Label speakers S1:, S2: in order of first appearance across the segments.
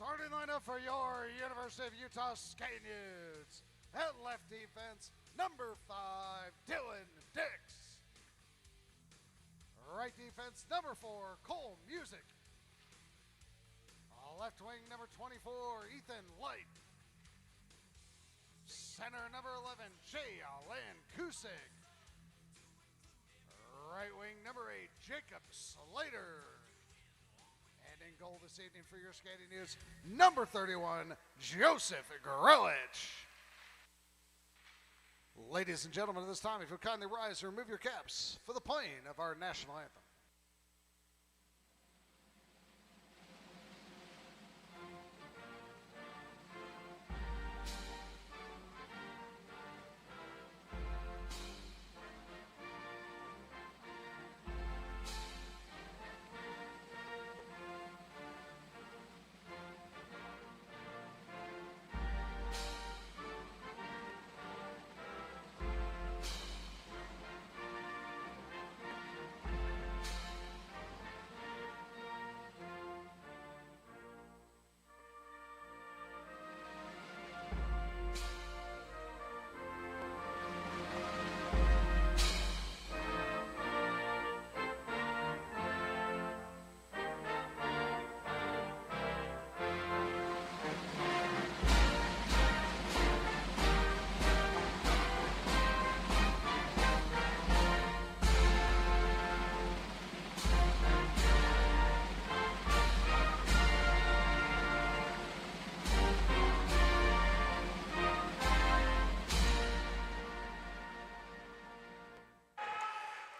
S1: Starting lineup for your University of Utah Skating Utes. At left defense, number 5, Dylan Dix. Right defense, number 4, Cole Music. Left wing, number 24, Ethan Light. Center, number 11, Jay Kusig. Right wing, number 8, Jacob Slater. And in goal this evening for your Skating Utes, number 31, Joseph Grelich. Ladies and gentlemen, at this time, if you'll kindly rise and remove your caps for the playing of our national anthem.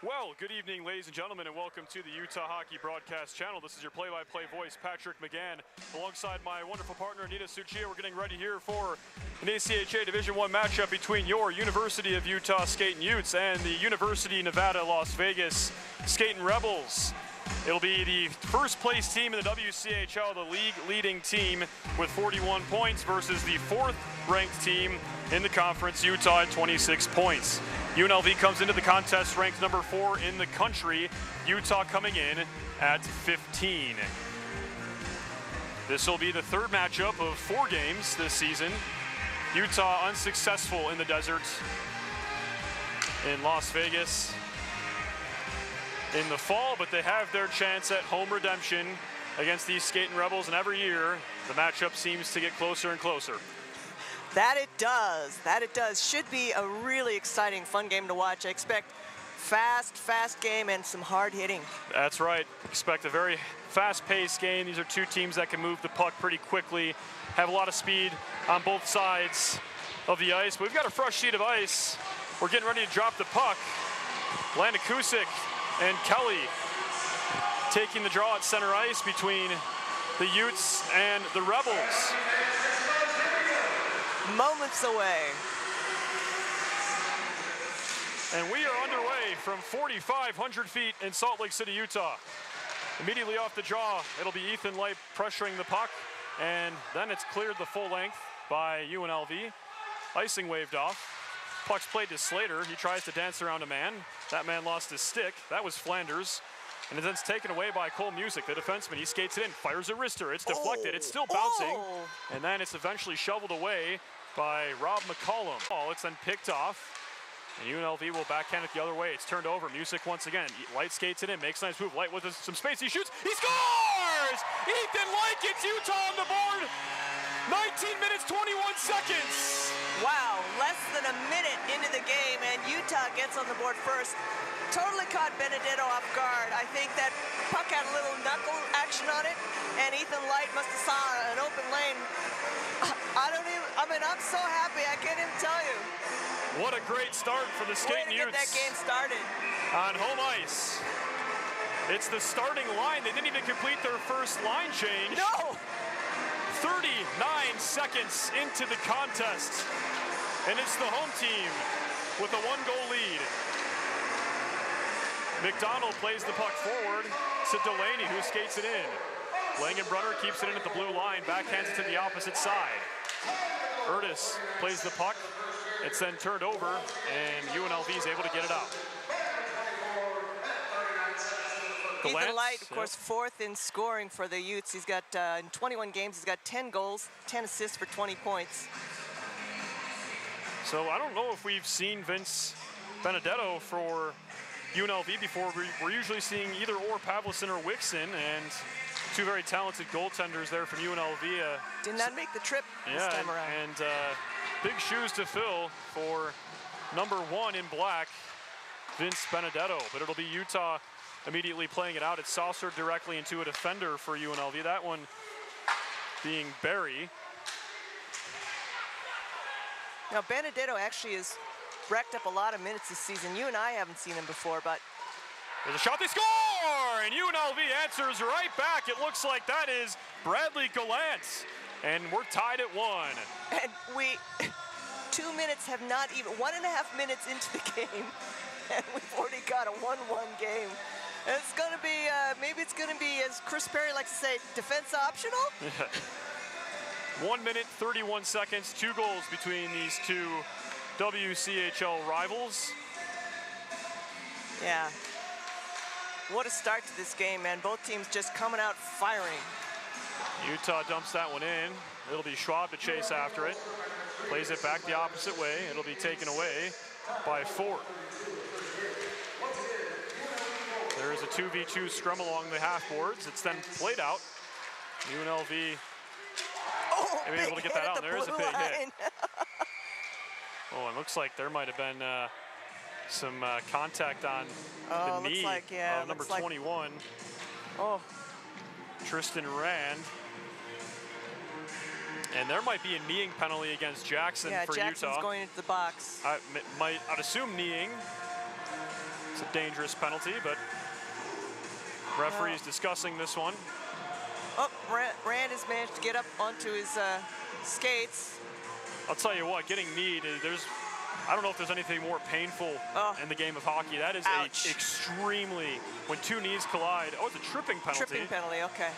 S2: Well, good evening, ladies and gentlemen, and welcome to the Utah Hockey Broadcast Channel. This is your play-by-play voice, Patrick McGann, alongside my wonderful partner, Anita Suchia. We're getting ready here for an ACHA Division I matchup between your University of Utah Skating Utes and the University of Nevada, Las Vegas Skating Rebels. It'll be the first place team in the WCHL, the league leading team with 41 points versus the fourth ranked team in the conference, Utah, at 26 points. UNLV comes into the contest ranked number 4 in the country, Utah coming in at 15. This will be the third matchup of 4 games this season. Utah unsuccessful in the desert in Las Vegas in the fall, but they have their chance at home redemption against these Skating Rebels, and every year the matchup seems to get closer and closer.
S3: That it does. Should be a really exciting, fun game to watch. I expect fast game and some hard hitting.
S2: That's right. Expect a very fast-paced game. These are two teams that can move the puck pretty quickly, have a lot of speed on both sides of the ice. But we've got a fresh sheet of ice. We're getting ready to drop the puck. Landon Kusik and Kelly taking the draw at center ice between the Utes and the Rebels.
S3: Moments away.
S2: And we are underway from 4,500 feet in Salt Lake City, Utah. Immediately off the draw, it'll be Ethan Light pressuring the puck, and then it's cleared the full length by UNLV. Icing waved off. Puck's played to Slater. He tries to dance around a man. That man lost his stick. That was Flanders. And then it's taken away by Cole Music, the defenseman. He skates it in, fires a wrister. It's deflected. It's still bouncing. And then it's eventually shoveled away by Rob McCollum. It's then picked off. And UNLV will backhand it the other way. It's turned over. Music once again. Light skates it in, makes a nice move. Light with some space. He shoots. He scores! Ethan Light gets Utah on the board. 19 minutes, 21 seconds.
S3: Wow, less than a minute into the game, and Utah gets on the board first. Totally caught Benedetto off guard. I think that puck had a little knuckle action on it, and Ethan Light must have saw an open lane. I'm so happy, I can't even tell you.
S2: What a great start for the Skating Utes.
S3: Way to get that game started.
S2: On home ice. It's the starting line. They didn't even complete their first line change.
S3: No!
S2: 39 seconds into the contest. And it's the home team with a 1-goal lead. McDonald plays the puck forward to Delaney, who skates it in. Langenbrunner keeps it in at the blue line, backhands it to the opposite side. Urtis plays the puck. It's then turned over, and UNLV is able to get it out.
S3: Ethan Light, of course, 4th in scoring for the Utes. He's got, in 21 games, he's got 10 goals, 10 assists for 20 points.
S2: So I don't know if we've seen Vince Benedetto for UNLV before. We're usually seeing either or Pavlison or Wixon, and two very talented goaltenders there from UNLV.
S3: Did not make the trip this time around.
S2: And big shoes to fill for number 1 in black, Vince Benedetto. But it'll be Utah immediately playing it out. It's saucered directly into a defender for UNLV. That one being Barry.
S3: Now, Benedetto actually has racked up a lot of minutes this season. You and I haven't seen him before, but...
S2: There's a shot, they score! And UNLV answers right back. It looks like that is Bradley Gallant. And we're tied at 1.
S3: And we, 2 minutes have not even, 1.5 minutes into the game, and we've already got a 1-1 game. And it's gonna be, maybe it's gonna be, as Chris Perry likes to say, defense optional?
S2: 1 minute, 31 seconds, 2 goals between these two WCHL rivals.
S3: Yeah. What a start to this game, man. Both teams just coming out firing.
S2: Utah dumps that one in. It'll be Schwab to chase after it. Plays it back the opposite way. It'll be taken away by 4. There is a 2v2 scrum along the half boards. It's then played out. UNLV able to get that out. There is a big hit. Oh, it looks like there might have been some contact on the knee of number 21.
S3: Oh.
S2: Tristan Rand. And there might be a kneeing penalty against Jackson for
S3: Jackson's
S2: Utah.
S3: Going into the box.
S2: I'd assume kneeing. It's a dangerous penalty, but referee's discussing this one.
S3: Oh, Rand has managed to get up onto his skates.
S2: I'll tell you what, getting kneed, I don't know if there's anything more painful in the game of hockey. That is extremely, when two knees collide, it's a tripping penalty.
S3: Tripping penalty, okay.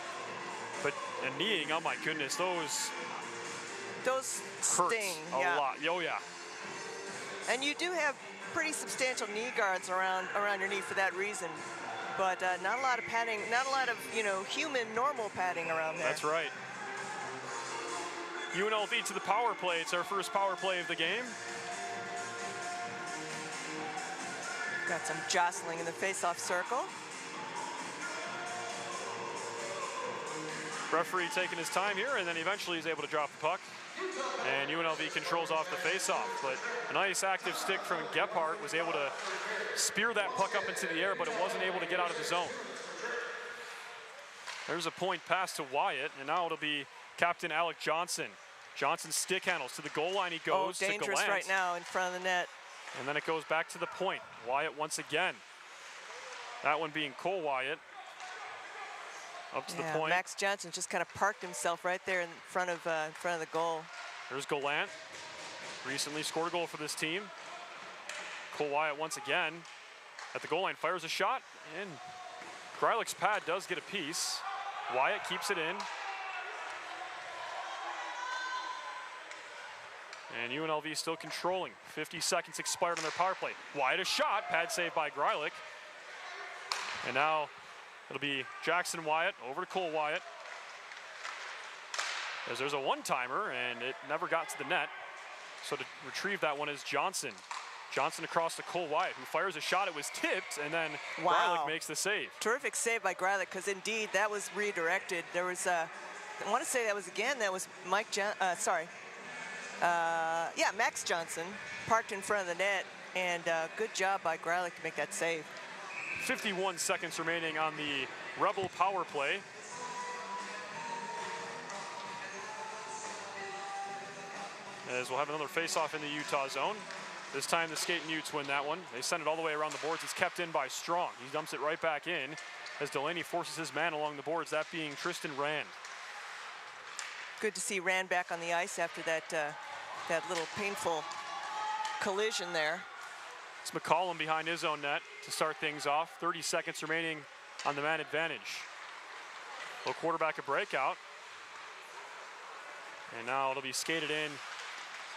S2: But a kneeing, oh my goodness, those
S3: sting
S2: a lot. Oh yeah.
S3: And you do have pretty substantial knee guards around your knee for that reason. But not a lot of padding, not a lot of, human normal padding around there.
S2: That's right. UNLV to the power play. It's our first power play of the game.
S3: Got some jostling in the face-off circle.
S2: Referee taking his time here, and then eventually he's able to drop the puck. And UNLV controls off the face-off. But a nice active stick from Gephardt was able to spear that puck up into the air, but it wasn't able to get out of the zone. There's a point pass to Wyatt, and now it'll be Captain Alec Johnson. Johnson stick handles to the goal line. He goes to
S3: dangerous
S2: Gallant.
S3: right now in front of the net.
S2: And then it goes back to the point. Wyatt once again. That one being Cole Wyatt. Up to the point.
S3: Max Johnson just kind of parked himself right there in front of the goal.
S2: There's Gallant. Recently scored a goal for this team. Cole Wyatt once again at the goal line, fires a shot, and Greilich's pad does get a piece. Wyatt keeps it in. And UNLV still controlling. 50 seconds expired on their power play. Wyatt a shot, pad saved by Greilich. And now it'll be Jackson Wyatt over to Cole Wyatt. As there's a one-timer, and it never got to the net. So to retrieve that one is Johnson. Johnson across to Cole Wyatt, who fires a shot. It was tipped, and then Greilich makes the save.
S3: Terrific save by Greilich, because indeed that was redirected. There was, I want to say that was Max Johnson parked in front of the net, and good job by Greilich to make that save.
S2: 51 seconds remaining on the Rebel power play. As we'll have another face-off in the Utah zone. This time the Skating Utes win that one. They send it all the way around the boards. It's kept in by Strong. He dumps it right back in as Delaney forces his man along the boards, that being Tristan Rand.
S3: Good to see Rand back on the ice after that little painful collision there.
S2: It's McCollum behind his own net to start things off. 30 seconds remaining on the man advantage. Little quarterback a breakout. And now it'll be skated in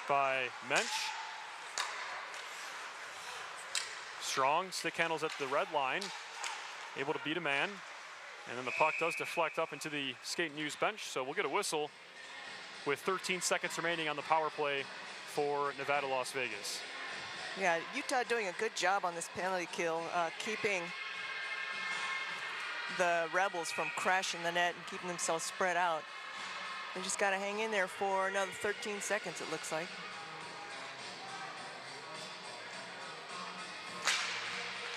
S2: by Mensch. Strong stick handles at the red line. able to beat a man. And then the puck does deflect up into the skate and use bench, so we'll get a whistle with 13 seconds remaining on the power play for Nevada, Las Vegas.
S3: Yeah, Utah doing a good job on this penalty kill, keeping the Rebels from crashing the net and keeping themselves spread out. They just got to hang in there for another 13 seconds, it looks like.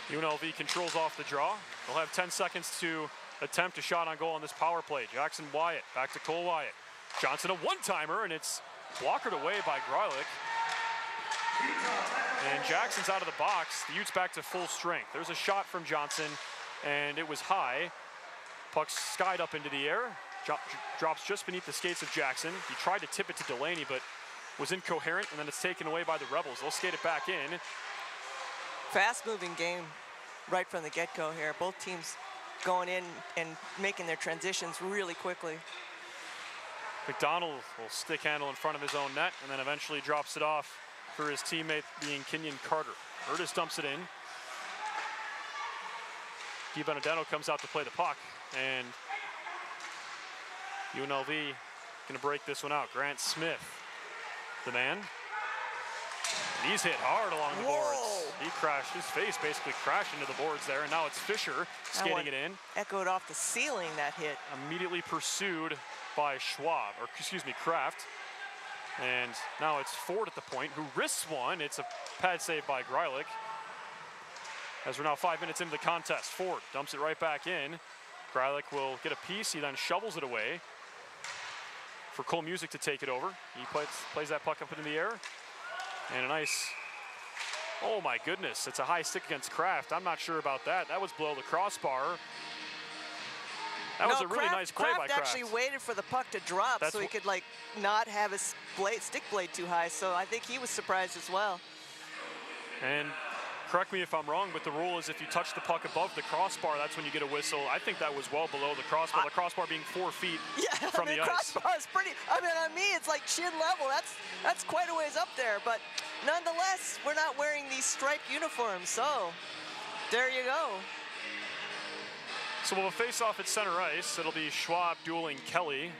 S2: UNLV controls off the draw. They'll have 10 seconds to attempt a shot on goal on this power play. Jackson Wyatt back to Cole Wyatt. Johnson a one-timer, and it's blockered away by Greilich. And Jackson's out of the box. The Utes back to full strength. There's a shot from Johnson, and it was high. Puck skied up into the air. Drops just beneath the skates of Jackson. He tried to tip it to Delaney, but was incoherent, and then it's taken away by the Rebels. They'll skate it back in.
S3: Fast-moving game right from the get-go here. Both teams going in and making their transitions really quickly.
S2: McDonald will stick handle in front of his own net, and then eventually drops it off for his teammate, being Kenyon Carter. Curtis dumps it in. Di Benedetto comes out to play the puck, and UNLV gonna break this one out. Grant Smith, the man. And he's hit hard along the boards. He crashed, his face basically crashed into the boards there, and now it's Fisher skating it in.
S3: Echoed off the ceiling, that hit.
S2: Immediately pursued by Schwab, or excuse me, Kraft. And now it's Ford at the point, who risks one. It's a pad save by Greilich. As we're now 5 minutes into the contest, Ford dumps it right back in. Greilich will get a piece. He then shovels it away for Cole Music to take it over. He plays that puck up into the air. And a nice, oh my goodness, it's a high stick against Kraft. I'm not sure about that. That was below the crossbar. That was a really nice play by Kraft.
S3: Kraft actually waited for the puck to drop so he could like not have his stick blade too high. So I think he was surprised as well. And
S2: correct me if I'm wrong, but the rule is if you touch the puck above the crossbar, that's when you get a whistle. I think that was well below the crossbar. The crossbar being 4 feet from the ice.
S3: The crossbar is pretty. I mean, on me, it's like chin level. That's quite a ways up there. But nonetheless, we're not wearing these striped uniforms, so there you go.
S2: So we'll face off at center ice. It'll be Schwab dueling Kelly.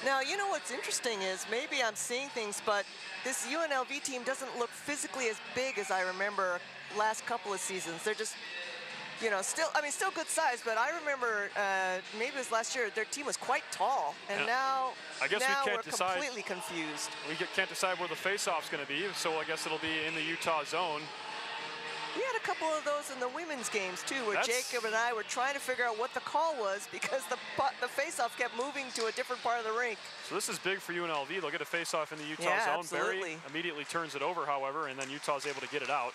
S3: Now, you know what's interesting is maybe I'm seeing things, but this UNLV team doesn't look physically as big as I remember last couple of seasons. They're just, you know, still good size, but I remember maybe it was last year, their team was quite tall, and now we're completely confused.
S2: We can't decide where the face-off's going to be, so I guess it'll be in the Utah zone.
S3: We had a couple of those in the women's games too, where Jacob and I were trying to figure out what the call was because the face-off kept moving to a different part of the rink.
S2: So this is big for UNLV. They'll get a face-off in the Utah zone.
S3: Absolutely.
S2: Barry immediately turns it over, however, and then Utah's able to get it out.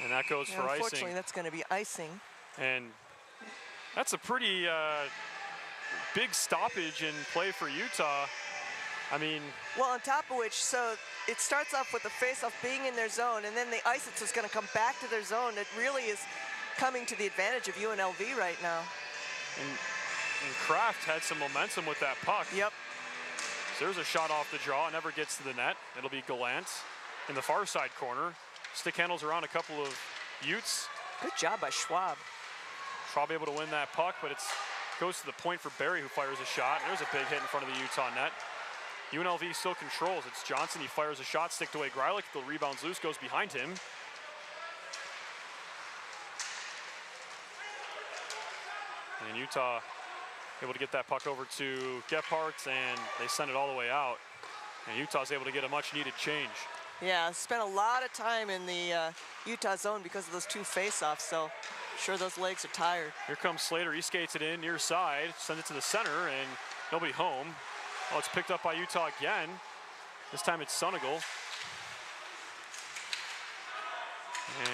S2: And that goes for icing.
S3: Unfortunately, that's going to be icing.
S2: And that's a pretty big stoppage in play for Utah. I mean,
S3: well, on top of which, so it starts off with the face-off being in their zone, and then the ice is going to come back to their zone. It really is coming to the advantage of UNLV right now.
S2: And Kraft had some momentum with that puck.
S3: Yep.
S2: So there's a shot off the draw, never gets to the net. It'll be Gallant in the far side corner. Stick handles around a couple of Utes.
S3: Good job by Schwab.
S2: Schwab able to win that puck, but it goes to the point for Barry, who fires a shot. There's a big hit in front of the Utah net. UNLV still controls. It's Johnson. He fires a shot, sticked away Greilich. The rebound's loose, goes behind him. And Utah able to get that puck over to Gephardt, and they send it all the way out. And Utah's able to get a much-needed change.
S3: Yeah, spent a lot of time in the Utah zone because of those two face-offs, so I'm sure those legs are tired.
S2: Here comes Slater. He skates it in near side, sends it to the center, and nobody home. Oh, it's picked up by Utah again. This time it's Sunigal.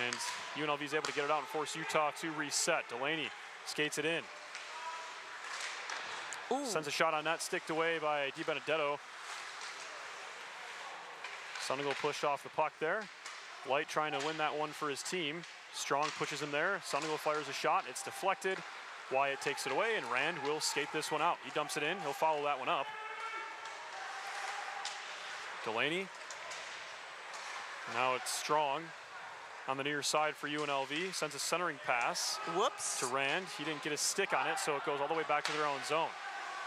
S2: And UNLV is able to get it out and force Utah to reset. Delaney skates it in.
S3: Ooh.
S2: Sends a shot on net, sticked away by Di Benedetto. Sunigal pushed off the puck there. Light trying to win that one for his team. Strong pushes him there. Sunigal fires a shot. It's deflected. Wyatt takes it away, and Rand will skate this one out. He dumps it in. He'll follow that one up. Delaney. Now it's Strong. on the near side for UNLV. Sends a centering pass.
S3: Whoops.
S2: To Rand. He didn't get a stick on it, so it goes all the way back to their own zone.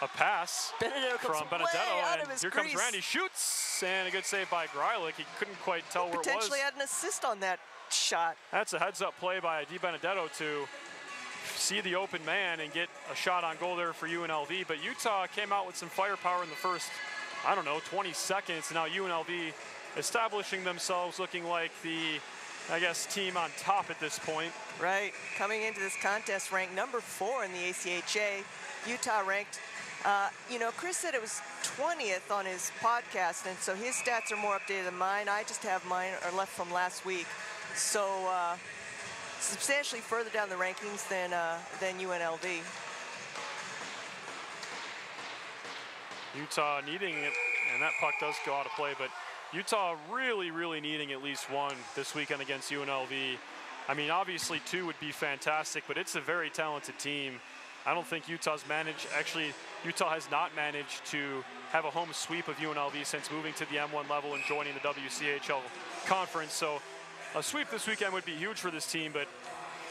S2: A pass from Benedetto, and here comes Randy. Shoots, and a good save by Greilich. He couldn't quite tell where it was.
S3: Potentially had an assist on that shot.
S2: That's a heads-up play by Di Benedetto to see the open man and get a shot on goal there for UNLV. But Utah came out with some firepower in the first, I don't know, 20 seconds. Now UNLV establishing themselves, looking like the, I guess, team on top at this point.
S3: Right, coming into this contest ranked number 4 in the ACHA. Utah ranked, you know, Chris said it was 20th on his podcast, and so his stats are more updated than mine. I just have mine are left from last week. So substantially further down the rankings than UNLV.
S2: Utah needing it, and that puck does go out of play, but Utah really, really needing at least one this weekend against UNLV. I mean, obviously 2 would be fantastic, but it's a very talented team. I don't think Utah's managed, actually, Utah has not managed to have a home sweep of UNLV since moving to the M1 level and joining the WCHL conference. So a sweep this weekend would be huge for this team, but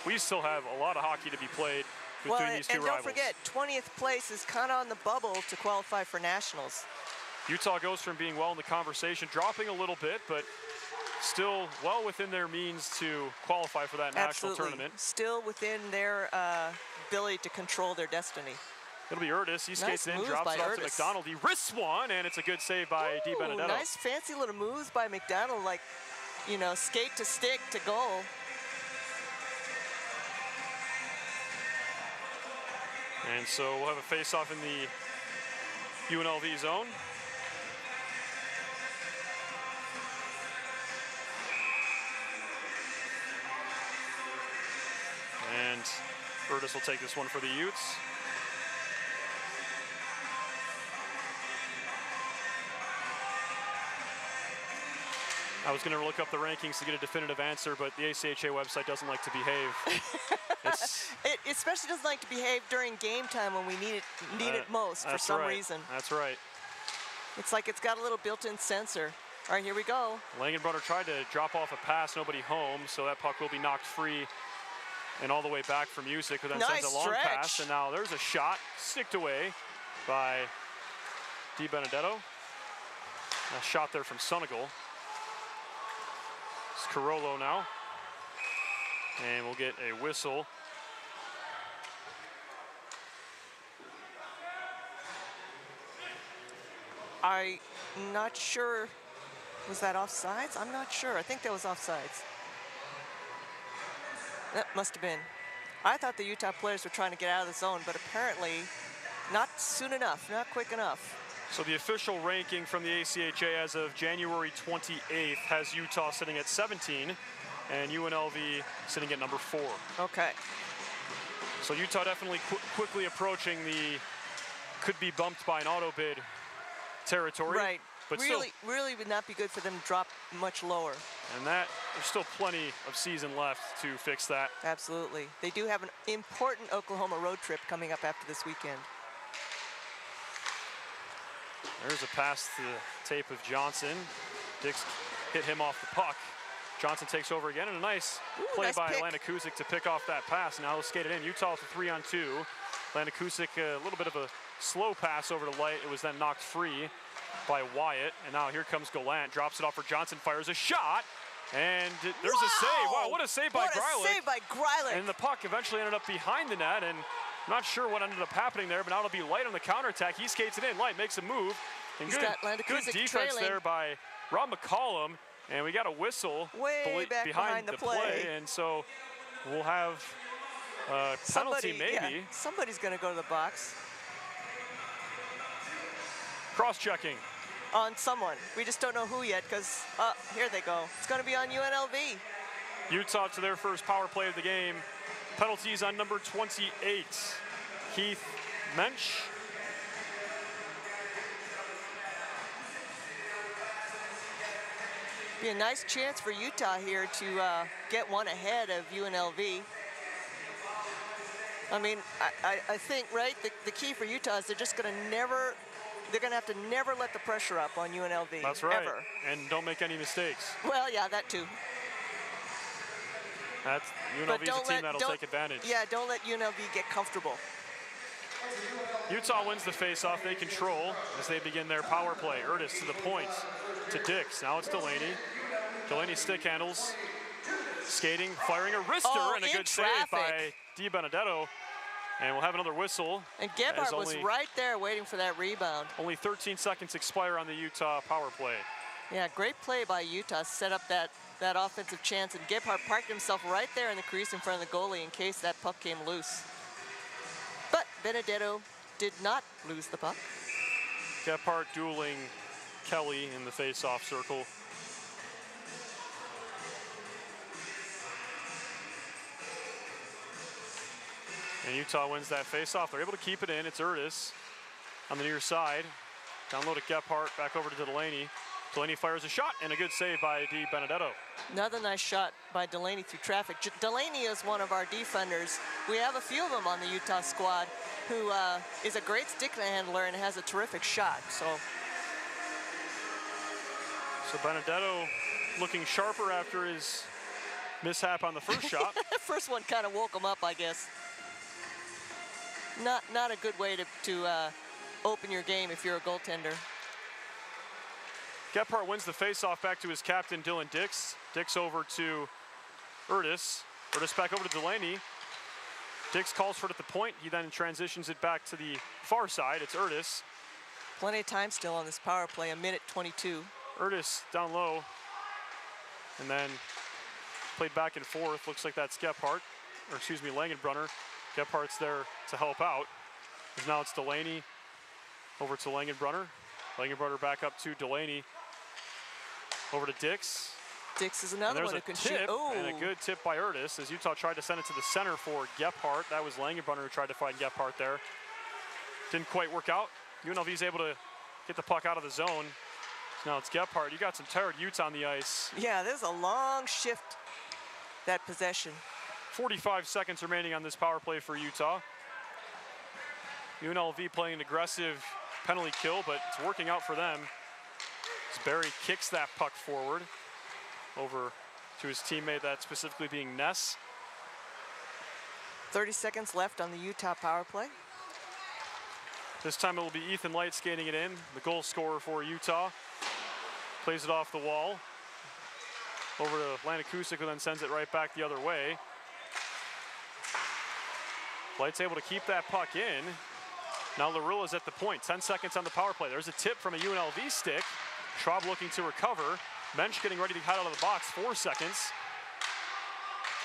S2: we still have a lot of hockey to be played between these two rivals.
S3: And don't forget, 20th place is kind of on the bubble to qualify for nationals.
S2: Utah goes from being well in the conversation, dropping a little bit, but still well within their means to qualify for that national tournament.
S3: Still within their ability to control their destiny.
S2: It'll be Erdis. He skates in, drops it off to McDonald. He wrists one, and it's a good save by Di Benedetto.
S3: Nice fancy little moves by McDonald, like, you know, skate to stick to goal.
S2: And so we'll have a face-off in the UNLV zone. And Erdis will take this one for the Utes. I was going to look up the rankings to get a definitive answer, but the ACHA website doesn't like to behave.
S3: It especially doesn't like to behave during game time when we need it most for some reason.
S2: That's right.
S3: It's like it's got a little built-in sensor. All right, here we go.
S2: Langenbrunner tried to drop off a pass, nobody home, so that puck will be knocked free and all the way back from Music, who then sends a long pass, and now there's a shot sticked away by Di Benedetto. A shot there from Senegal. It's Carollo now, and we'll get a whistle.
S3: I'm not sure. Was that offsides? I'm not sure. I think that was offsides. That must have been. I thought the Utah players were trying to get out of the zone, but apparently not soon enough, not quick enough.
S2: So the official ranking from the ACHA as of January 28th has Utah sitting at 17 and UNLV sitting at number 4.
S3: Okay.
S2: So Utah definitely quickly approaching the could be bumped by an auto bid territory.
S3: Right.
S2: But
S3: really,
S2: still,
S3: really would not be good for them to drop much lower.
S2: And that, there's still plenty of season left to fix that.
S3: Absolutely. They do have an important Oklahoma road trip coming up after this weekend.
S2: There's a pass to the tape of Johnson. Dix hit him off the puck. Johnson takes over again, and a nice play by Landekusic to pick off that pass. Now he'll skate it in. Utah with a 3-on-2. Landekusic, a little bit of a slow pass over to Light. It was then knocked free by Wyatt, and now here comes Gallant, drops it off for Johnson, fires a shot, and there's a save. Wow, what a save by Greilich.
S3: What a save by Greilich.
S2: And the puck eventually ended up behind the net, and I'm not sure what ended up happening there, but now it'll be Light on the counterattack. He skates it in. Light makes a move. And good defense
S3: trailing
S2: there by Rob McCollum, and we got a whistle
S3: way back behind the play.
S2: And so we'll have a penalty maybe.
S3: Yeah, somebody's going to go to the box.
S2: Cross-checking.
S3: On someone. We just don't know who yet because, here they go. It's going to be on UNLV.
S2: Utah to their first power play of the game. Penalties on number 28, Keith Mensch.
S3: Be a nice chance for Utah here to get one ahead of UNLV. I mean, I think, right, the key for Utah is they're just going to never, they're going to have to never let the pressure up on UNLV.
S2: That's right.
S3: Ever.
S2: And don't make any mistakes.
S3: Well, yeah, that too.
S2: That's UNLV's a team that'll take advantage.
S3: Yeah, don't let UNLV get comfortable.
S2: Utah wins the faceoff. They control as they begin their power play. Urtis to the point to Dix. Now it's Delaney. Delaney stick handles, skating, firing a wrister, and a good save by Di Benedetto. And we'll have another whistle.
S3: And Gebhardt was right there waiting for that rebound.
S2: Only 13 seconds expire on the Utah power play.
S3: Yeah, great play by Utah. Set up that offensive chance, and Gebhardt parked himself right there in the crease in front of the goalie in case that puck came loose. But Benedetto did not lose the puck.
S2: Gebhardt dueling Kelly in the face-off circle. And Utah wins that face-off. They're able to keep it in. It's Urtis on the near side. Down low to Gebhardt, back over to Delaney. Delaney fires a shot, and a good save by Di Benedetto.
S3: Another nice shot by Delaney through traffic. Delaney is one of our defenders. We have a few of them on the Utah squad who is a great stick handler and has a terrific shot. So
S2: Benedetto looking sharper after his mishap on the first shot.
S3: First one kind of woke him up, I guess. Not a good way to open your game if you're a goaltender.
S2: Gebhardt wins the faceoff back to his captain, Dylan Dix. Dix over to Urtis. Urtis back over to Delaney. Dix calls for it at the point. He then transitions it back to the far side. It's Urtis.
S3: Plenty of time still on this power play, 1:22.
S2: Urtis down low. And then played back and forth. Looks like that's Gebhardt, or excuse me, Langenbrunner. Gebhardt's there to help out. Now it's Delaney over to Langenbrunner. Langenbrunner back up to Delaney. Over to Dix.
S3: Dix is another one who can shoot. Oh.
S2: And a good tip by Urtis as Utah tried to send it to the center for Gebhardt. That was Langenbrunner who tried to find Gebhardt there. Didn't quite work out. UNLV's able to get the puck out of the zone. So now it's Gebhardt. You got some tired Utes on the ice.
S3: Yeah, there's a long shift, that possession.
S2: 45 seconds remaining on this power play for Utah. UNLV playing an aggressive penalty kill, but it's working out for them. As Barry kicks that puck forward over to his teammate, that specifically being Ness.
S3: 30 seconds left on the Utah power play.
S2: This time it will be Ethan Light skating it in, the goal scorer for Utah. Plays it off the wall. Over to Lanakusik, who then sends it right back the other way. Light's able to keep that puck in. Now Larilla's at the point, 10 seconds on the power play. There's a tip from a UNLV stick. Schwab looking to recover. Mensch getting ready to cut out of the box, 4 seconds.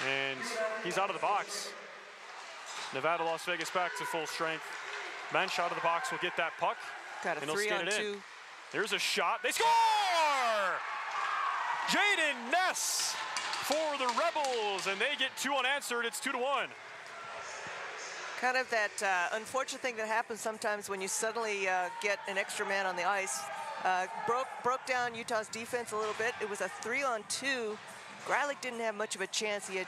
S2: And he's out of the box. Nevada, Las Vegas back to full strength. Mensch out of the box will get that puck.
S3: Got a 3-on-2.
S2: There's a shot, they score! Jaden Ness for the Rebels, and they get 2 unanswered, it's 2-1.
S3: Kind of that unfortunate thing that happens sometimes when you suddenly get an extra man on the ice. Broke down Utah's defense a little bit. It was a 3-on-2. Greilich didn't have much of a chance. There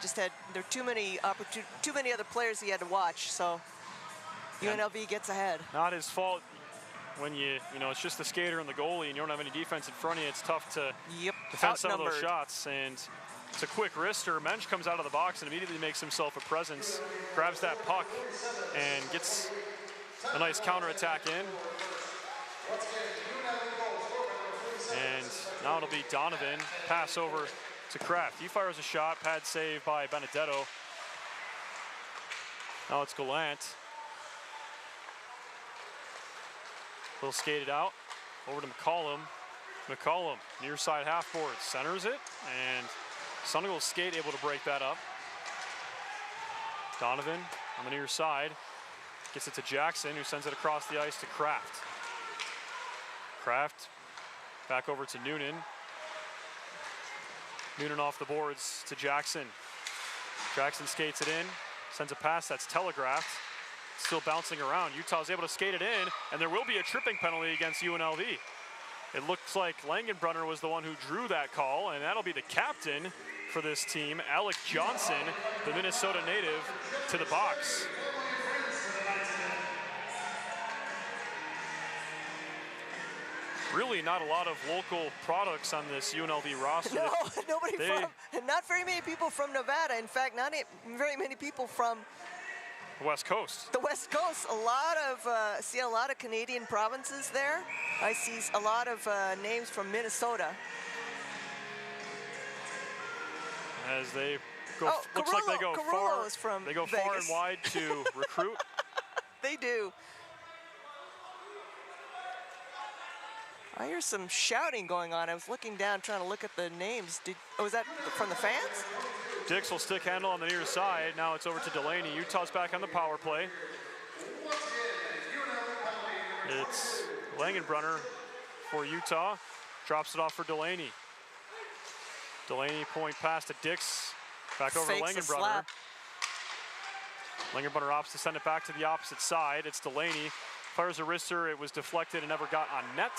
S3: were too many other players he had to watch. So UNLV gets ahead.
S2: Not his fault. When you know, it's just the skater and the goalie and you don't have any defense in front of you, it's tough to defend some of those shots. And it's a quick wrister. Mensch comes out of the box and immediately makes himself a presence, grabs that puck, and gets a nice counterattack in. And now it'll be Donovan, pass over to Kraft. He fires a shot, pad save by Benedetto. Now it's Gallant. He'll skate it out over to McCollum. McCollum, near side half board, centers it, and Sunnigal skate able to break that up. Donovan on the near side gets it to Jackson, who sends it across the ice to Kraft. Kraft back over to Noonan. Noonan off the boards to Jackson. Jackson skates it in, sends a pass that's telegraphed. Still bouncing around. Utah's able to skate it in, and there will be a tripping penalty against UNLV. It looks like Langenbrunner was the one who drew that call, and that'll be the captain for this team, Alec Johnson, the Minnesota native, to the box. really not a lot of local products on this UNLV roster.
S3: No, nobody and not very many people from Nevada. In fact, not very many people from
S2: West Coast.
S3: the West Coast. A lot of, see a lot of Canadian provinces there. I see a lot of names from Minnesota.
S2: As they go, looks like they go far. They go far and wide to recruit.
S3: They do. I hear some shouting going on. I was looking down, trying to look at the names. Was that from the fans?
S2: Dix will stick handle on the near side. Now it's over to Delaney. Utah's back on the power play. It's Langenbrunner for Utah. Drops it off for Delaney. Delaney point pass to Dix. Back over to Langenbrunner. Langenbrunner opts to send it back to the opposite side. It's Delaney. Fires a wrister. It was deflected and never got on net.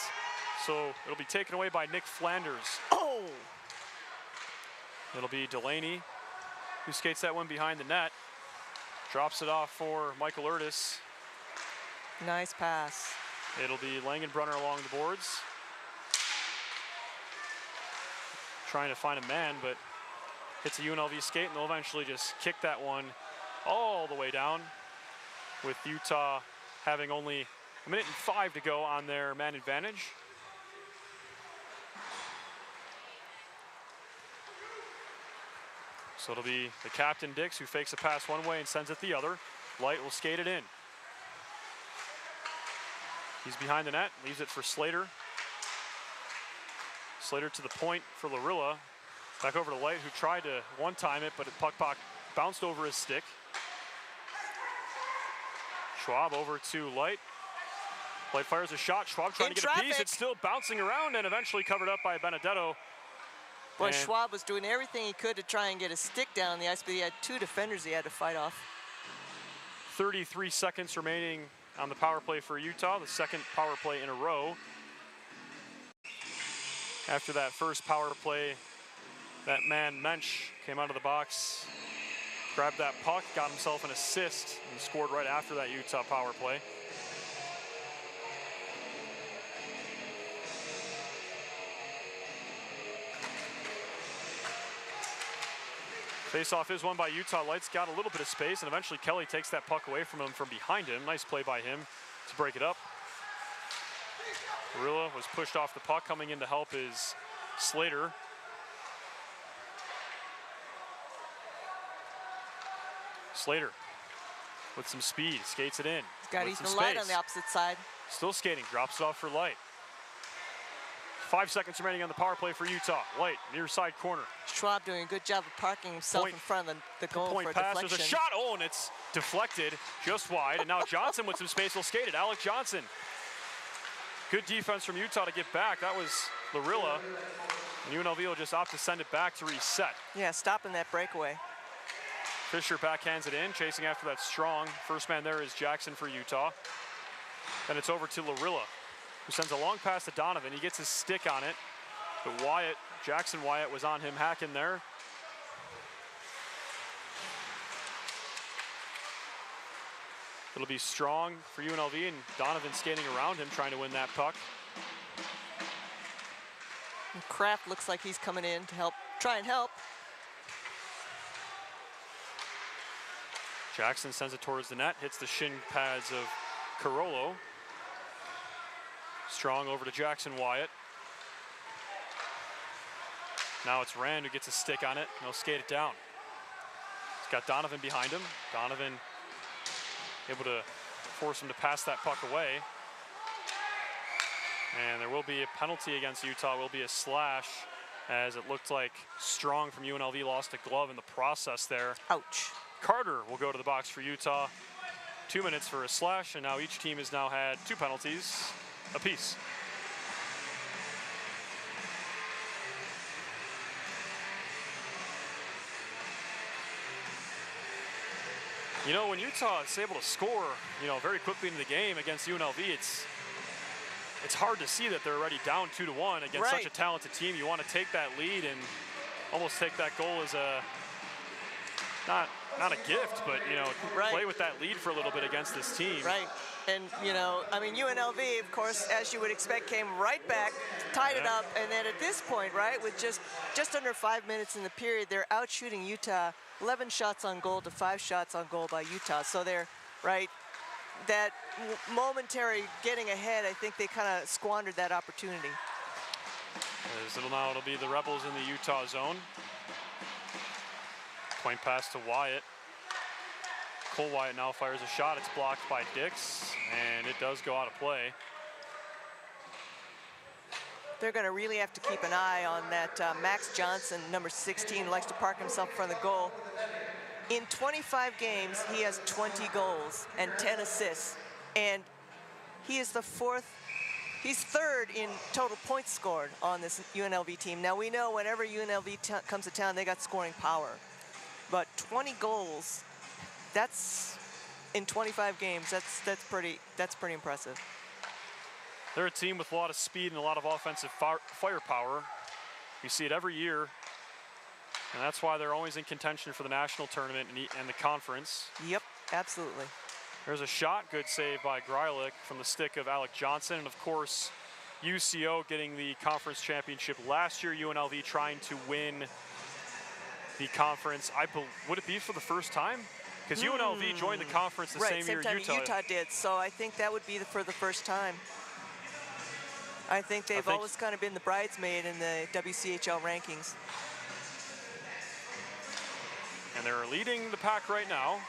S2: So it'll be taken away by Nick Flanders.
S3: Oh!
S2: It'll be Delaney who skates that one behind the net. Drops it off for Michael Urtis.
S3: Nice pass.
S2: It'll be Langenbrunner along the boards. Trying to find a man, but hits a UNLV skate, and they'll eventually just kick that one all the way down, with Utah having only 1:05 to go on their man advantage. So it'll be the captain, Dix, who fakes a pass one way and sends it the other. Light will skate it in. He's behind the net, leaves it for Slater. Slater to the point for Larilla. Back over to Light, who tried to one-time it, but puck bounced over his stick. Schwab over to Light. Light fires a shot. Schwab trying to get a piece. It's still bouncing around and eventually covered up by Benedetto.
S3: Boy, Schwab was doing everything he could to try and get a stick down the ice, but he had two defenders he had to fight off.
S2: 33 seconds remaining on the power play for Utah, the second power play in a row. After that first power play, that man Mensch came out of the box, grabbed that puck, got himself an assist, and scored right after that Utah power play. Face-off is won by Utah. Light's got a little bit of space, and eventually Kelly takes that puck away from him from behind him. Nice play by him to break it up. Barilla was pushed off the puck. Coming in to help is Slater. Slater with some speed, skates it in.
S3: He's got Ethan Light on the opposite side.
S2: Still skating, drops it off for Light. 5 seconds remaining on the power play for Utah. Light, near side corner.
S3: Schwab doing a good job of parking himself in front of the goal for a
S2: pass.
S3: deflection.
S2: There's a shot, oh, and it's deflected just wide. And now Johnson with some space will skate it. Alec Johnson. Good defense from Utah to get back. That was Larilla. And UNLV will just opt to send it back to reset.
S3: Yeah, stopping that breakaway.
S2: Fisher backhands it in, chasing after that Strong. First man there is Jackson for Utah. Then it's over to Larilla, who sends a long pass to Donovan. He gets his stick on it, but Jackson Wyatt was on him hacking there. It'll be Strong for UNLV, and Donovan skating around him, trying to win that puck.
S3: And Kraft looks like he's coming in to help, try and help.
S2: Jackson sends it towards the net, hits the shin pads of Carollo. Strong over to Jackson Wyatt. Now it's Rand who gets a stick on it, and he'll skate it down. He's got Donovan behind him. Donovan able to force him to pass that puck away. And there will be a penalty against Utah, will be a slash, as it looked like Strong from UNLV lost a glove in the process there.
S3: Ouch.
S2: Carter will go to the box for Utah. 2 minutes for a slash, and now each team has now had 2 penalties apiece. You know, when Utah is able to score, very quickly into the game against UNLV, it's hard to see that they're already down 2-1 against such a talented team. You want to take that lead and almost take that goal as a not a gift, but you know,
S3: Right.
S2: play with that lead for a little bit against this team.
S3: Right. And, you know, I mean, UNLV, of course, as you would expect, came right back, tied it
S2: Yeah.
S3: up, and then at this point, right, with just under 5 minutes in the period, they're out shooting Utah 11 shots on goal to 5 shots on goal by Utah. So they're, right, that momentary getting ahead, I think they kind of squandered that opportunity.
S2: As it'll be the Rebels in the Utah zone. Point pass to Wyatt. Cole Wyatt now fires a shot. It's blocked by Dix, and it does go out of play.
S3: They're going to really have to keep an eye on that Max Johnson, number 16, likes to park himself in front of the goal. In 25 games, he has 20 goals and 10 assists, and he is he's third in total points scored on this UNLV team. Now, we know whenever UNLV comes to town, they got scoring power, but 20 goals, that's in 25 games. That's pretty impressive.
S2: They're a team with a lot of speed and a lot of offensive firepower. We see it every year, and that's why they're always in contention for the national tournament and the conference.
S3: Yep, absolutely.
S2: There's a shot, good save by Greilich from the stick of Alec Johnson, and of course, UCO getting the conference championship last year. UNLV trying to win the conference. Would it be for the first time? Because UNLV joined the conference the same year
S3: Utah did, so I think that would be for the first time. I think they've always kind of been the bridesmaid in the WCHL rankings.
S2: And they're leading the pack right now.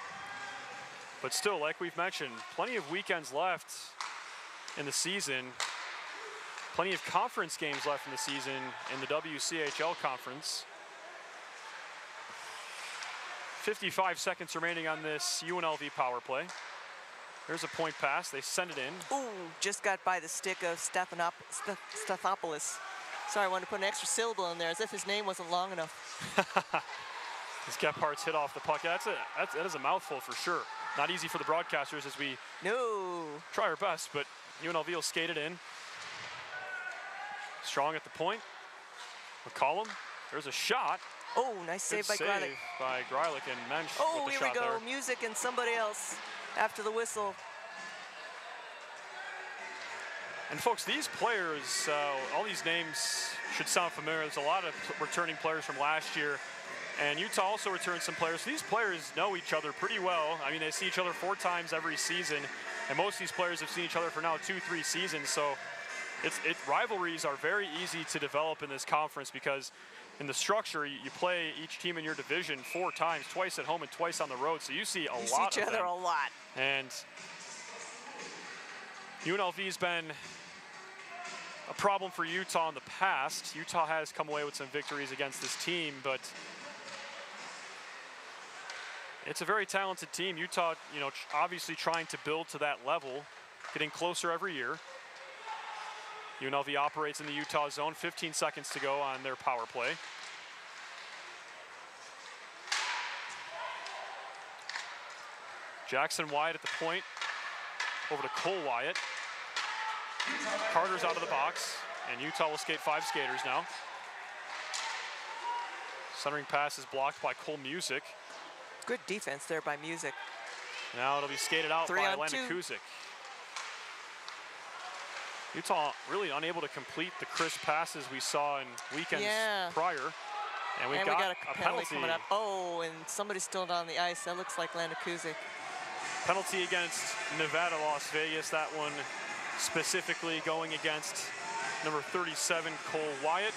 S2: But still, like we've mentioned, plenty of weekends left in the season. Plenty of conference games left in the season in the WCHL conference. 55 seconds remaining on this UNLV power play. There's a point pass. They send it in.
S3: Ooh, just got by the stick of Stathopoulos. Sorry, I wanted to put an extra syllable in there as if his name wasn't long enough.
S2: This Gephardt's hit off the puck. Yeah, that is a mouthful for sure. Not easy for the broadcasters as we try our best, but UNLV will skate it in. Strong at the point. McCollum, there's a shot.
S3: Oh, nice save by Greilich.
S2: And Mensch
S3: Oh,
S2: with the
S3: here we
S2: shot
S3: go.
S2: there.
S3: Music and somebody else after the whistle.
S2: And folks, these players, all these names should sound familiar. There's a lot of returning players from last year. And Utah also returned some players. These players know each other pretty well. I mean, they see each other 4 times every season. And most of these players have seen each other for now 2-3 seasons. So rivalries are very easy to develop in this conference because in the structure, you play each team in your division 4 times, twice at home and twice on the road. So you see a lot of them.
S3: You see each other a lot.
S2: And UNLV has been a problem for Utah in the past. Utah has come away with some victories against this team, but it's a very talented team. Utah, obviously trying to build to that level, getting closer every year. UNLV operates in the Utah zone, 15 seconds to go on their power play. Jackson Wyatt at the point, over to Cole Wyatt. Carter's out of the box, and Utah will skate 5 skaters now. Centering pass is blocked by Cole Music.
S3: Good defense there by Music.
S2: Now it'll be skated out by Landon Kuzik. Utah really unable to complete the crisp passes we saw in weekends prior. And we got a penalty
S3: coming up. Oh, and somebody's still on the ice. That looks like Landon Kuzik.
S2: Penalty against Nevada, Las Vegas. That one specifically going against number 37, Cole Wyatt.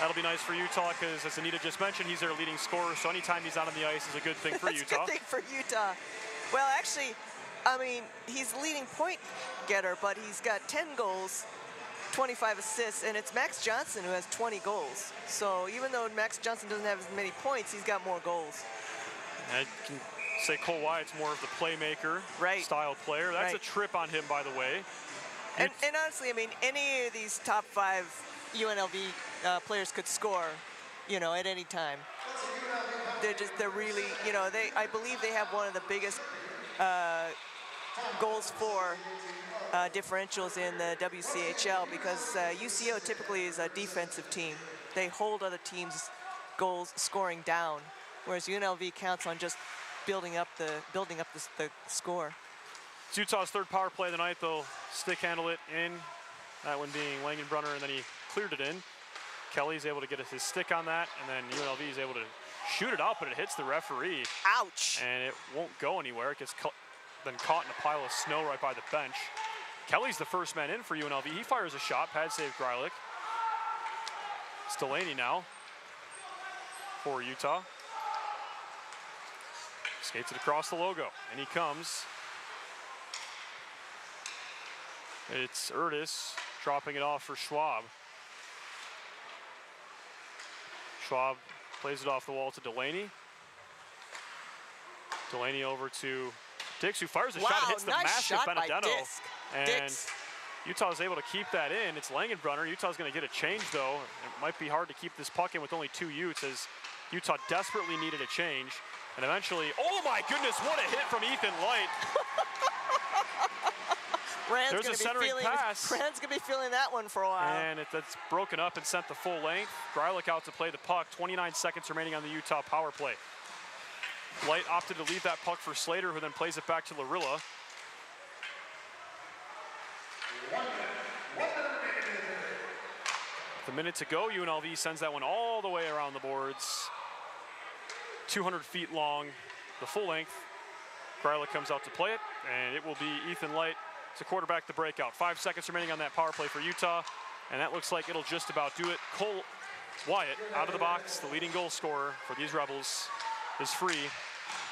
S2: That'll be nice for Utah because, as Anita just mentioned, he's their leading scorer. So anytime he's out on the ice is a good thing for Utah.
S3: A good thing for Utah. Well, actually, I mean, he's the leading point getter, but he's got 10 goals, 25 assists, and it's Max Johnson who has 20 goals. So even though Max Johnson doesn't have as many points, he's got more goals.
S2: I can say Cole Wyatt's more of the playmaker style player. That's a trip on him, by the way.
S3: And honestly, I mean, any of these top 5 UNLV players could score, at any time. They're really, I believe they have one of the biggest goals for differentials in the WCHL because UCO typically is a defensive team. They hold other teams' goals scoring down. whereas UNLV counts on just building up the score.
S2: It's Utah's third power play of the night. They'll stick handle it in. That one being Langenbrunner, and then he cleared it in. Kelly's able to get his stick on that, and then UNLV is able to shoot it up, but it hits the referee.
S3: Ouch!
S2: And it won't go anywhere. It gets then caught in a pile of snow right by the bench. Kelly's the first man in for UNLV. He fires a shot, pad save Greilich. It's Delaney now for Utah. Skates it across the logo, and he comes. It's Erdis dropping it off for Schwab. Schwab plays it off the wall to Delaney. Delaney over to Dix, who fires a shot, hits the massive Benedetto. And Utah is able to keep that in. It's Langenbrunner. Utah's going to get a change, though. It might be hard to keep this puck in with only 2 Utes, as Utah desperately needed a change. And eventually, oh my goodness, what a hit from Ethan Light. There's a centering pass.
S3: Rand's going to be feeling that one for a while.
S2: And that's broken up and sent the full length. Greilich out to play the puck. 29 seconds remaining on the Utah power play. Light opted to leave that puck for Slater, who then plays it back to Larilla. With a minute to go, UNLV sends that one all the way around the boards. 200 feet long, the full length. Greilich comes out to play it, and it will be Ethan Light to quarterback the breakout. 5 seconds remaining on that power play for Utah, and that looks like it'll just about do it. Cole Wyatt out of the box, the leading goal scorer for these Rebels, is free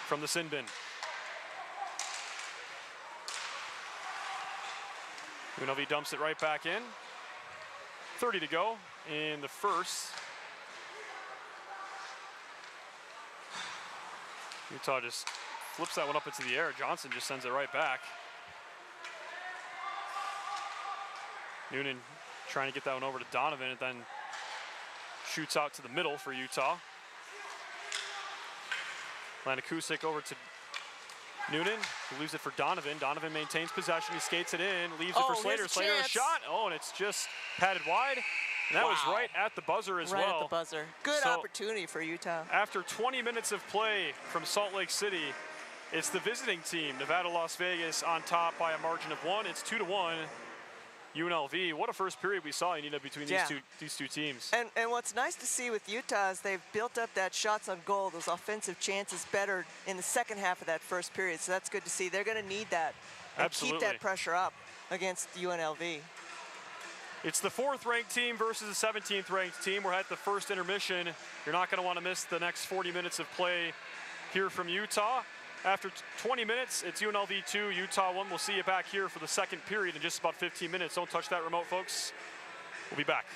S2: from the sin bin. UNLV dumps it right back in. 30 to go in the first. Utah just flips that one up into the air. Johnson just sends it right back. Noonan trying to get that one over to Donovan, and then shoots out to the middle for Utah. Lanakusik over to Noonan, who leaves it for Donovan. Donovan maintains possession. He skates it in, leaves it for Slater. Slater a shot. Oh, and it's just padded wide. And that was right at the buzzer as well.
S3: Right at the buzzer. Good opportunity for Utah.
S2: After 20 minutes of play from Salt Lake City, it's the visiting team, Nevada-Las Vegas, on top by a margin of 1. It's 2-1. UNLV. What a first period we saw, Anita, between these two teams.
S3: And what's nice to see with Utah is they've built up that shots on goal, those offensive chances better in the second half of that first period. So that's good to see. They're going to need that and keep that pressure up against UNLV.
S2: It's the 4th ranked team versus the 17th ranked team. We're at the first intermission. You're not going to want to miss the next 40 minutes of play here from Utah. After 20 minutes, it's UNLV 2, Utah 1. We'll see you back here for the second period in just about 15 minutes. Don't touch that remote, folks. We'll be back.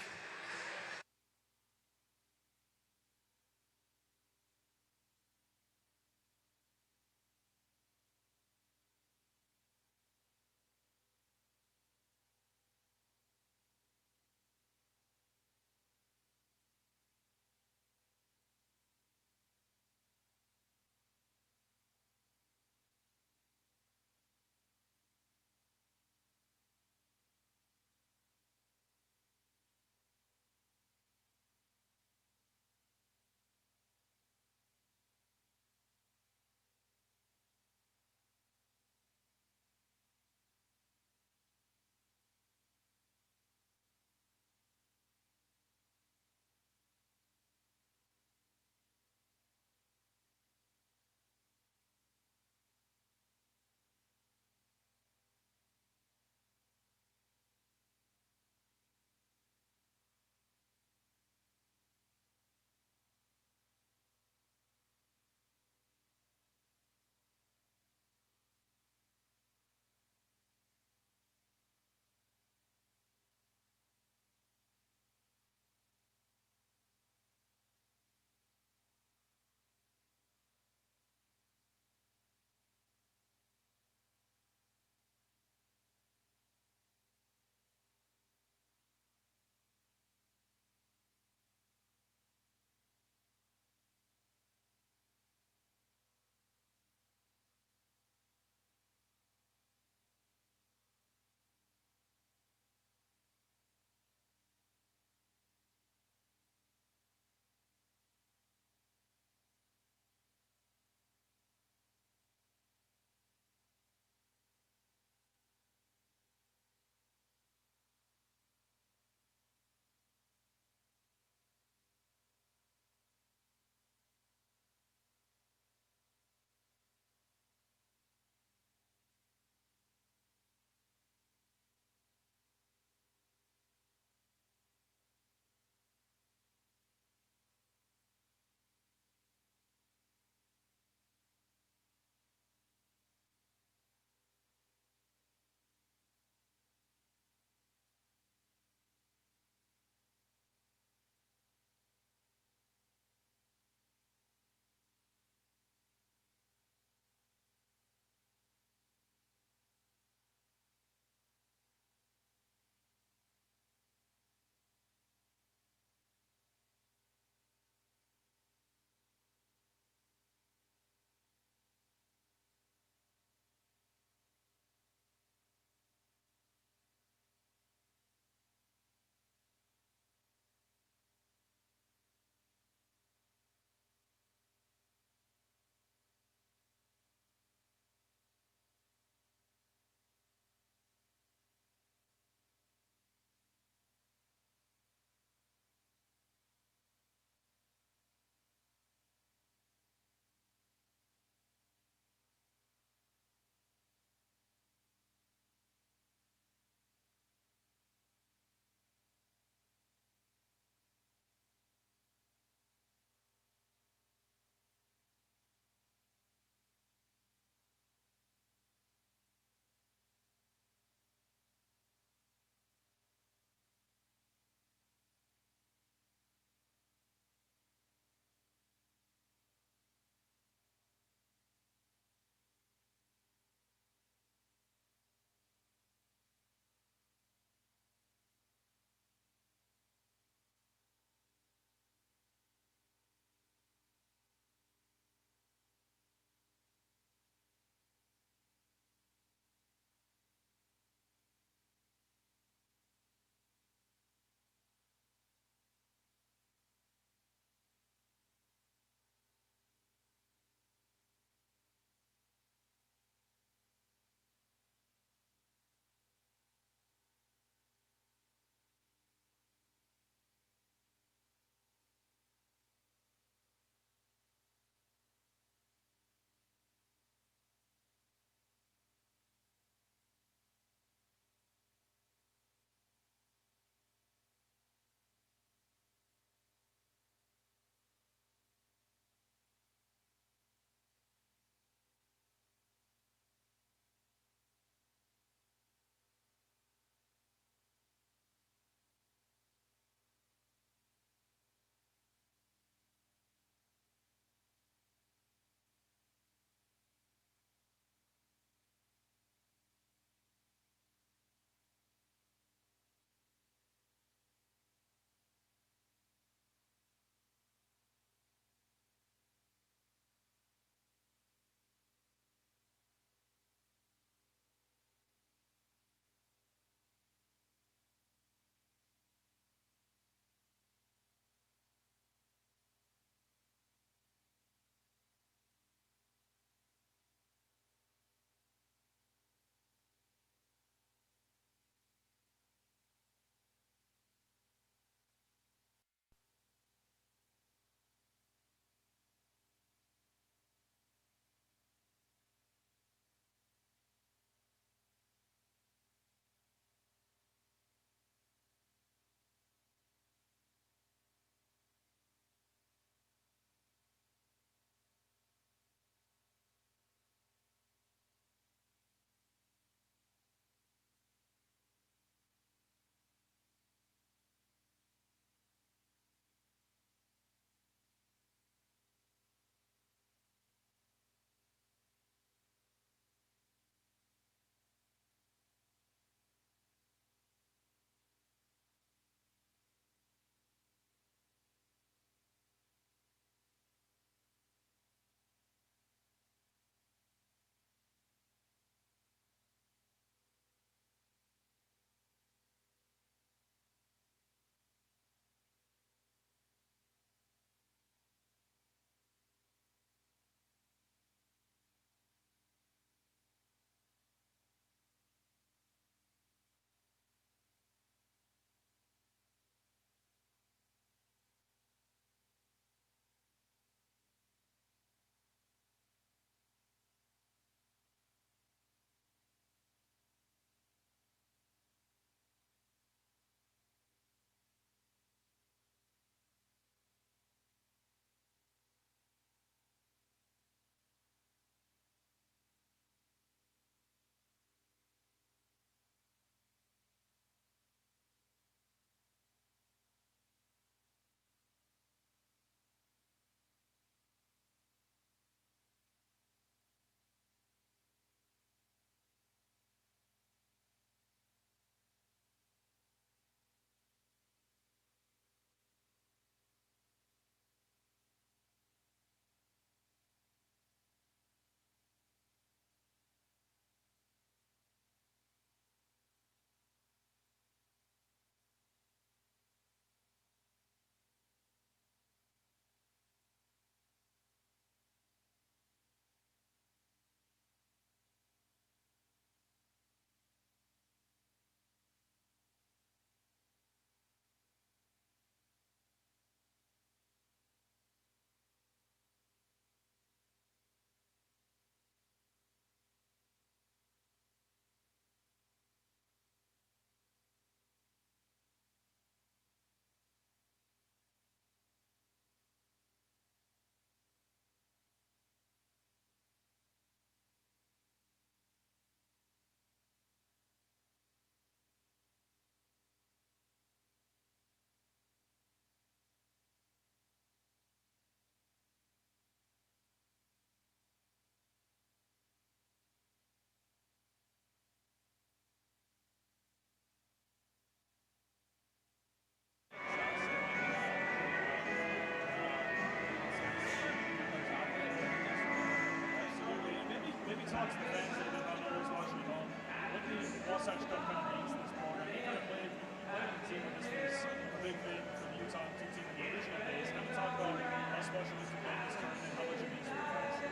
S2: thoughts to the fans that have been always watching at home? What the Wasatch Cup kind of means to this program? You kind of played on the team when this was a big thing for the Utah 2 team in the original days. Kind of talk about how special it is to play in this tournament, how much it means for you guys.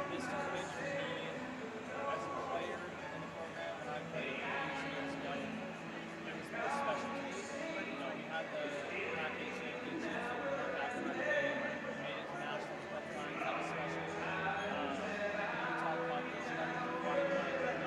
S4: This tournament for me, as a player in the program, when I played years ago, it was more special to me. You know, we had the package championship after I played, made it to nationals both times. That was special. You talk about this, you got to fight like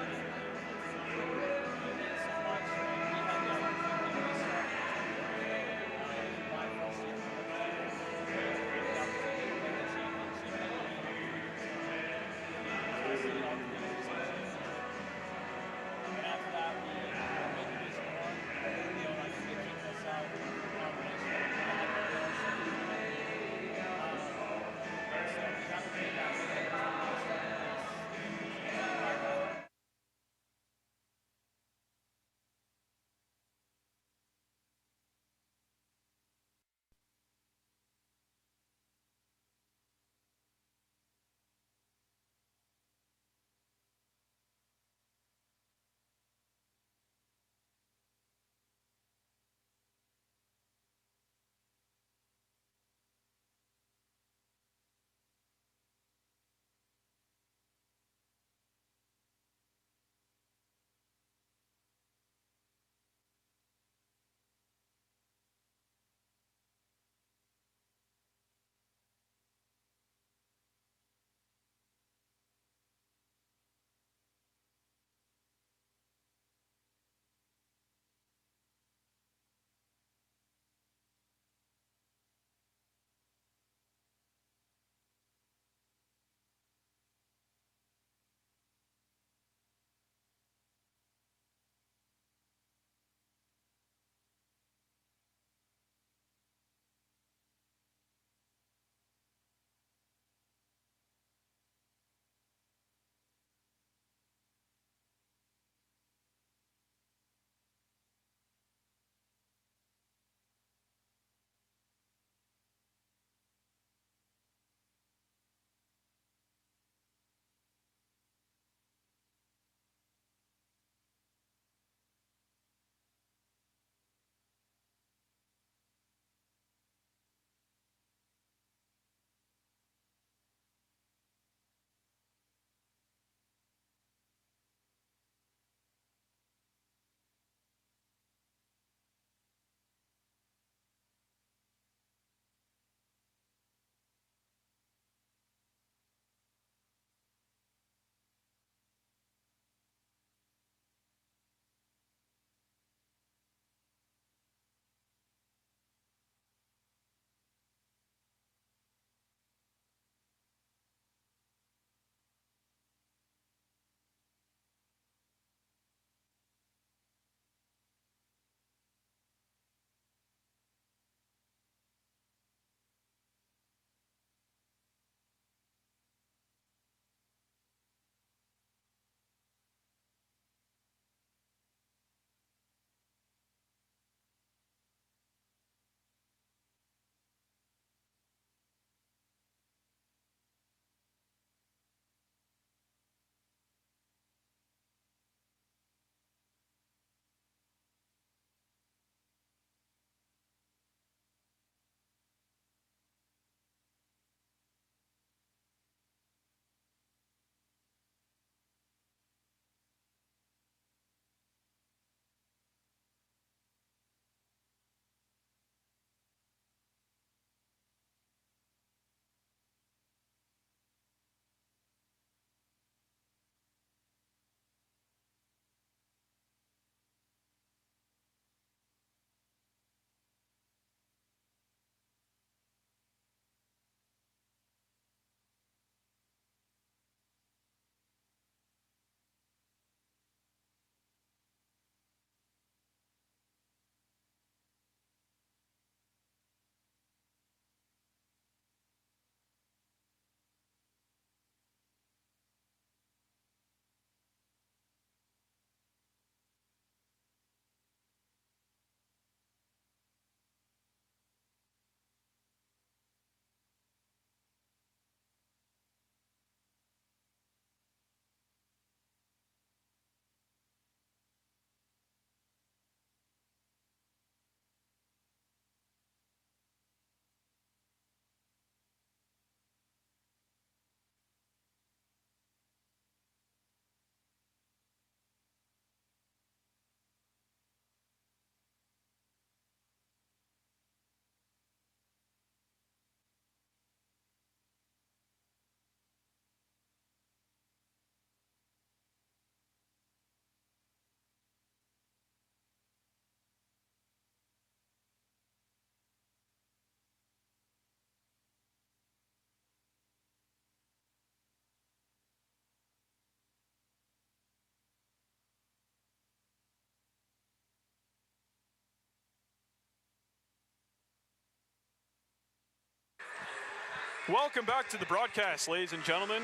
S2: Welcome back to the broadcast, ladies and gentlemen.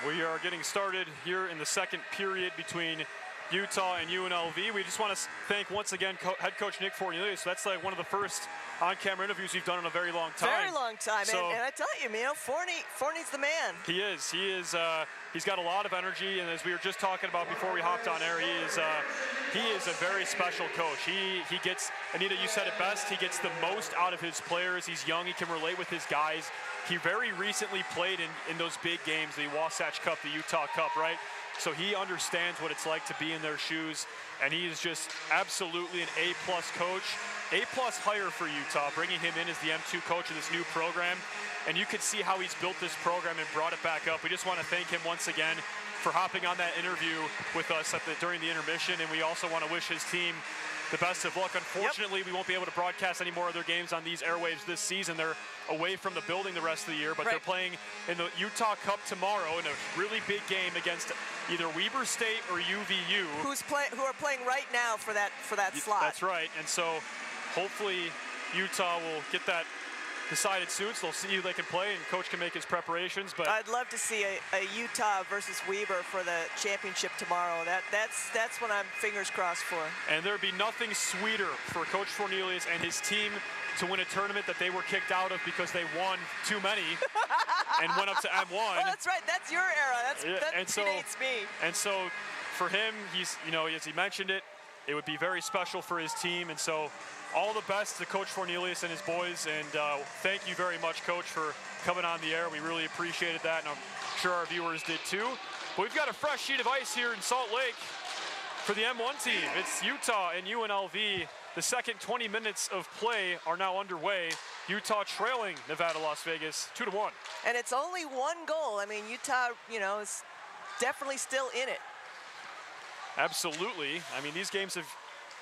S2: We are getting started here in the second period between Utah and UNLV. We just want to thank once again head coach Nick Fornelius. That's like one of the first on-camera interviews we've done in a very long time.
S3: Very long time,
S2: so,
S3: and I tell you, Forney's the man.
S2: He is. He's got a lot of energy, and as we were just talking about before we hopped on air, he is a very special coach. He gets, Anita, you said it best, he gets the most out of his players. He's young, he can relate with his guys. He very recently played in those big games, the Wasatch Cup, the Utah Cup, right? So he understands what it's like to be in their shoes, and he is just absolutely an A-plus coach. A-plus hire for Utah, bringing him in as the M2 coach of this new program. And you could see how he's built this program and brought it back up. We just want to thank him once again for hopping on that interview with us during the intermission, and we also want to wish his team the best of luck. Unfortunately, we won't be able to broadcast any more of their games on these airwaves this season. They're away from the building the rest of the year, but they're playing in the Utah Cup tomorrow in a really big game against either Weber State or UVU.
S3: Who are playing right now for that slot.
S2: That's right, and so hopefully Utah will get that decided soon, so they'll see who they can play and coach can make his preparations. But
S3: I'd love to see a Utah versus Weber for the championship tomorrow. That's what I'm fingers crossed for.
S2: And there'd be nothing sweeter for Coach Fornelius and his team to win a tournament that they were kicked out of because they won too many and went up to M1.
S3: Oh, that's right. That's your era. That predates me.
S2: And so for him, he's, as he mentioned it would be very special for his team. And so all the best to Coach Fornelius and his boys, and thank you very much, Coach, for coming on the air. We really appreciated that, and I'm sure our viewers did too. But we've got a fresh sheet of ice here in Salt Lake for the M1 team. It's Utah and UNLV. The second 20 minutes of play are now underway. Utah trailing Nevada, Las Vegas 2-1.
S3: And it's only one goal. I mean, Utah, is definitely still in it.
S2: Absolutely. I mean, these games have,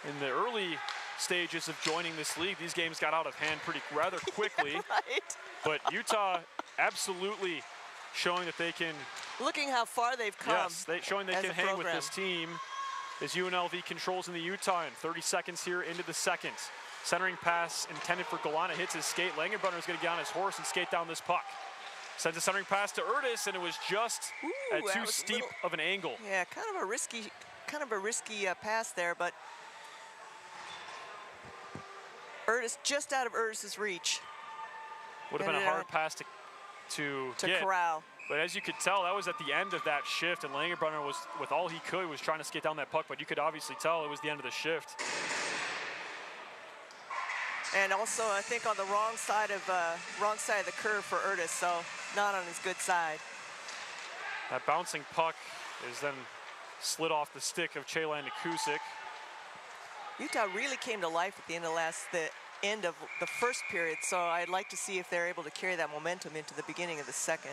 S2: in the early stages of joining this league, these games got out of hand rather quickly.
S3: Right.
S2: But Utah absolutely showing that they can.
S3: Looking how far they've come.
S2: Yes, showing they can hang with this team as UNLV controls in the Utah end. 30 seconds here into the second. Centering pass intended for Galana hits his skate. Langenbrunner is going to get on his horse and skate down this puck. Sends a centering pass to Urtis, and it was just at too steep of an angle.
S3: Yeah, kind of a risky pass there, but Urtis just out of Urtis's reach.
S2: Would have been a hard pass to get.
S3: Corral.
S2: But as you could tell, that was at the end of that shift, and Langenbrunner was, with all he could, was trying to skate down that puck, but you could obviously tell it was the end of the shift.
S3: And also, I think on the wrong side of the curve for Urtis, so not on his good side.
S2: That bouncing puck is then slid off the stick of Chelan Nikusik.
S3: Utah really came to life at the end of the first period, so I'd like to see if they're able to carry that momentum into the beginning of the second.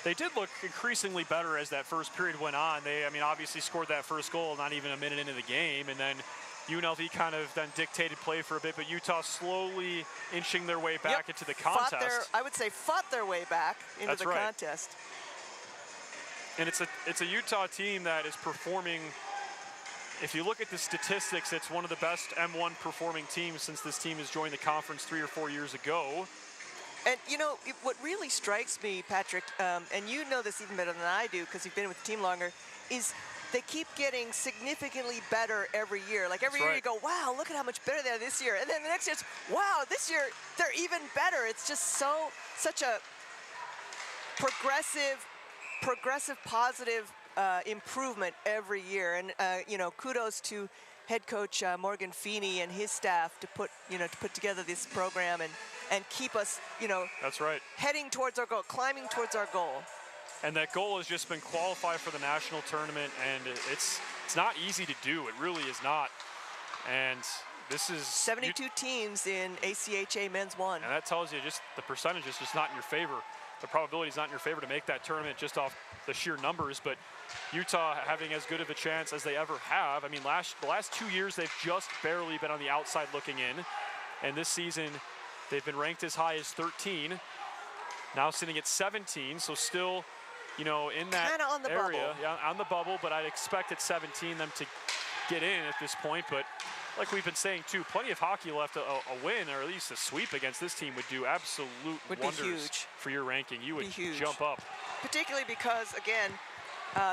S2: They did look increasingly better as that first period went on. They, obviously scored that first goal not even a minute into the game, and then UNLV kind of then dictated play for a bit, but Utah slowly inching their way back into the contest.
S3: I would say fought their way back into the contest.
S2: And it's a Utah team that is performing. If you look at the statistics, it's one of the best M1 performing teams since this team has joined the conference 3 or 4 years ago.
S3: And what really strikes me, Patrick, and you know this even better than I do because you've been with the team longer, is they keep getting significantly better every year. Like every year you go, wow, look at how much better they are this year. And then the next year it's, wow, this year they're even better. It's just such a progressive, positive improvement every year. And, kudos to head coach Morgan Feeney and his staff to put together this program and keep us,
S2: That's right.
S3: heading towards our goal, climbing towards our goal.
S2: And that goal has just been qualified for the national tournament, and it's not easy to do. It really is not. And this is
S3: 72 teams in ACHA Men's 1.
S2: And that tells you just the percentage is just not in your favor. The probability is not in your favor to make that tournament just off the sheer numbers. But Utah having as good of a chance as they ever have. The last 2 years they've just barely been on the outside looking in, and this season they've been ranked as high as 13. Now sitting at 17, so still, in that
S3: kinda on the
S2: area,
S3: bubble.
S2: yeah, on the bubble. But I'd expect at 17 them to get in at this point. But like we've been saying too, plenty of hockey left. A win or at least a sweep against this team would do absolute wonders for your ranking. You would jump up.
S3: Particularly because, again,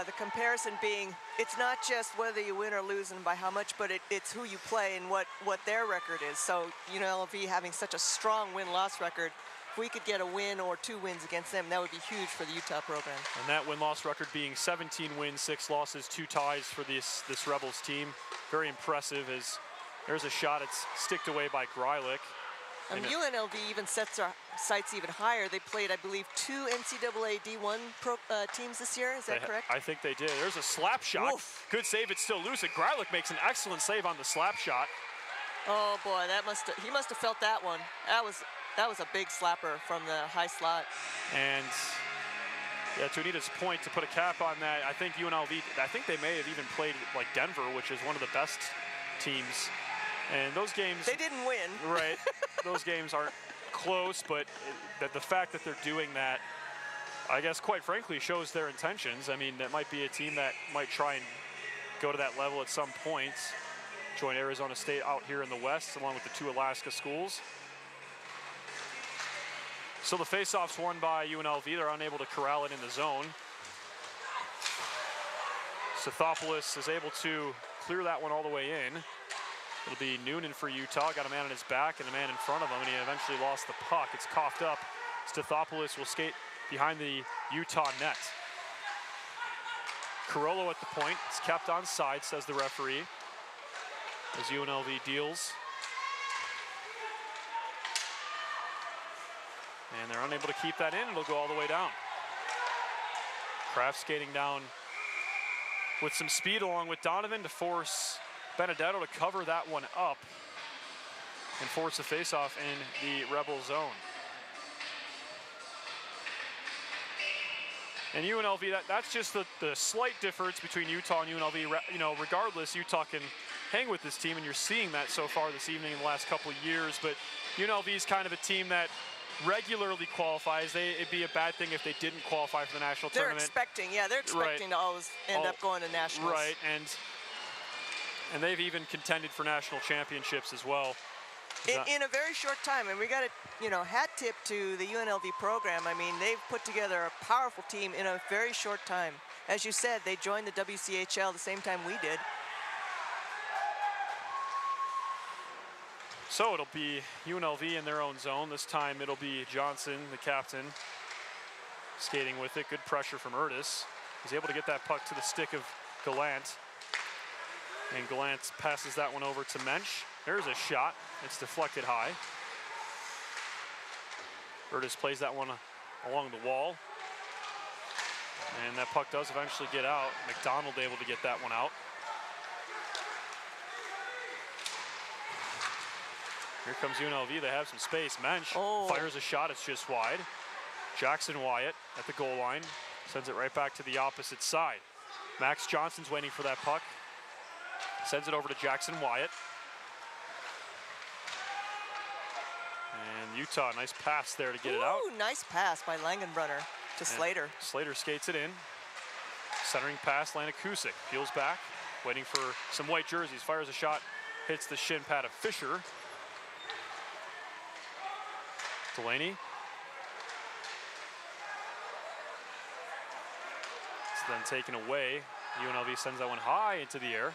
S3: the comparison being, it's not just whether you win or lose and by how much, but it's who you play and what their record is. So UNLV having such a strong win-loss record, if we could get a win or 2 wins against them, that would be huge for the Utah program.
S2: And that win-loss record being 17 wins, 6 losses, 2 ties for this Rebels team. Very impressive as there's a shot. It's sticked away by Greilich.
S3: And UNLV even sets our sights even higher. They played, I believe, 2 NCAA D1 teams this year. Is that correct?
S2: I think they did. There's a slap shot. Woof. Good save. It's still loose. And Greilich makes an excellent save on the slap shot.
S3: Oh boy, he must have felt that one. That was a big slapper from the high slot.
S2: And yeah, to Anita's point, to put a cap on that, I think UNLV, I think they may have even played like Denver, which is one of the best teams. And those games...
S3: They didn't win.
S2: Right. Those games aren't close, but the fact that they're doing that, I guess, quite frankly, shows their intentions. I mean, that might be a team that might try and go to that level at some point. Join Arizona State out here in the West, along with the 2 Alaska schools. So the faceoff's won by UNLV. They're unable to corral it in the zone. Stathopoulos is able to clear that one all the way in. It'll be Noonan for Utah. Got a man on his back and a man in front of him, and he eventually lost the puck. It's coughed up. Stathopoulos will skate behind the Utah net. Carollo at the point. It's kept on side, says the referee, as UNLV deals. And they're unable to keep that in. It'll go all the way down. Kraft skating down with some speed along with Donovan to force Benedetto to cover that one up and force a faceoff in the Rebel zone. And UNLV, that's just the slight difference between Utah and UNLV. Regardless, Utah can hang with this team, and you're seeing that so far this evening in the last couple of years. But UNLV is kind of a team that regularly qualifies. It'd be a bad thing if they didn't qualify for the national tournament.
S3: They're expecting to always end up going to nationals.
S2: Right, and they've even contended for national championships as well.
S3: In a very short time, and we got to, hat tip to the UNLV program. I mean, they've put together a powerful team in a very short time. As you said, they joined the WCHL the same time we did.
S2: So it'll be UNLV in their own zone. This time it'll be Johnson, the captain, skating with it. Good pressure from Urtis. He's able to get that puck to the stick of Gallant. And Gallant passes that one over to Mensch. There's a shot. It's deflected high. Urtis plays that one along the wall. And that puck does eventually get out. McDonald able to get that one out. Here comes UNLV. They have some space. Mensch fires a shot. It's just wide. Jackson Wyatt at the goal line sends it right back to the opposite side. Max Johnson's waiting for that puck. Sends it over to Jackson Wyatt. And Utah, nice pass there to get it out.
S3: Nice pass by Langenbrunner to Slater.
S2: Slater skates it in. Centering pass, Lana Kusick peels back, waiting for some white jerseys. Fires a shot, hits the shin pad of Fisher. Delaney. It's then taken away. UNLV sends that one high into the air.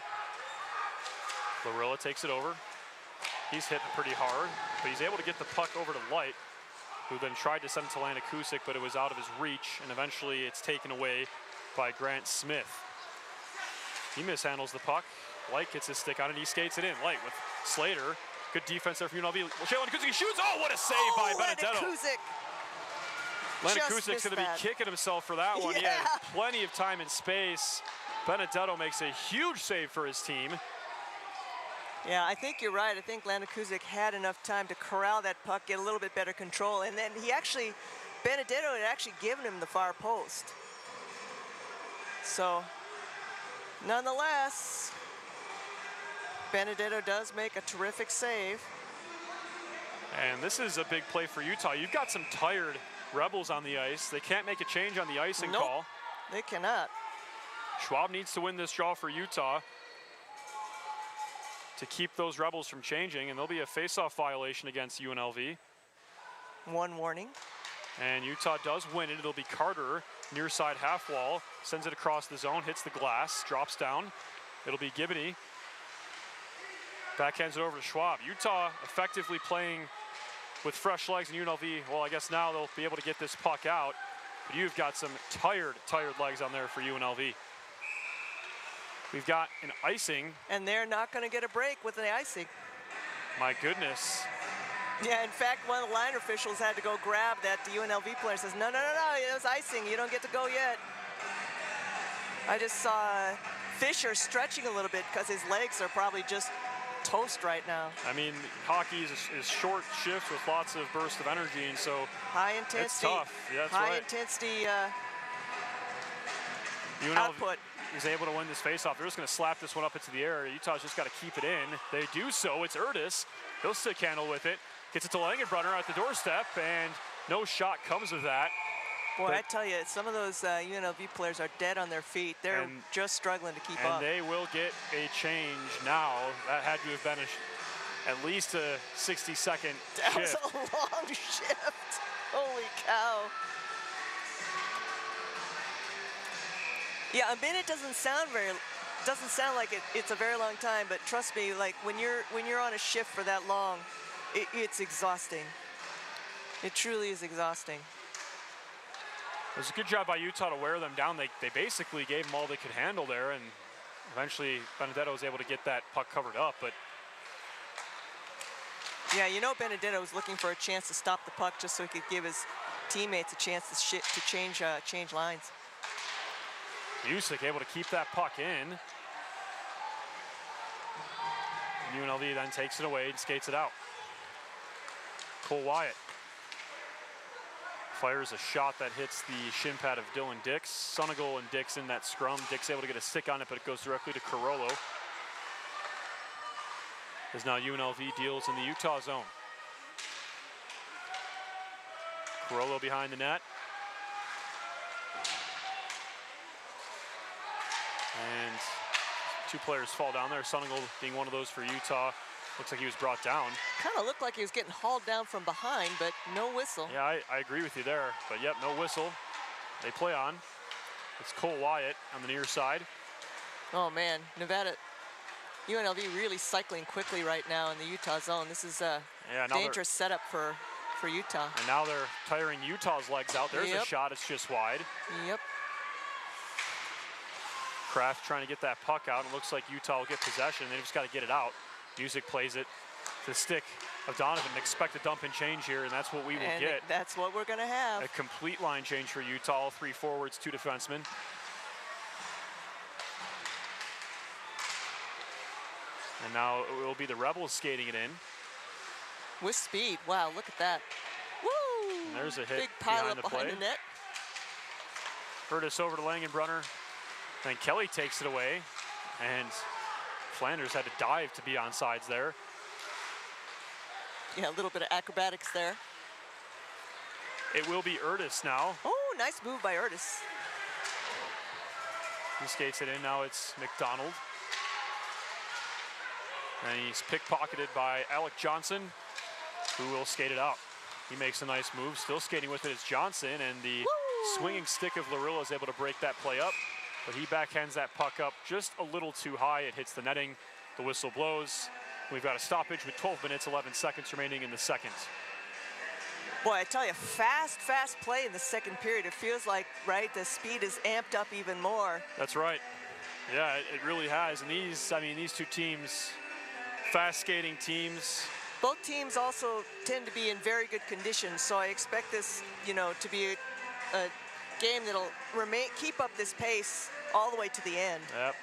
S2: Larilla takes it over. He's hit pretty hard, but he's able to get the puck over to Light, who then tried to send it to Lana Kusick, but it was out of his reach, and eventually it's taken away by Grant Smith. He mishandles the puck. Light gets his stick on it. He skates it in. Light with Slater. Good defense there from UNLV. Lana Kusick shoots. Oh, what a save by Benedetto. Lana Kusick's going to be kicking himself for that one.
S3: Yeah.
S2: He had plenty of time and space. Benedetto makes a huge save for his team.
S3: Yeah, I think you're right. I think Lana Kusick had enough time to corral that puck, get a little bit better control, and then Benedetto had actually given him the far post. So, nonetheless, Benedetto does make a terrific save.
S2: And this is a big play for Utah. You've got some tired Rebels on the ice. They can't make a change on the icing call.
S3: They cannot.
S2: Schwab needs to win this draw for Utah. to keep those Rebels from changing, and there'll be a face-off violation against UNLV.
S3: One warning.
S2: And Utah does win it. It'll be Carter, near side half wall, sends it across the zone, hits the glass, drops down. It'll be Gibney. Backhands it over to Schwab. Utah effectively playing with fresh legs, and UNLV, well, I guess now they'll be able to get this puck out. But you've got some tired legs on there for UNLV. We've got an icing.
S3: And they're not going to get a break with the icing.
S2: My goodness.
S3: Yeah, in fact, one of the line officials had to go grab that. The UNLV player says, no, it was icing. You don't get to go yet. I just saw Fisher stretching a little bit because his legs are probably just toast right now.
S2: I mean, hockey is short shifts with lots of bursts of energy, and so
S3: high intensity.
S2: It's tough. Yeah, that's
S3: high
S2: right.
S3: intensity
S2: UNLV
S3: output.
S2: Is able to win this faceoff. They're just going to slap this one up into the air. Utah's just got to keep it in. They do so. It's Erdis. He'll stick handle with it. Gets it to Langenbrunner at the doorstep, and no shot comes of that.
S3: Boy, I tell you, some of those UNLV players are dead on their feet. They're just struggling to keep up.
S2: And they will get a change now. That had to have been at least a 60-second shift.
S3: That was a long shift. Holy cow. Yeah, a minute doesn't sound like it's a very long time, but trust me, like when you're on a shift for that long, it's exhausting. It truly is exhausting.
S2: It was a good job by Utah to wear them down. They basically gave them all they could handle there, and eventually Benedetto was able to get that puck covered up. But
S3: yeah, you know, Benedetto was looking for a chance to stop the puck just so he could give his teammates a chance to change lines.
S2: Usyk able to keep that puck in. And UNLV then takes it away and skates it out. Cole Wyatt fires a shot that hits the shin pad of Dylan Dix. Sunigal and Dix in that scrum. Dix able to get a stick on it, but it goes directly to Carollo. As now UNLV deals in the Utah zone. Carollo behind the net. And two players fall down there. Sunigal being one of those for Utah. Looks like he was brought down.
S3: Kind of looked like he was getting hauled down from behind, but no whistle.
S2: Yeah, I agree with you there. But yep, no whistle. They play on. It's Cole Wyatt on the near side.
S3: Oh man, UNLV really cycling quickly right now in the Utah zone. This is a dangerous setup for Utah.
S2: And now they're tiring Utah's legs out. There's a shot, it's just wide.
S3: Yep.
S2: Kraft trying to get that puck out. It looks like Utah will get possession. They just got to get it out. Music plays it to the stick of Donovan. Expect a dump and change here, and that's what we will get.
S3: That's what we're going to have.
S2: A complete line change for Utah. All three forwards, two defensemen. And now it will be the Rebels skating it in.
S3: With speed. Wow, look at that. Woo!
S2: And there's a hit
S3: big pile
S2: behind
S3: up
S2: the play.
S3: behind the net.
S2: Curtis over to Langenbrunner. Then Kelly takes it away, and Flanders had to dive to be on sides there.
S3: Yeah, a little bit of acrobatics there.
S2: It will be Erdis now.
S3: Oh, nice move by Erdis.
S2: He skates it in. Now it's McDonald. And he's pickpocketed by Alec Johnson, who will skate it out. He makes a nice move. Still skating with it is Johnson, and the swinging stick of Larilla is able to break that play up. But he backhands that puck up just a little too high. It hits the netting. The whistle blows. We've got a stoppage with 12 minutes, 11 seconds remaining in the second.
S3: Boy, I tell you, fast play in the second period. It feels like, right, the speed is amped up even more.
S2: That's right. Yeah, it really has. And these two teams, fast skating teams.
S3: Both teams also tend to be in very good condition. So I expect this, to be a game that'll keep up this pace all the way to the end.
S2: Yep.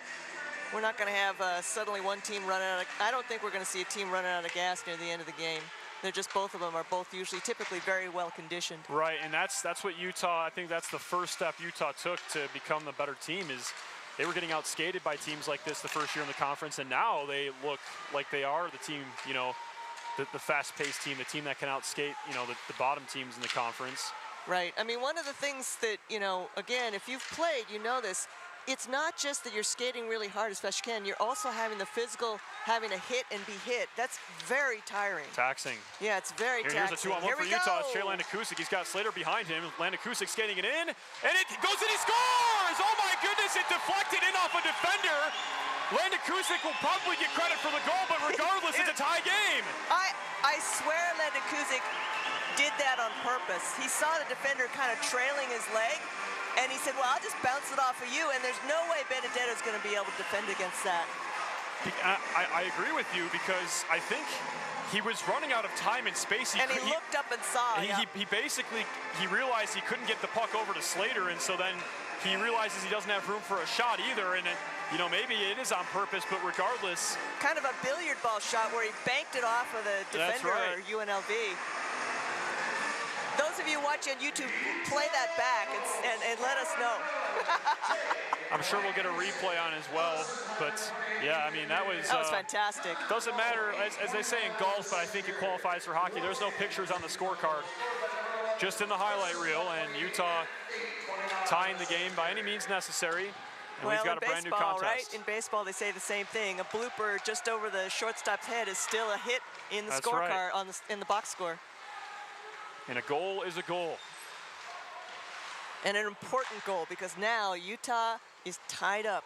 S3: We're not going to have suddenly one team running out of, I don't think we're going to see a team running out of gas near the end of the game. They're just, both of them are both typically very well conditioned.
S2: Right, and that's what Utah, I think that's the first step Utah took to become the better team, is they were getting outskated by teams like this the first year in the conference, and now they look like they are the team, the fast-paced team, the team that can outskate, the bottom teams in the conference.
S3: Right. I mean, one of the things that, again, if you've played, you know this, it's not just that you're skating really hard as best you can, you're also having the physical, having to hit and be hit. That's very tiring.
S2: Taxing.
S3: Yeah, it's very taxing.
S2: Here's a 2-on-1 for Utah. It's Jay Landakusik. He's got Slater behind him. Landakusik skating it in, and it goes and he scores! Oh my goodness, it deflected in off a defender. Landakusik will probably get credit for the goal, but regardless, it's a tie game.
S3: I swear Landakusik did that on purpose. He saw the defender kind of trailing his leg, and he said, well, I'll just bounce it off of you, and there's no way Benedetto's going to be able to defend against that.
S2: I agree with you because I think he was running out of time and space.
S3: He looked up and saw.
S2: He basically realized he couldn't get the puck over to Slater, and so then he realizes he doesn't have room for a shot either, and maybe it is on purpose, but regardless.
S3: Kind of a billiard ball shot where he banked it off of the defender or UNLV. Those of you watching on YouTube, play that back and let us know.
S2: I'm sure we'll get a replay on as well, but yeah, I mean, that was
S3: fantastic.
S2: Doesn't matter, as they say in golf, but I think it qualifies for hockey. There's no pictures on the scorecard, just in the highlight reel, and Utah tying the game by any means necessary. And we've got a brand new contest.
S3: Right? In baseball, they say the same thing. A blooper just over the shortstop's head is still a hit in the scorecard, in the box score.
S2: And a goal is a goal.
S3: And an important goal, because now Utah is tied up.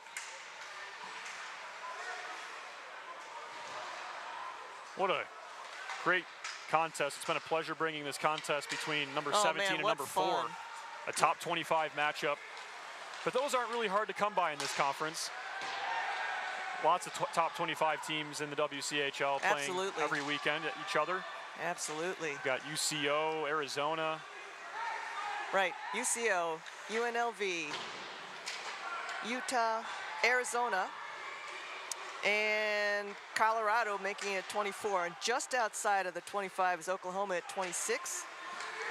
S2: What a great contest. It's been a pleasure bringing this contest between number 17 and number 4. A top 25 matchup. But those aren't really hard to come by in this conference. Lots of top 25 teams in the WCHL playing every weekend at each other.
S3: Absolutely.
S2: We've got UCO, Arizona.
S3: Right, UCO, UNLV, Utah, Arizona, and Colorado making it 24. And just outside of the 25 is Oklahoma at 26,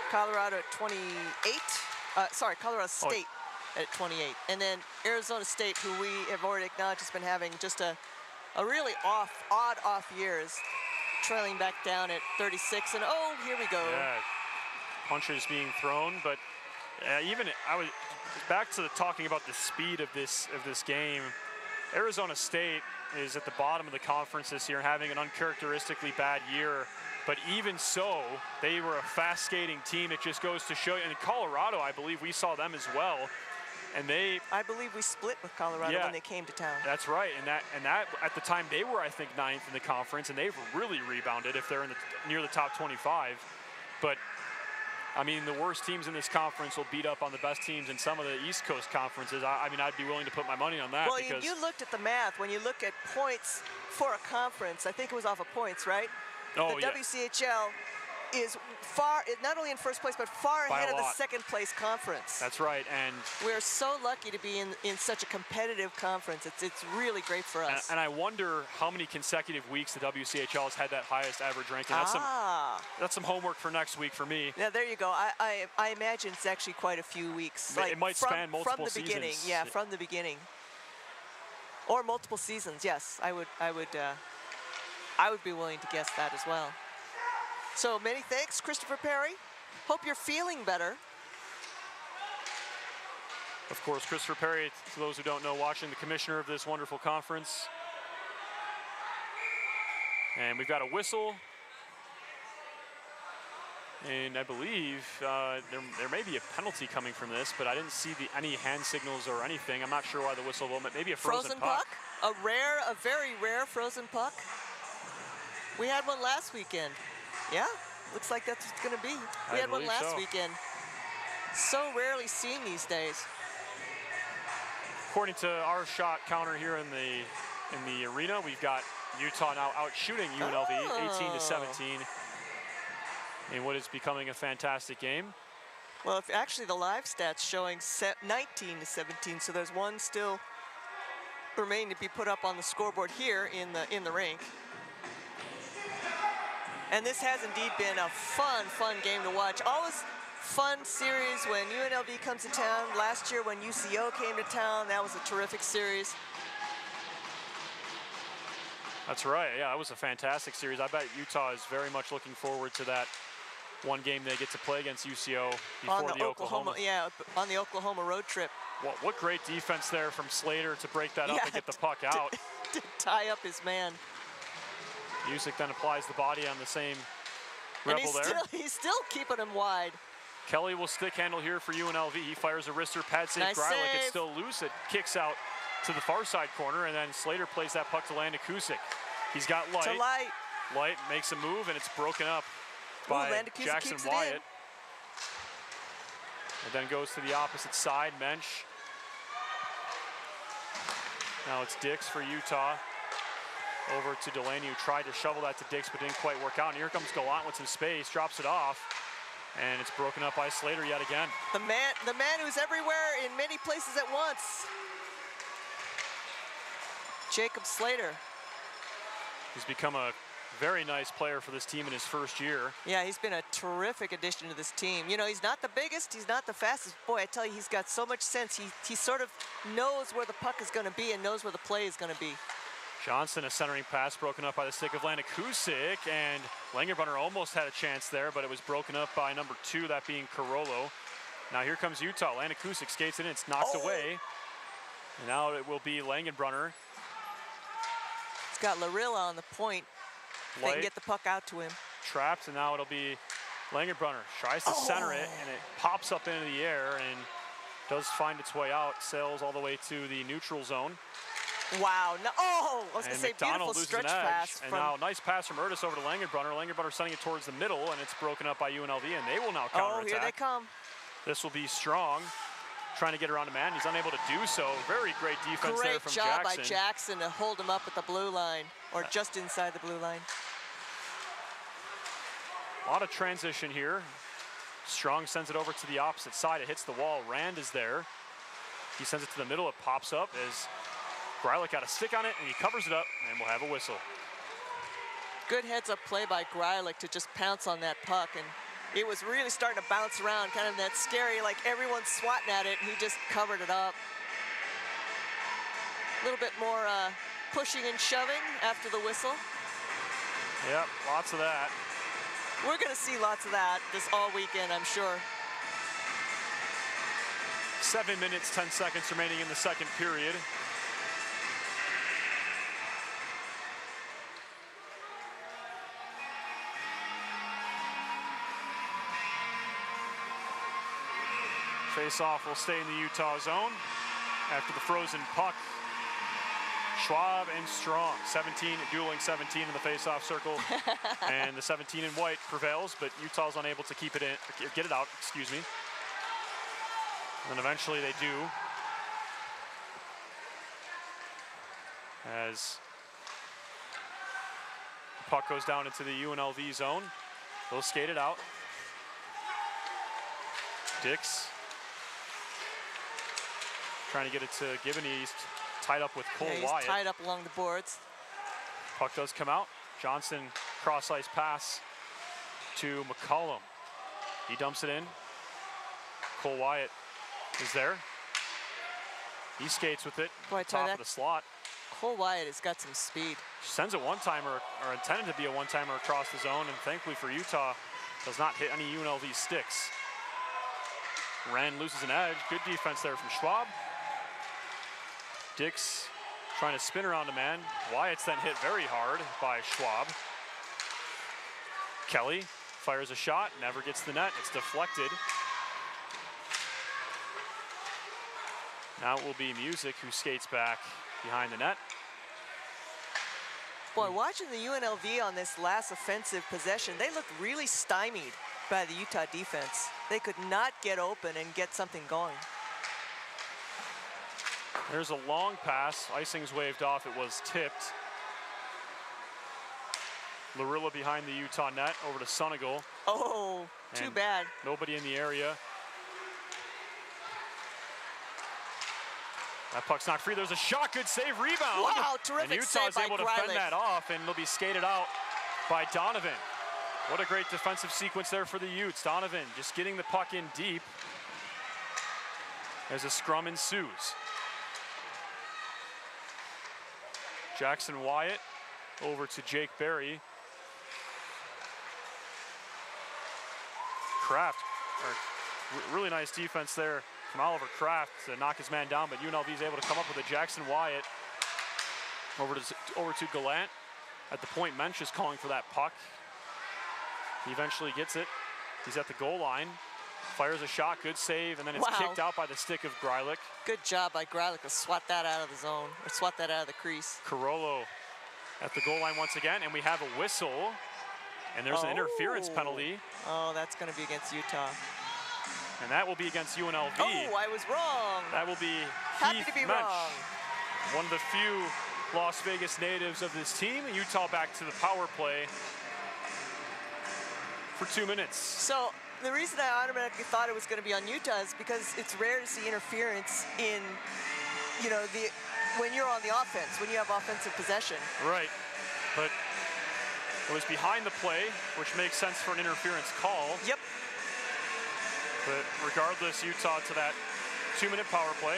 S3: Colorado at 28, Colorado State at 28. And then Arizona State, who we have already acknowledged has been having just a really odd off years, trailing back down at 36, and here we go.
S2: Yeah, punches being thrown, but even I was back to talking about the speed of this game. Arizona State is at the bottom of the conference this year and having an uncharacteristically bad year, but even so, they were a fast skating team. It just goes to show you. And in Colorado, I believe we saw them as well. And I
S3: believe we split with Colorado when they came to town.
S2: That's right, and that at the time they were, I think, 9th in the conference, and they've really rebounded if they're near the top 25. But I mean, the worst teams in this conference will beat up on the best teams in some of the East Coast conferences. I mean, I'd be willing to put my money on that.
S3: Well, you looked at the math when you look at points for a conference. I think it was off of points, right?
S2: Oh,
S3: the WCHL is not only in first place, but far ahead of the second place conference.
S2: That's right, and
S3: we're so lucky to be in such a competitive conference. It's really great for us.
S2: And I wonder how many consecutive weeks the WCHL has had that highest average ranking. That's some homework for next week for me.
S3: Yeah, there you go. I imagine it's actually quite a few weeks.
S2: It might span multiple
S3: seasons. From the beginning, yeah, from the beginning. Or multiple seasons, yes. I would be willing to guess that as well. So many thanks, Christopher Perry. Hope you're feeling better.
S2: Of course, Christopher Perry, to those who don't know, watching the commissioner of this wonderful conference. And we've got a whistle. And I believe there may be a penalty coming from this, but I didn't see any hand signals or anything. I'm not sure why the whistle will. Maybe a frozen puck.
S3: A very rare frozen puck. We had one last weekend. Yeah, looks like that's what it's going to be. We had one last weekend. So rarely seen these days.
S2: According to our shot counter here in the arena, we've got Utah now out shooting UNLV 18-17 in what is becoming a fantastic game.
S3: Well, actually the live stats showing 19-17, so there's one still remaining to be put up on the scoreboard here in the rink. And this has indeed been a fun game to watch. Always fun series when UNLV comes to town. Last year when UCO came to town, that was a terrific series.
S2: That's right, yeah, that was a fantastic series. I bet Utah is very much looking forward to that one game they get to play against UCO before
S3: On
S2: the Oklahoma.
S3: Yeah, on the Oklahoma road trip.
S2: What great defense there from Slater to break that up and get the puck out.
S3: To tie up his man.
S2: Music then applies the body on the same rebel there.
S3: He's still keeping him wide.
S2: Kelly will stick handle here for UNLV. He fires a wrister, pad save.
S3: Nice
S2: Greilich,
S3: save.
S2: it's still loose. It kicks out to the far side corner, and then Slater plays that puck to Landon Kusick. He's got Light.
S3: To Light.
S2: Light makes a move, and it's broken up by Jackson Wyatt. And then goes to the opposite side, Mensch. Now it's Dix for Utah. Over to Delaney, who tried to shovel that to Dix, but didn't quite work out. And here comes Gallant with some space, drops it off, and it's broken up by Slater yet again.
S3: The man who's everywhere in many places at once. Jacob Slater.
S2: He's become a very nice player for this team in his first year.
S3: Yeah, he's been a terrific addition to this team. You know, he's not the biggest, he's not the fastest. Boy, I tell you, he's got so much sense. He sort of knows where the puck is going to be and knows where the play is going to be.
S2: Johnson, a centering pass broken up by the stick of Landon Kusick, and Langerbrunner almost had a chance there, but it was broken up by number 2, that being Carollo. Now here comes Utah. Landon Kusick skates it in, it's knocked away. And now it will be Langenbrunner.
S3: It's got Larilla on the point. They can get the puck out to him.
S2: Trapped, and now it'll be Langenbrunner. Tries to center it, and it pops up into the air and does find its way out, sails all the way to the neutral zone.
S3: Wow, no, I was gonna say,
S2: McDonald
S3: beautiful stretch pass.
S2: And now nice pass from Urtis over to Langenbrunner. Langenbrunner sending it towards the middle, and it's broken up by UNLV, and they will now counterattack.
S3: Oh, here they come.
S2: This will be Strong, trying to get around a man. He's unable to do so. Very great defense there from Jackson.
S3: Great job by Jackson to hold him up at the blue line, or just inside the blue line.
S2: A lot of transition here. Strong sends it over to the opposite side. It hits the wall. Rand is there. He sends it to the middle. It pops up as Greilich got a stick on it, and he covers it up, and we'll have a whistle.
S3: Good heads-up play by Greilich to just pounce on that puck, and it was really starting to bounce around, kind of that scary, like everyone's swatting at it, and he just covered it up. A little bit more pushing and shoving after the whistle.
S2: Yep, lots of that.
S3: We're going to see lots of that this all weekend, I'm sure.
S2: 7 minutes, 10 seconds remaining in the second period. Face-off will stay in the Utah zone after the frozen puck. Schwab and Strong, 17, dueling 17 in the face-off circle, and the 17 in white prevails, but Utah's unable to keep it in, get it out, excuse me. And then eventually they do, as the puck goes down into the UNLV zone. They'll skate it out. Dix trying to get it to Giboney. He's tied up with Cole Wyatt.
S3: He's tied up along the boards.
S2: Puck does come out. Johnson cross-ice pass to McCollum. He dumps it in. Cole Wyatt is there. He skates with it.
S3: Boy,
S2: top of the slot.
S3: Cole Wyatt has got some speed.
S2: Sends a one-timer, or intended to be a one-timer across the zone, and thankfully for Utah, does not hit any UNLV sticks. Rand loses an edge. Good defense there from Schwab. Dix trying to spin around a man. Wyatt's then hit very hard by Schwab. Kelly fires a shot, never gets the net. It's deflected. Now it will be Music who skates back behind the net.
S3: Boy, watching the UNLV on this last offensive possession, they looked really stymied by the Utah defense. They could not get open and get something going.
S2: There's a long pass. Icing's waved off. It was tipped. Larilla behind the Utah net over to Sunigal.
S3: Oh, too bad.
S2: Nobody in the area. That puck's knocked free. There's a shot. Good save. Rebound.
S3: Wow, terrific
S2: and
S3: save
S2: Utah's
S3: by
S2: able to
S3: Greilich.
S2: fend that off, and it'll be skated out by Donovan. What a great defensive sequence there for the Utes. Donovan just getting the puck in deep as a scrum ensues. Jackson Wyatt over to Jake Berry. Kraft, really nice defense there from Oliver Kraft to knock his man down, but UNLV is able to come up with a Jackson Wyatt over to Gallant. At the point, Mensch is calling for that puck. He eventually gets it. He's at the goal line, fires a shot, good save, and then it's kicked out by the stick of Greilich.
S3: Good job by Greilich to swat that out of the zone, or swat that out of the crease.
S2: Carollo at the goal line once again, and we have a whistle, and there's an interference penalty.
S3: Oh, that's going to be against Utah.
S2: And that will be against UNLV.
S3: Oh, I was wrong.
S2: That will be
S3: Happy
S2: Heath
S3: to be
S2: Mensch,
S3: wrong.
S2: one of the few Las Vegas natives of this team. Utah back to the power play for 2 minutes.
S3: So the reason I automatically thought it was going to be on Utah is because it's rare to see interference in, you know, when you're on the offense, when you have offensive possession.
S2: Right, but it was behind the play, which makes sense for an interference call.
S3: Yep.
S2: But regardless, Utah to that 2-minute power play.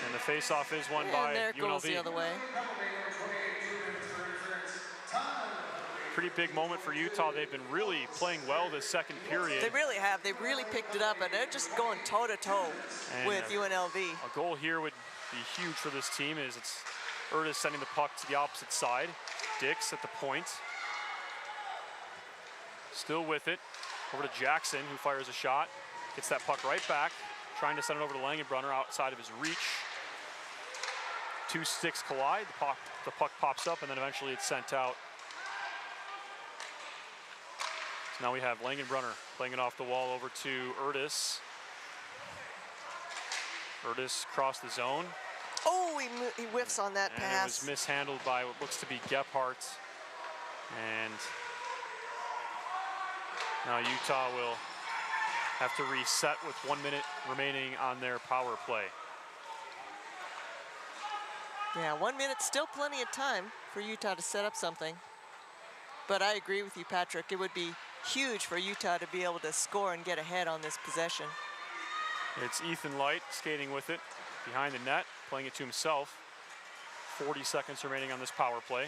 S2: And the face-off is won by
S3: And there
S2: UNLV.
S3: goes the other way.
S2: Pretty big moment for Utah. They've been really playing well this second period.
S3: They really have. They really picked it up, and they're just going toe-to-toe with UNLV.
S2: A goal here would be huge for this team as it's Urtis sending the puck to the opposite side. Dix at the point. Still with it. Over to Jackson, who fires a shot. Gets that puck right back. Trying to send it over to Langenbrunner outside of his reach. Two sticks collide. The puck pops up, and then eventually it's sent out. So now we have Langenbrunner playing it off the wall over to Urtis. Urtis crossed the zone.
S3: Oh, he whiffs on that pass.
S2: And it was mishandled by what looks to be Gephardt. And now Utah will have to reset with 1 minute remaining on their power play.
S3: Yeah, 1 minute, still plenty of time for Utah to set up something. But I agree with you, Patrick. It would be huge for Utah to be able to score and get ahead on this possession.
S2: It's Ethan Light skating with it behind the net, playing it to himself. 40 seconds remaining on this power play.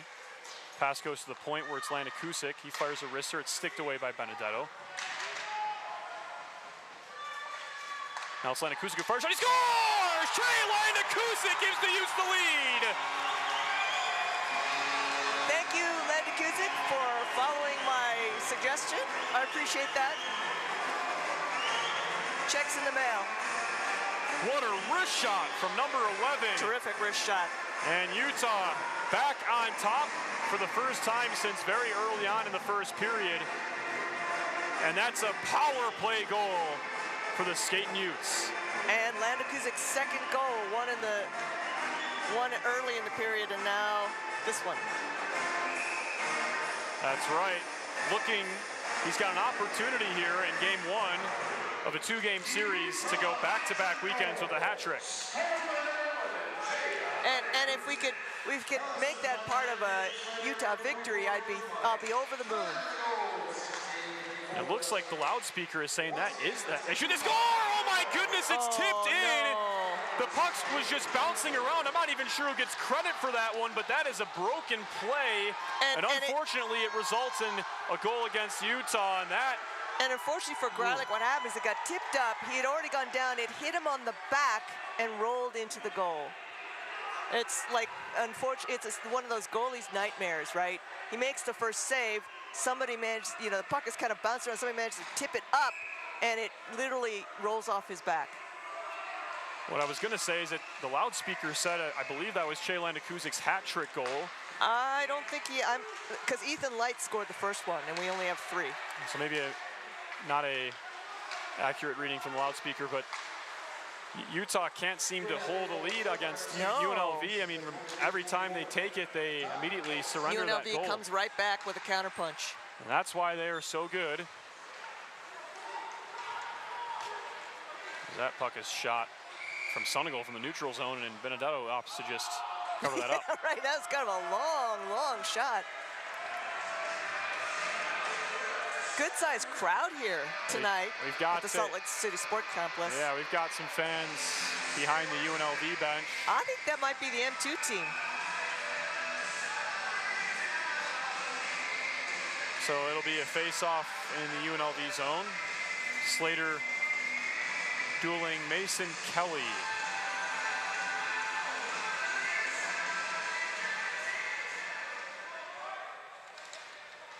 S2: Pass goes to the point where it's Landon Kusick. He fires a wrister. It's sticked away by Benedetto. Now it's Landon Kusick who fires a shot. He scores! Trey Landon Kusick gives the Utes the lead.
S3: Thank you, Landon Kusick, for following my suggestion. I appreciate that. Checks in the mail.
S2: What a wrist shot from number 11.
S3: Terrific wrist shot.
S2: And Utah back on top for the first time since very early on in the first period. And that's a power play goal for the Skating Utes.
S3: And Landon Kusick's second goal, one early in the period, and now this one.
S2: That's right. He's got an opportunity here in game one of a 2-game series to go back-to-back weekends with a hat trick.
S3: And if we could make that part of a Utah victory, I'll be over the moon.
S2: It looks like the loudspeaker is saying that is that. They should score! Oh my goodness, it's tipped in.
S3: No.
S2: The puck was just bouncing around. I'm not even sure who gets credit for that one, but that is a broken play. And unfortunately, it results in a goal against Utah, and that.
S3: And unfortunately for Greilich, what happened is it got tipped up. He had already gone down. It hit him on the back and rolled into the goal. It's like, unfortunately, it's one of those goalie's nightmares, right? He makes the first save. Somebody managed, the puck is kind of bounced around. Somebody managed to tip it up, and it literally rolls off his back.
S2: What I was going to say is that the loudspeaker said, I believe that was Che Landekusik's hat trick goal.
S3: I don't think because Ethan Light scored the first one, and we only have 3.
S2: So maybe not a accurate reading from the loudspeaker, but Utah can't seem to hold a lead against UNLV. I mean, every time they take it, they immediately surrender that goal.
S3: UNLV comes right back with a counterpunch.
S2: And that's why they are so good. That puck is shot from Senegal from the neutral zone, and Benedetto opts to just cover that up.
S3: Right, that was kind of a long shot. Good-sized crowd here tonight
S2: we've got
S3: at the Salt Lake City Sport Complex.
S2: Yeah, we've got some fans behind the UNLV bench.
S3: I think that might be the M2 team.
S2: So it'll be a face-off in the UNLV zone. Slater dueling Mason Kelly.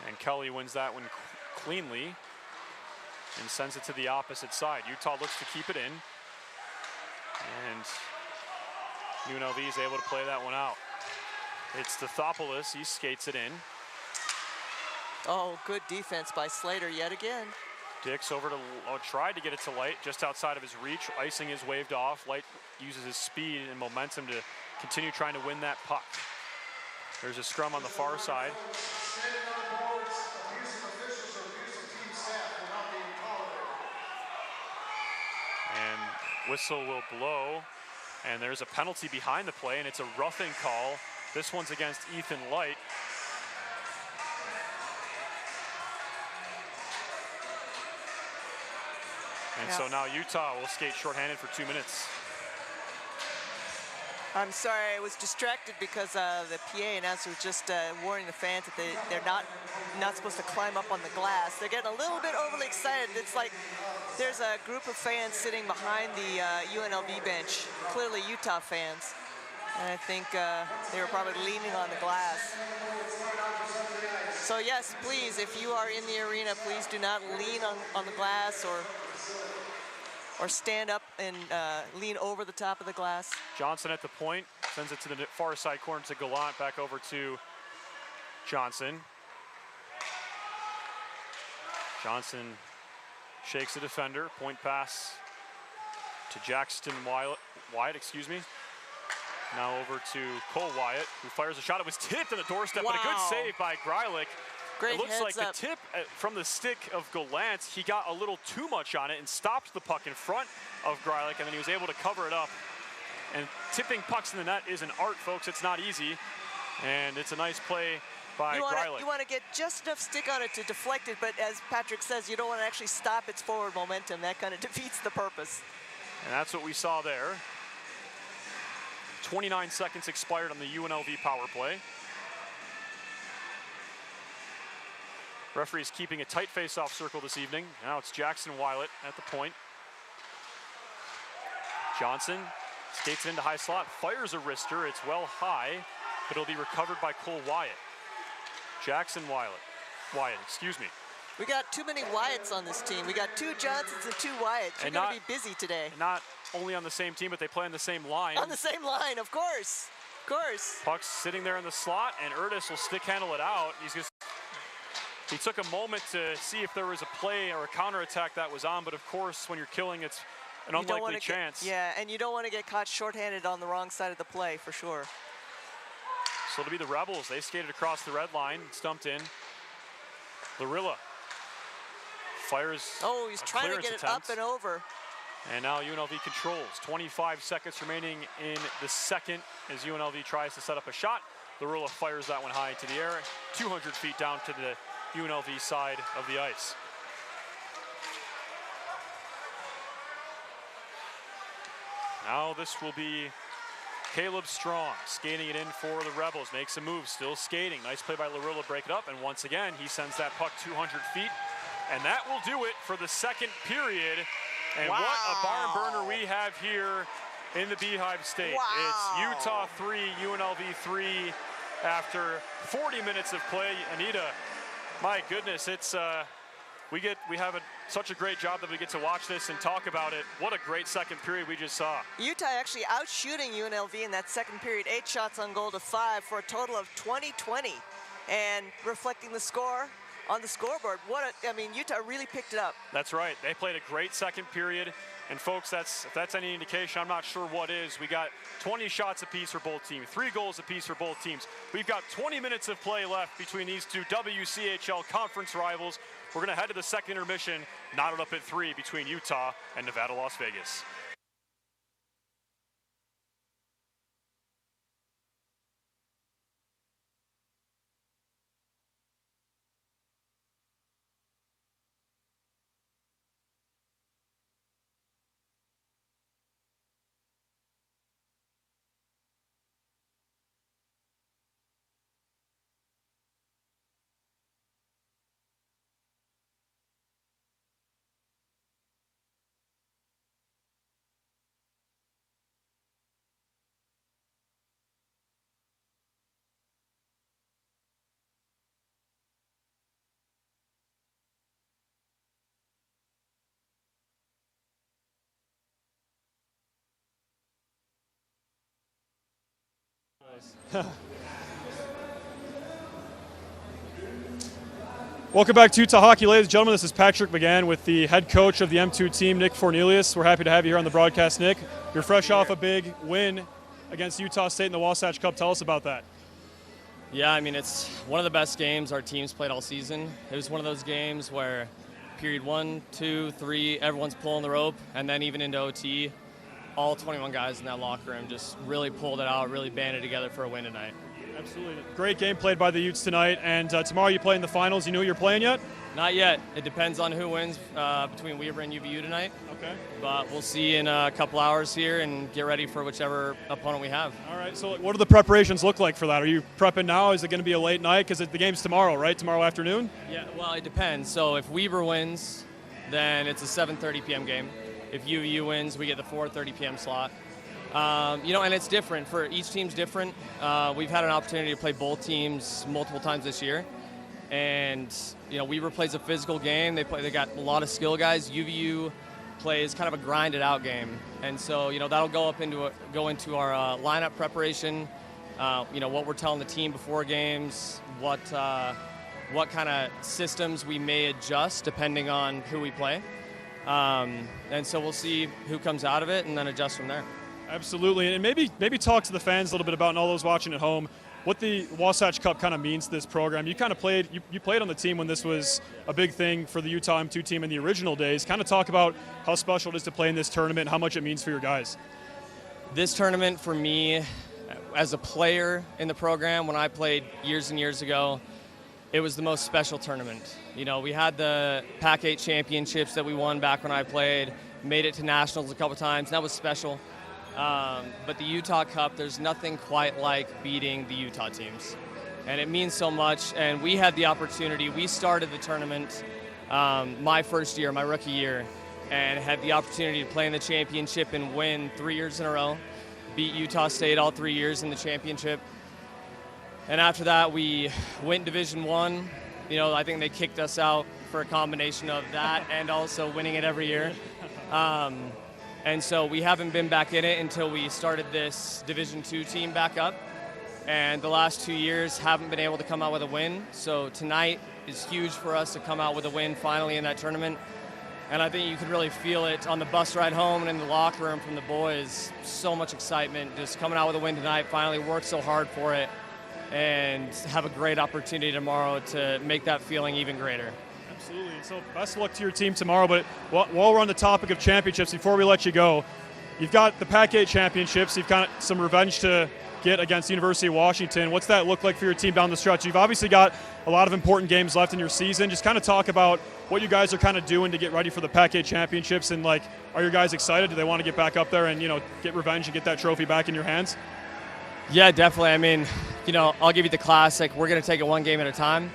S2: And Kelly wins that one cleanly and sends it to the opposite side. Utah looks to keep it in. And UNLV is able to play that one out. It's Stathopoulos, he skates it in.
S3: Oh, good defense by Slater yet again.
S2: Dix over to, tried to get it to Light, just outside of his reach. Icing is waved off. Light uses his speed and momentum to continue trying to win that puck. There's a scrum on the far side. And whistle will blow. And there's a penalty behind the play, and it's a roughing call. This one's against Ethan Light. And so now Utah will skate shorthanded for 2 minutes.
S3: I'm sorry, I was distracted because the PA announcer was just warning the fans that they're not supposed to climb up on the glass. They're getting a little bit overly excited. It's like there's a group of fans sitting behind the UNLV bench, clearly Utah fans. And I think they were probably leaning on the glass. So yes, please, if you are in the arena, please do not lean on the glass or stand up and lean over the top of the glass.
S2: Johnson at the point, sends it to the far side corner to Gallant, back over to Johnson. Johnson shakes the defender, point pass to Jackson Wyatt, excuse me. Now over to Cole Wyatt, who fires a shot. It was tipped on the doorstep, but a good save by Greilich.
S3: Great
S2: it looks like
S3: up.
S2: the tip from the stick of Gallant, he got a little too much on it and stopped the puck in front of Greilich, and then he was able to cover it up. And tipping pucks in the net is an art, folks. It's not easy. And it's a nice play by Greilich.
S3: You want to get just enough stick on it to deflect it, but as Patrick says, you don't want to actually stop its forward momentum. That kind of defeats the purpose.
S2: And that's what we saw there. 29 seconds expired on the UNLV power play. Referee's keeping a tight face-off circle this evening. Now it's Jackson Wyatt at the point. Johnson skates it into high slot, fires a wrister. It's well high, but it'll be recovered by Cole Wyatt. Jackson Wyatt, excuse me.
S3: We got too many Wyatts on this team. We got 2 Johnsons and 2 Wyatts. You're going to be busy today.
S2: Not only on the same team, but they play on the same line.
S3: On the same line, of course. Of course.
S2: Puck's sitting there in the slot, and Erdis will stick handle it out. He took a moment to see if there was a play or a counterattack that was on, but of course, when you're killing, it's an unlikely chance.
S3: And you don't want to get caught shorthanded on the wrong side of the play, for sure.
S2: So it'll be the Rebels. They skated across the red line, stumped in. Larilla fires.
S3: Oh, he's trying to get it up and over.
S2: And now UNLV controls. 25 seconds remaining in the second as UNLV tries to set up a shot. Larilla fires that one high into the air, 200 feet down to the UNLV side of the ice. Now this will be Caleb Strong skating it in for the Rebels. Makes a move, still skating. Nice play by Larilla, break it up, and once again he sends that puck 200 feet. And that will do it for the second period. And what a barn burner we have here in the Beehive State. It's Utah 3, UNLV 3 after 40 minutes of play. Anita, my goodness, it's we have such a great job that we get to watch this and talk about it. What a great second period we just saw.
S3: Utah actually outshooting UNLV in that second period, 8 shots on goal to 5 for a total of 20-20. And reflecting the score on the scoreboard, Utah really picked it up.
S2: That's right. They played a great second period. And folks, if that's any indication, I'm not sure what is. We got 20 shots apiece for both teams, 3 goals apiece for both teams. We've got 20 minutes of play left between these two WCHL conference rivals. We're going to head to the second intermission, knotted up at 3 between Utah and Nevada, Las Vegas. boys. Welcome back to Utah Hockey, ladies and gentlemen. This is Patrick McGann with the head coach of the M2 team, Nick Fornelius. We're happy to have you here on the broadcast, Nick. You're fresh off a big win against Utah State in the Wasatch Cup. Tell us about that.
S5: Yeah, I mean, it's one of the best games our team's played all season. It was one of those games where period 1, 2, 3, everyone's pulling the rope, and then even into OT, all 21 guys in that locker room just really pulled it out, really banded together for a win tonight.
S2: Absolutely. Great game played by the Utes tonight, and tomorrow you play in the finals. You know who you're playing yet?
S5: Not yet. It depends on who wins between Weber and UVU tonight.
S2: Okay.
S5: But we'll see in a couple hours here and get ready for whichever opponent we have.
S2: All right, so what do the preparations look like for that? Are you prepping now? Is it going to be a late night? Because the game's tomorrow, right? Tomorrow afternoon?
S5: Yeah, well, it depends. So if Weber wins, then it's a 7:30 p.m. game. If UVU wins, we get the 4:30 p.m. slot. And it's different. For each team's different. We've had an opportunity to play both teams multiple times this year, and Weber plays a physical game. They got a lot of skill guys. UVU plays kind of a grinded out game, and so that'll go into our lineup preparation. What we're telling the team before games, what kind of systems we may adjust depending on who we play, and so we'll see who comes out of it and then adjust from there.
S2: Absolutely, and maybe talk to the fans a little bit about, and all those watching at home, what the Wasatch Cup kind of means to this program. You kind of played on the team when this was a big thing for the Utah M2 team in the original days. Kind of talk about how special it is to play in this tournament and how much it means for your guys.
S5: This tournament for me, as a player in the program, when I played years and years ago, it was the most special tournament. We had the Pac-8 championships that we won back when I played, made it to nationals a couple times, and that was special. But the Utah Cup, there's nothing quite like beating the Utah teams. And it means so much. And we had the opportunity. We started the tournament my first year, my rookie year, and had the opportunity to play in the championship and win 3 years in a row. Beat Utah State all 3 years in the championship. And after that, we went Division I. I think they kicked us out for a combination of that and also winning it every year. And so we haven't been back in it until we started this Division II team back up. And the last 2 years haven't been able to come out with a win. So tonight is huge for us to come out with a win finally in that tournament. And I think you could really feel it on the bus ride home and in the locker room from the boys. So much excitement, just coming out with a win tonight, finally worked so hard for it, and have a great opportunity tomorrow to make that feeling even greater.
S2: Absolutely. So best of luck to your team tomorrow. But while we're on the topic of championships, before we let you go, you've got the Pac-8 championships. You've got some revenge to get against the University of Washington. What's that look like for your team down the stretch? You've obviously got a lot of important games left in your season. Just kind of talk about what you guys are kind of doing to get ready for the Pac-8 championships, and are your guys excited? Do they want to get back up there and get revenge and get that trophy back in your hands?
S5: Yeah, definitely. I mean, I'll give you the classic. We're going to take it one game at a time.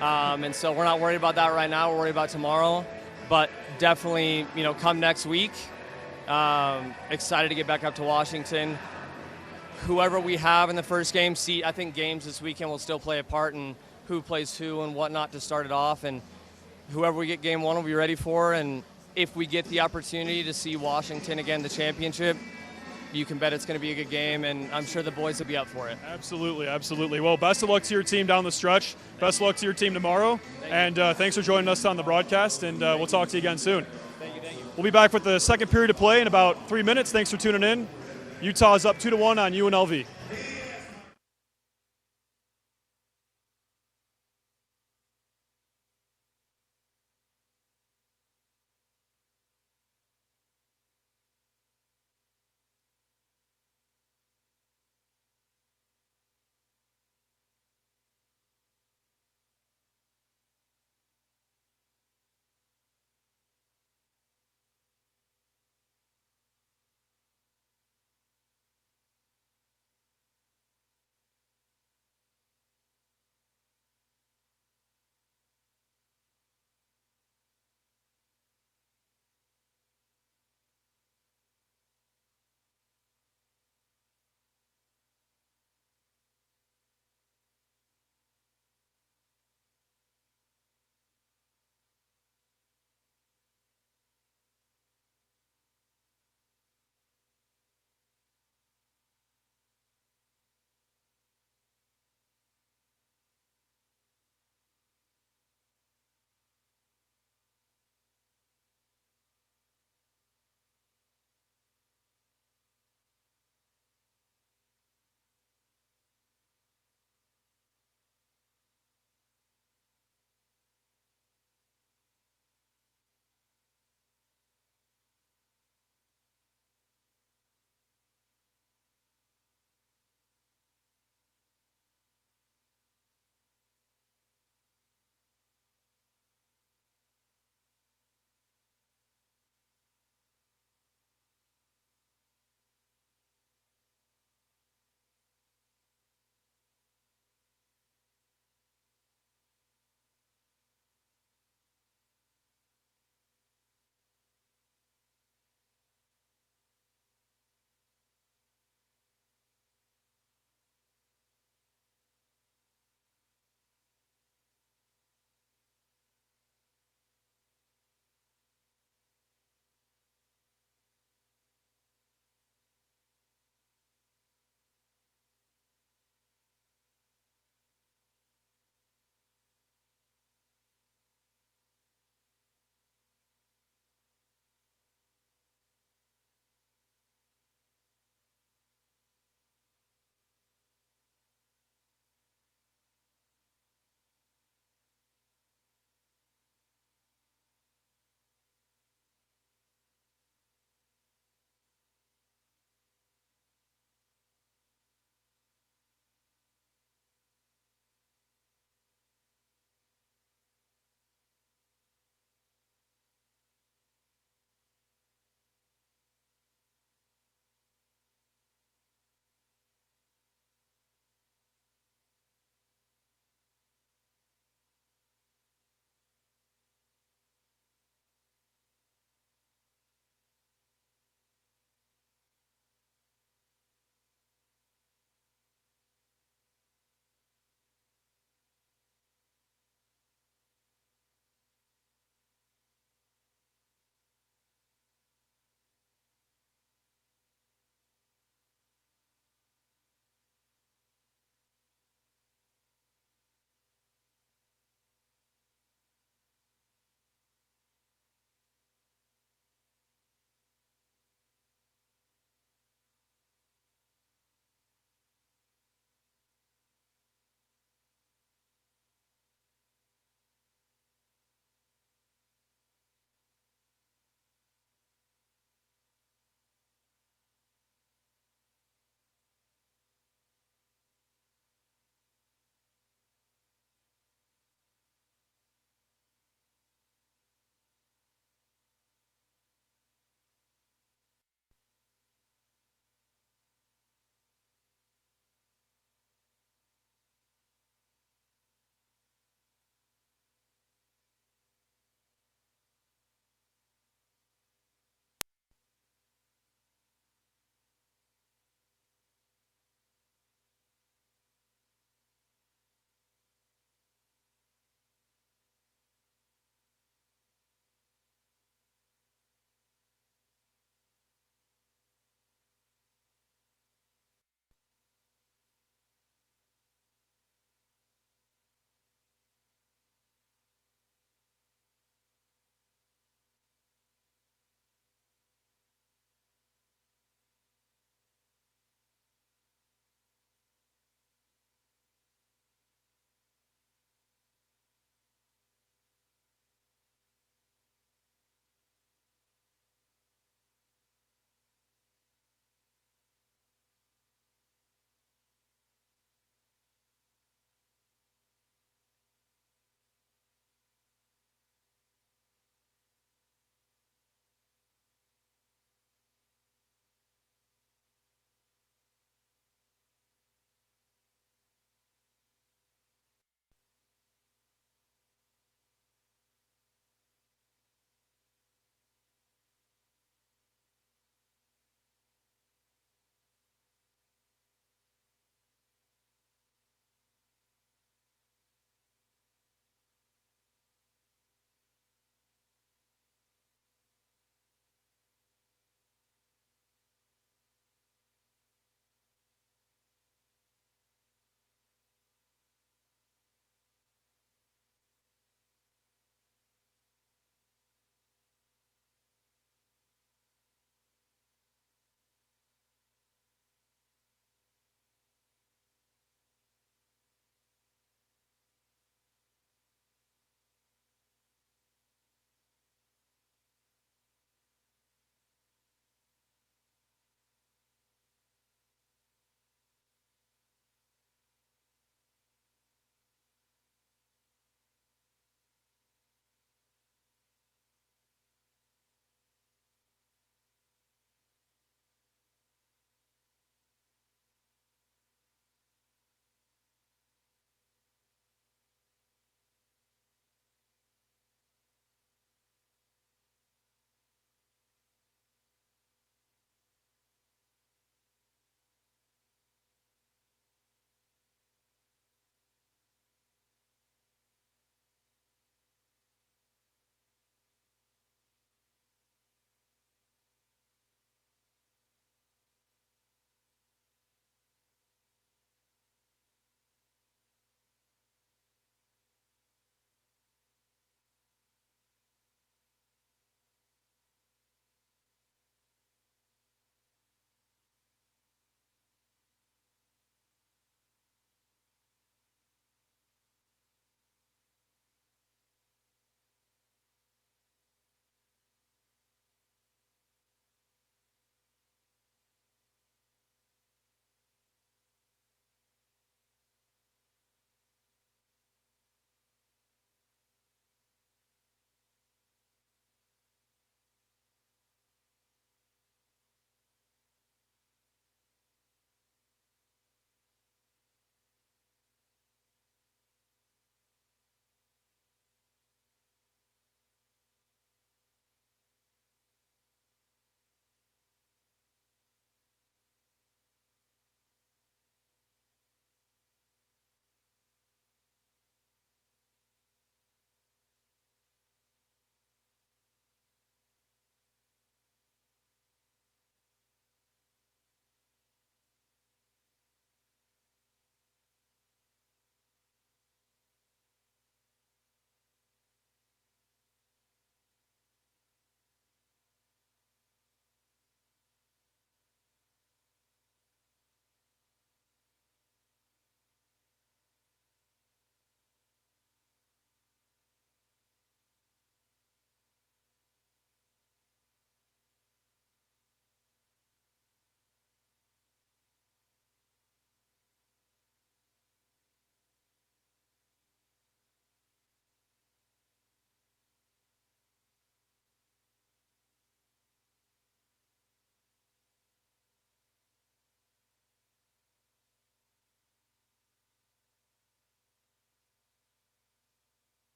S5: And so we're not worried about that right now. We're worried about tomorrow. But definitely, come next week, excited to get back up to Washington. Whoever we have in the first game, I think games this weekend will still play a part in who plays who and whatnot to start it off. And whoever we get game one will be ready for. And if we get the opportunity to see Washington again, the championship, you can bet it's going to be a good game, and I'm sure the boys will be up for it.
S2: Absolutely, absolutely. Well, best of luck to your team down the stretch. Best of luck to your team tomorrow. And thanks for joining us on the broadcast, and we'll talk to you again soon.
S5: Thank you.
S2: We'll be back with the second period of play in about 3 minutes. Thanks for tuning in. Utah is up 2-1 on UNLV.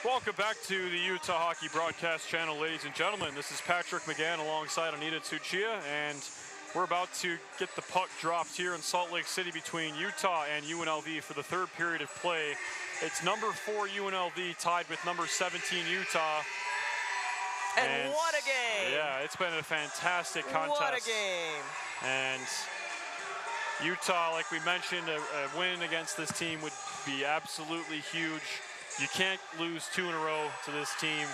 S2: Welcome back to the Utah Hockey Broadcast Channel, ladies and gentlemen. This is Patrick McGann alongside Anita Tsuchiya, and we're about to get the puck dropped here in Salt Lake City between Utah and UNLV for the third period of play. It's number 4 UNLV tied with number 17 Utah.
S3: And what a game!
S2: Yeah, it's been a fantastic contest.
S3: What a game!
S2: And Utah, like we mentioned, a win against this team would be absolutely huge. You can't lose 2 in a row to this team,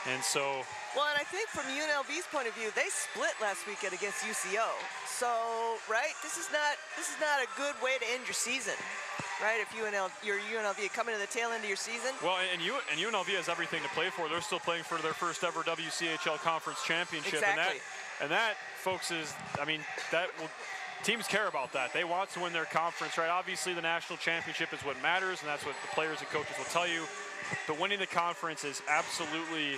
S2: and so.
S3: Well, and I think from UNLV's point of view, they split last weekend against UCO. So, right, this is not a good way to end your season, right? If you're UNLV coming to the tail end of your season.
S2: Well, and UNLV has everything to play for. They're still playing for their first ever WCHL Conference Championship,
S3: exactly.
S2: and that, folks, is, I mean, that will. Teams care about that. They want to win their conference, right? Obviously, the national championship is what matters, and that's what the players and coaches will tell you. But winning the conference is absolutely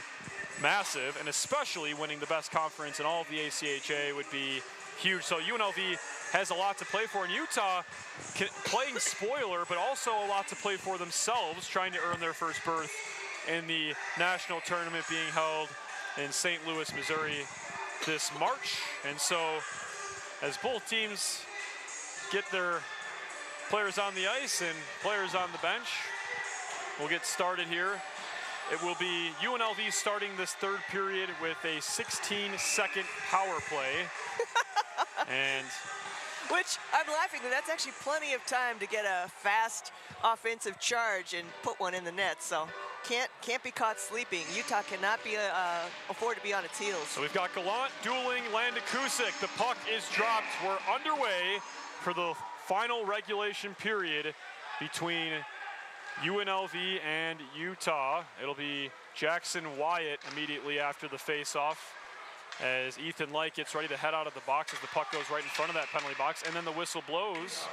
S2: massive, and especially winning the best conference in all of the ACHA would be huge. So UNLV has a lot to play for, and Utah playing spoiler, but also a lot to play for themselves, trying to earn their first berth in the national tournament being held in St. Louis, Missouri this March. And so, as both teams get their players on the ice and players on the bench, we'll get started here. It will be UNLV starting this third period with a 16-second power play. And
S3: which, I'm laughing, that's actually plenty of time to get a fast offensive charge and put one in the net. So can't be caught sleeping. Utah cannot be afford to be on its heels.
S2: So we've got Gallant dueling Landon Kusick. The puck is dropped. We're underway for the final regulation period between UNLV and Utah. It'll be Jackson Wyatt immediately after the face-off as Ethan Light gets ready to head out of the box as the puck goes right in front of that penalty box, and then the whistle blows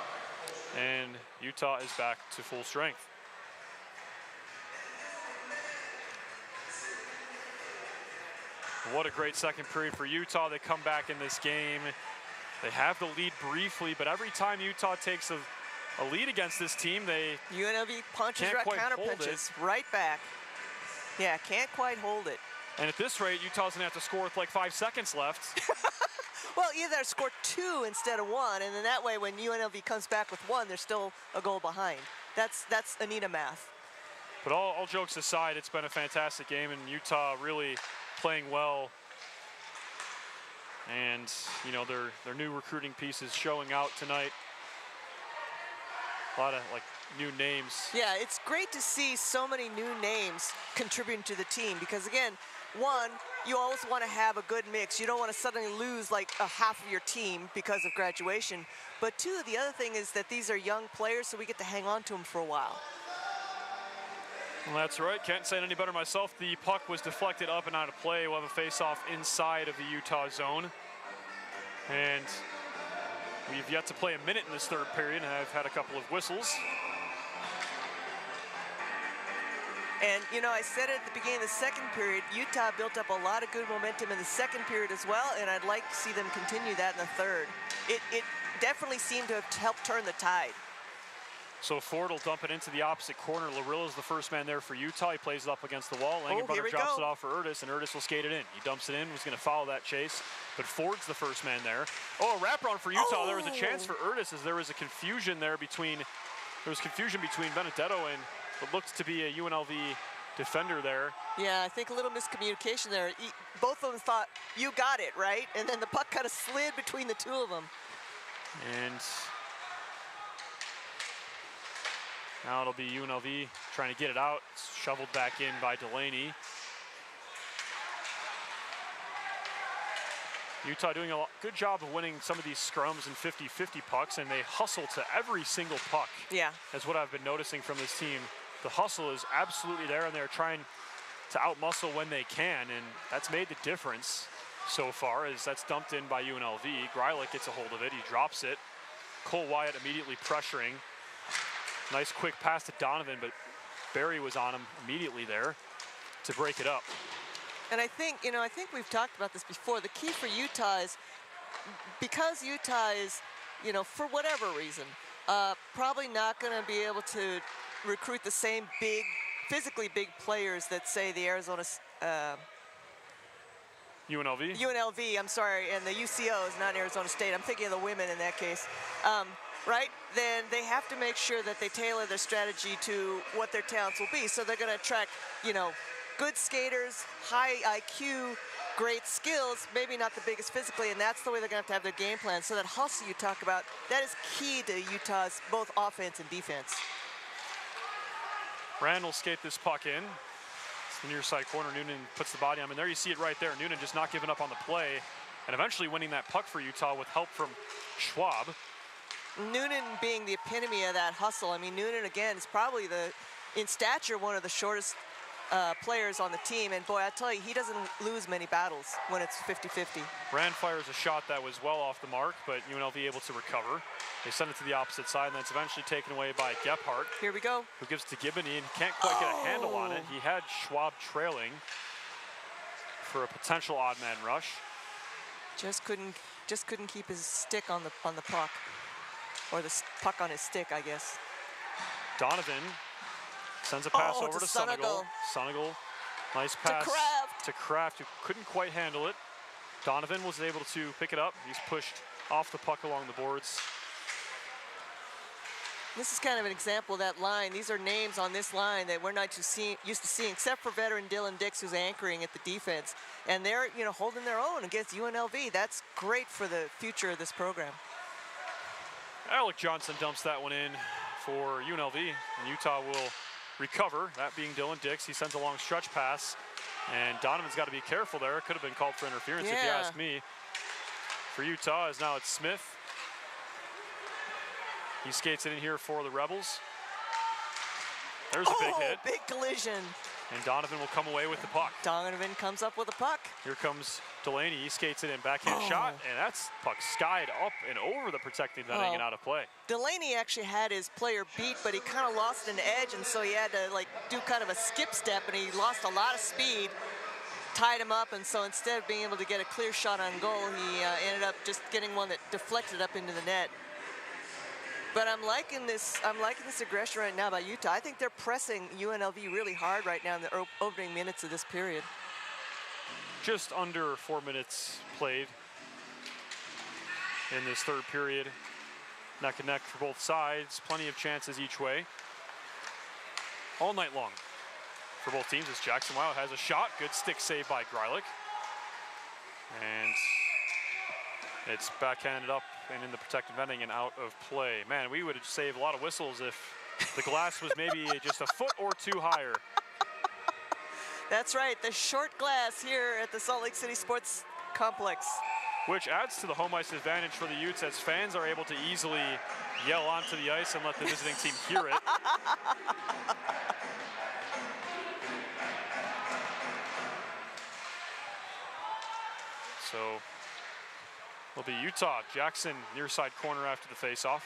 S2: and Utah is back to full strength. What a great second period for Utah. They come back in this game. They have the lead briefly, but every time Utah takes a lead against this team,
S3: UNLV punches right, counter punches right back. Yeah, can't quite hold it.
S2: And at this rate, Utah's gonna have to score with like 5 seconds left.
S3: Well, either score 2 instead of 1, and then that way when UNLV comes back with 1, they're still a goal behind. That's Anita math.
S2: But all jokes aside, it's been a fantastic game, and Utah really playing well. And you know, their new recruiting pieces showing out tonight. A lot of like new names.
S3: Yeah, it's great to see so many new names contributing to the team because again, one, you always want to have a good mix. You don't want to suddenly lose like a half of your team because of graduation. But two, the other thing is that these are young players, so we get to hang on to them for a while.
S2: Well, that's right. Can't say it any better myself. The puck was deflected up and out of play. We'll have a face-off inside of the Utah zone. And we've yet to play a minute in this third period, and I've had a couple of whistles.
S3: And, you know, I said it at the beginning of the second period, Utah built up a lot of good momentum in the second period as well, and I'd like to see them continue that in the third. It definitely seemed to have helped turn the tide.
S2: So Ford will dump it into the opposite corner. Larilla's the first man there for Utah. He plays it up against the wall. Langenbrunner drops it off for Erdis, and Erdis will skate it in. He dumps it in, was going to follow that chase, but Ford's the first man there. Oh, a wraparound for Utah. Oh. There was a chance for Erdis as there was a confusion there between Benedetto and what looked to be a UNLV defender there.
S3: Yeah, I think a little miscommunication there. Both of them thought, you got it, right? And then the puck kind of slid between the two of them.
S2: And now it'll be UNLV trying to get it out. It's shoveled back in by Delaney. Utah doing a good job of winning some of these scrums and 50-50 pucks, and they hustle to every single puck.
S3: Yeah.
S2: That's what I've been noticing from this team. The hustle is absolutely there, and they're trying to outmuscle when they can, and that's made the difference so far as that's dumped in by UNLV. Greilich gets a hold of it. He drops it. Cole Wyatt immediately pressuring. Nice quick pass to Donovan, but Barry was on him immediately there to break it up.
S3: And I think we've talked about this before. The key for Utah is, because Utah is, for whatever reason, probably not going to be able to recruit the same big physically big players that say the Arizona
S2: UNLV?
S3: UNLV, I'm sorry, and the UCOs, not Arizona State. I'm thinking of the women in that case. Right? Then they have to make sure that they tailor their strategy to what their talents will be. So they're going to attract, you know, good skaters, high IQ, great skills, maybe not the biggest physically, and that's the way they're going to have their game plan. So that hustle you talk about, that is key to Utah's both offense and defense.
S2: Rand will skate this puck in. It's the near side corner. Noonan puts the body on him, and there you see it right there. Noonan just not giving up on the play and eventually winning that puck for Utah with help from Schwab.
S3: Noonan being the epitome of that hustle. I mean, Noonan, again, is probably in stature, one of the shortest players on the team. And boy, I tell you, he doesn't lose many battles when it's 50-50.
S2: Rand fires a shot that was well off the mark, but UNLV able to recover. They send it to the opposite side, and then it's eventually taken away by Gephardt.
S3: Here we go.
S2: Who gives to Giboney and can't quite get a handle on it. He had Schwab trailing for a potential odd man rush.
S3: Just couldn't keep his stick on the puck. Or the puck on his stick, I guess.
S2: Donovan sends a pass over to Sunigal. Sunigal, nice pass to Kraft, who couldn't quite handle it. Donovan was able to pick it up. He's pushed off the puck along the boards.
S3: This is kind of an example of that line. These are names on this line that we're not used to seeing, except for veteran Dylan Dix, who's anchoring at the defense. And they're, you know, holding their own against UNLV. That's great for the future of this program.
S2: Alec Johnson dumps that one in for UNLV, and Utah will recover, that being Dylan Dix. He sends a long stretch pass, and Donovan's got to be careful there. It could have been called for interference if you ask me. For Utah, as now it's Smith. He skates it in here for the Rebels. There's a big hit.
S3: Big collision.
S2: And Donovan will come away with the puck.
S3: Donovan comes up with a puck.
S2: Here comes Delaney. He skates it in, backhand shot, and that's puck skied up and over the protecting netting and out of play.
S3: Delaney actually had his player beat, but he kind of lost an edge, and so he had to like do kind of a skip step, and he lost a lot of speed, tied him up, and so instead of being able to get a clear shot on goal, he ended up just getting one that deflected up into the net. But I'm liking this aggression right now by Utah. I think they're pressing UNLV really hard right now in the opening minutes of this period.
S2: Just under 4 minutes played in this third period. Neck and neck for both sides. Plenty of chances each way. All night long for both teams as Jackson Wild has a shot. Good stick save by Greilich. And it's backhanded up and in the protected netting and out of play. Man, we would save a lot of whistles if the glass was maybe just a foot or two higher.
S3: That's right, the short glass here at the Salt Lake City Sports Complex.
S2: Which adds to the home ice advantage for the Utes as fans are able to easily yell onto the ice and let the visiting team hear it. So it'll be Utah. Jackson near side corner after the faceoff.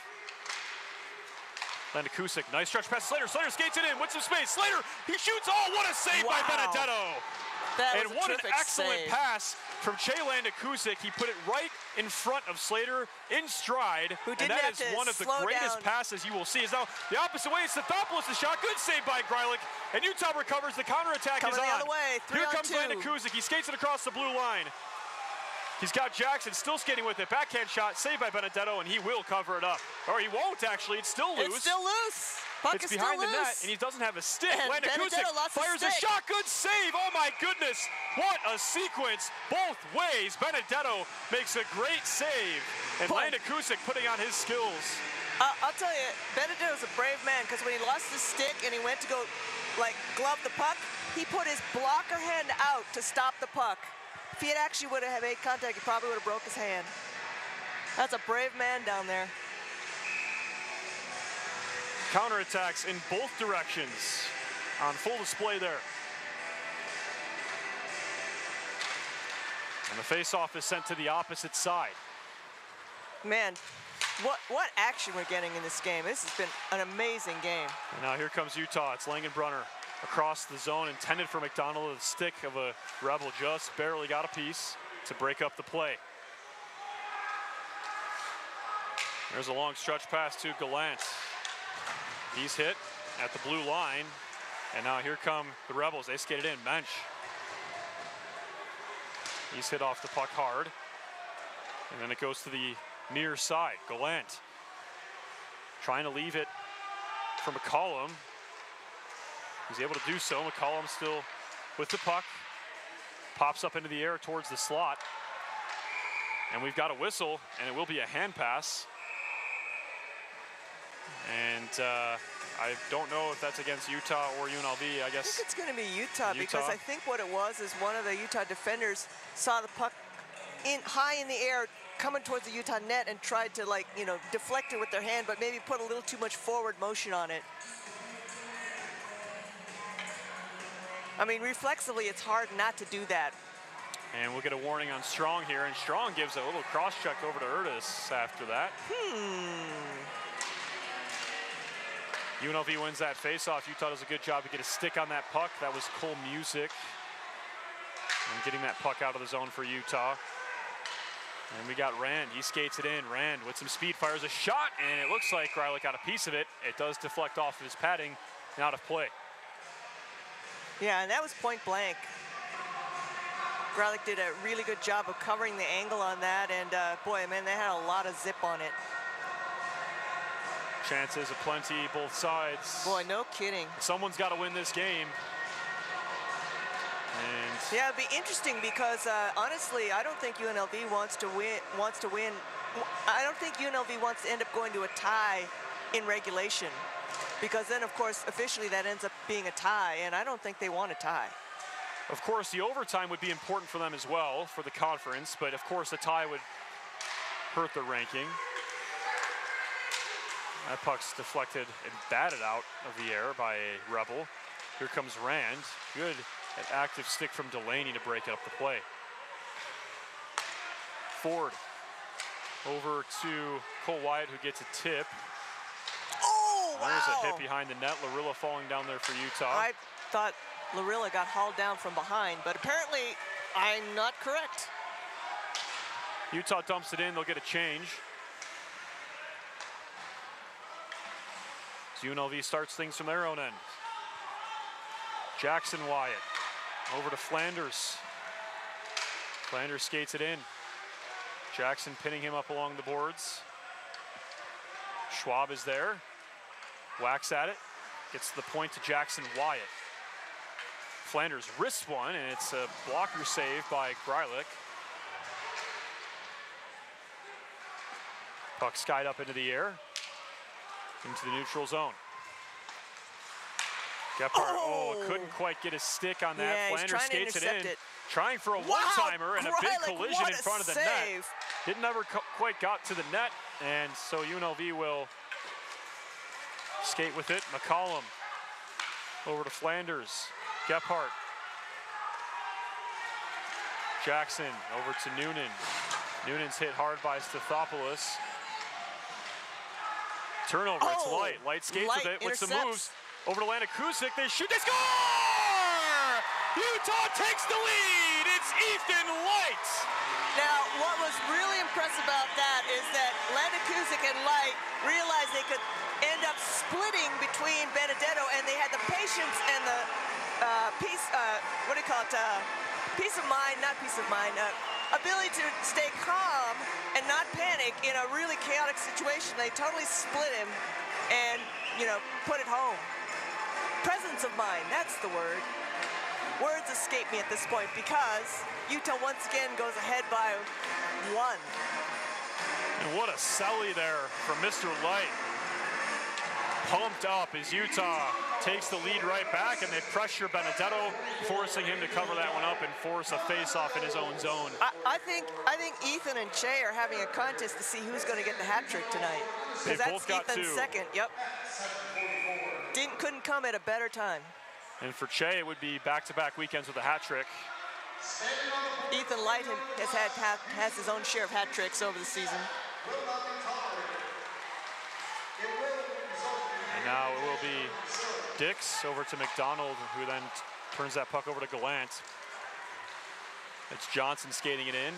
S2: Landon Kusick, nice stretch pass. Slater skates it in with some space. Slater, he shoots. Oh, what a save by Benedetto.
S3: And
S2: what an excellent pass from Landon Kusick. He put it right in front of Slater in stride. And that is one of the greatest passes you will see. Is now the opposite way. It's Stathopoulos' shot. Good save by Greilich. And Utah recovers. The counterattack is on.
S3: The other way.
S2: Here comes Landon Kusick. He skates it across the blue line. He's got Jackson still skating with it. Backhand shot, saved by Benedetto, and he will cover it up. Or he won't, actually. It's still loose.
S3: It's still loose. Puck is
S2: behind
S3: still
S2: the net,
S3: loose.
S2: and he doesn't have a stick.
S3: And
S2: Landon Kusick fires a shot. Good save. Oh, my goodness. What a sequence both ways. Benedetto makes a great save. And Landon Kusick putting on his skills.
S3: I'll tell you, Benedetto's a brave man, because when he lost his stick and he went to go, like, glove the puck, he put his blocker hand out to stop the puck. If he had actually would have made contact, he probably would have broke his hand. That's a brave man down there.
S2: Counterattacks in both directions on full display there. And the faceoff is sent to the opposite side.
S3: Man, what action we're getting in this game. This has been an amazing game.
S2: And now here comes Utah. It's Langenbrunner across the zone, intended for McDonald. The stick of a Rebel just barely got a piece to break up the play. There's a long stretch pass to Gallant. He's hit at the blue line. And now here come the Rebels. They skated in, Mensch. He's hit off the puck hard. And then it goes to the near side. Gallant trying to leave it for McCollum. He's able to do so. McCollum still with the puck. Pops up into the air towards the slot. And we've got a whistle, and it will be a hand pass. And I don't know if that's against Utah or UNLV. I guess
S3: I think it's going to be Utah, because I think what it was is one of the Utah defenders saw the puck high in the air coming towards the Utah net and tried to, like, you know, deflect it with their hand, but maybe put a little too much forward motion on it. I mean, reflexively, it's hard not to do that.
S2: And we'll get a warning on Strong here, and Strong gives a little cross-check over to Urtis after that. UNLV wins that face-off. Utah does a good job to get a stick on that puck. That was Cole Music. And getting that puck out of the zone for Utah. And we got Rand. He skates it in. Rand with some speed fires a shot, and it looks like Greilich got a piece of it. It does deflect off of his padding and out of play.
S3: Yeah, and that was point blank. Greilich did a really good job of covering the angle on that, and boy, man, they had a lot of zip on it.
S2: Chances aplenty, both sides.
S3: Boy, no kidding.
S2: Someone's got to win this game. And
S3: yeah, it'd be interesting because honestly, I don't think UNLV wants to win. I don't think UNLV wants to end up going to a tie in regulation, because then, of course, officially that ends up being a tie, and I don't think they want a tie.
S2: Of course, the overtime would be important for them as well for the conference, but of course, a tie would hurt the ranking. That puck's deflected and batted out of the air by a Rebel. Here comes Rand. Good active stick from Delaney to break it up the play. Ford over to Cole Wyatt, who gets a tip.
S3: Oh, wow.
S2: There's a hit behind the net. Larilla falling down there for Utah.
S3: I thought Larilla got hauled down from behind, but apparently I'm not correct.
S2: Utah dumps it in. They'll get a change. So UNLV starts things from their own end. Jackson Wyatt over to Flanders. Flanders skates it in. Jackson pinning him up along the boards. Schwab is there. Whacks at it. Gets the point to Jackson Wyatt. Flanders wrists one, and it's a blocker save by Greilich. Puck skied up into the air. Into the neutral zone. Gephardt, couldn't quite get his stick on that.
S3: Yeah,
S2: Flanders skates it in. Trying for a
S3: Wow,
S2: one-timer and a big
S3: Greilich,
S2: collision
S3: what
S2: in
S3: a
S2: front of the
S3: save.
S2: net. Didn't ever quite got to the net, and so UNLV will skate with it. McCollum over to Flanders. Gephardt. Jackson over to Noonan. Noonan's hit hard by Stathopoulos. Turnover, it's Light. Light skates with it, with some moves. Over to Lana Kusick, they shoot, they score! Utah takes the lead, it's Ethan Light!
S3: Now, what was really impressive about that is that Lana Kusick and Light realized they could end up splitting between Benedetto, and they had the patience and the peace of mind, ability to stay calm and not panic in a really chaotic situation. They totally split him and, you know, put it home. Presence of mind, that's the word. Words escape me at this point because Utah once again goes ahead by 1.
S2: And what a celly there from Mr. Light. Pumped up as Utah takes the lead right back, and they pressure Benedetto, forcing him to cover that one up and force a face-off in his own zone.
S3: I think Ethan and Che are having a contest to see who's going to get the hat trick tonight.
S2: They
S3: Because
S2: both
S3: that's
S2: got
S3: Ethan's
S2: 2.
S3: second. Yep. Couldn't come at a better time.
S2: And for Che, it would be back-to-back weekends with a hat trick.
S3: Ethan Light has his own share of hat tricks over the season.
S2: And now it will be Dix over to McDonald, who then turns that puck over to Gallant. It's Johnson skating it in.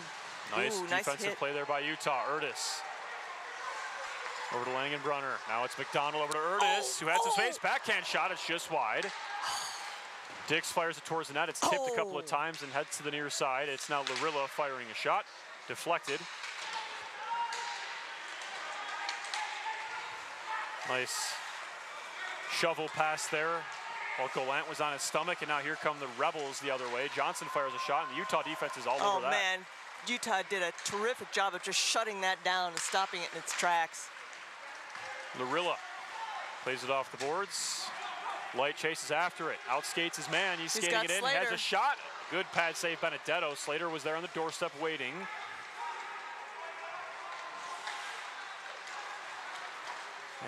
S2: Nice defensive play there by Utah. Urtis over to Langenbrunner. Now it's McDonald over to Urtis, who has some space. Backhand shot, it's just wide. Dix fires it towards the net. It's tipped a couple of times and heads to the near side. It's now Lorilla firing a shot. Deflected. Nice shovel pass there while Gallant was on his stomach, and now here come the Rebels the other way. Johnson fires a shot, and the Utah defense is all over that.
S3: Oh, man. Utah did a terrific job of just shutting that down and stopping it in its tracks.
S2: Lorilla plays it off the boards. Light chases after it. Outskates his man. He's skating it in.
S3: Slater.
S2: Has a shot. Good pad save, Benedetto. Slater was there on the doorstep waiting.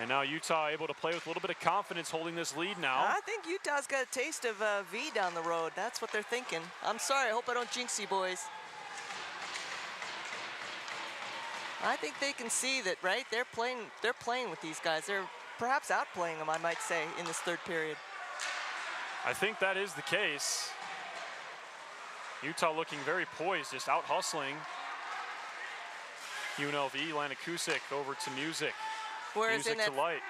S2: And now Utah able to play with a little bit of confidence, holding this lead now.
S3: I think Utah's got a taste of V down the road. That's what they're thinking. I'm sorry. I hope I don't jinx you, boys. I think they can see that, right? They're playing with these guys. They're perhaps outplaying them, I might say, in this third period.
S2: I think that is the case. Utah looking very poised, just out hustling UNLV. Lanakusik over to Music.
S3: Whereas
S2: Music to Light.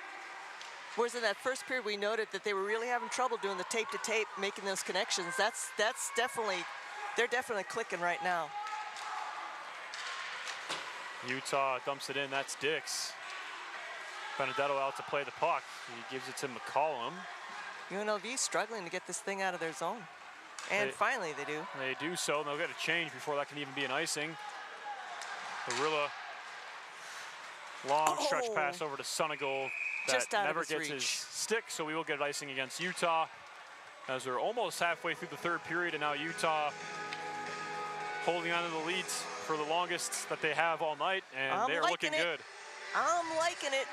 S3: Whereas in that first period, we noted that they were really having trouble doing the tape-to-tape, making those connections. That's definitely, they're definitely clicking right now.
S2: Utah dumps it in. That's Dix. Benedetto out to play the puck. He gives it to McCollum.
S3: UNLV struggling to get this thing out of their zone. And finally they do.
S2: They do so, and they'll get a change before that can even be an icing. Lorilla, long stretch pass over to Sunigal that never gets his stick, so we will get icing against Utah as we're almost halfway through the third period, and now Utah holding on to the leads for the longest that they have all night, and they are looking good.
S3: I'm liking it.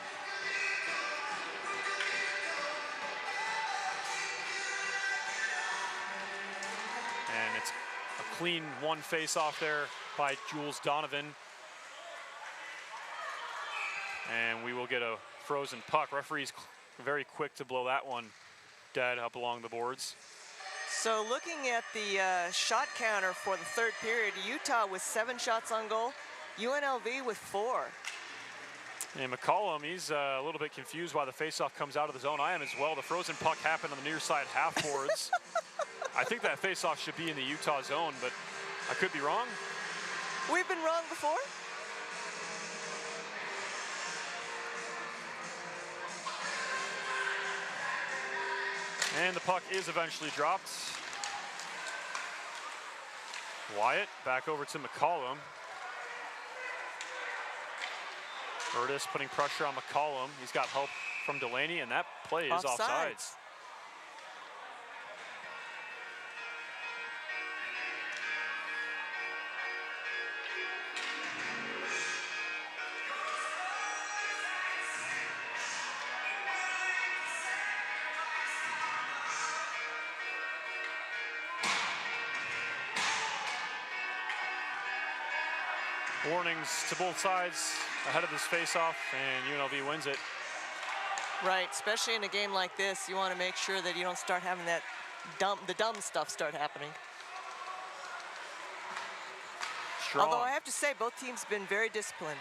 S2: And it's a clean one face-off there by Jules Donovan. And we will get a frozen puck. Referee's very quick to blow that one dead up along the boards.
S3: So looking at the shot counter for the third period, Utah with 7 shots on goal, UNLV with 4.
S2: And McCollum, he's a little bit confused why the faceoff comes out of the zone. I am as well. The frozen puck happened on the near side half boards. I think that faceoff should be in the Utah zone, but I could be wrong.
S3: We've been wrong before.
S2: And the puck is eventually dropped. Wyatt back over to McCollum. Curtis putting pressure on McCollum. He's got help from Delaney, and that play is offsides. Warnings to both sides ahead of this face-off, and UNLV wins it.
S3: Right, especially in a game like this, you want to make sure that you don't start having that the dumb stuff start happening.
S2: Strong.
S3: Although I have to say, both teams have been very disciplined.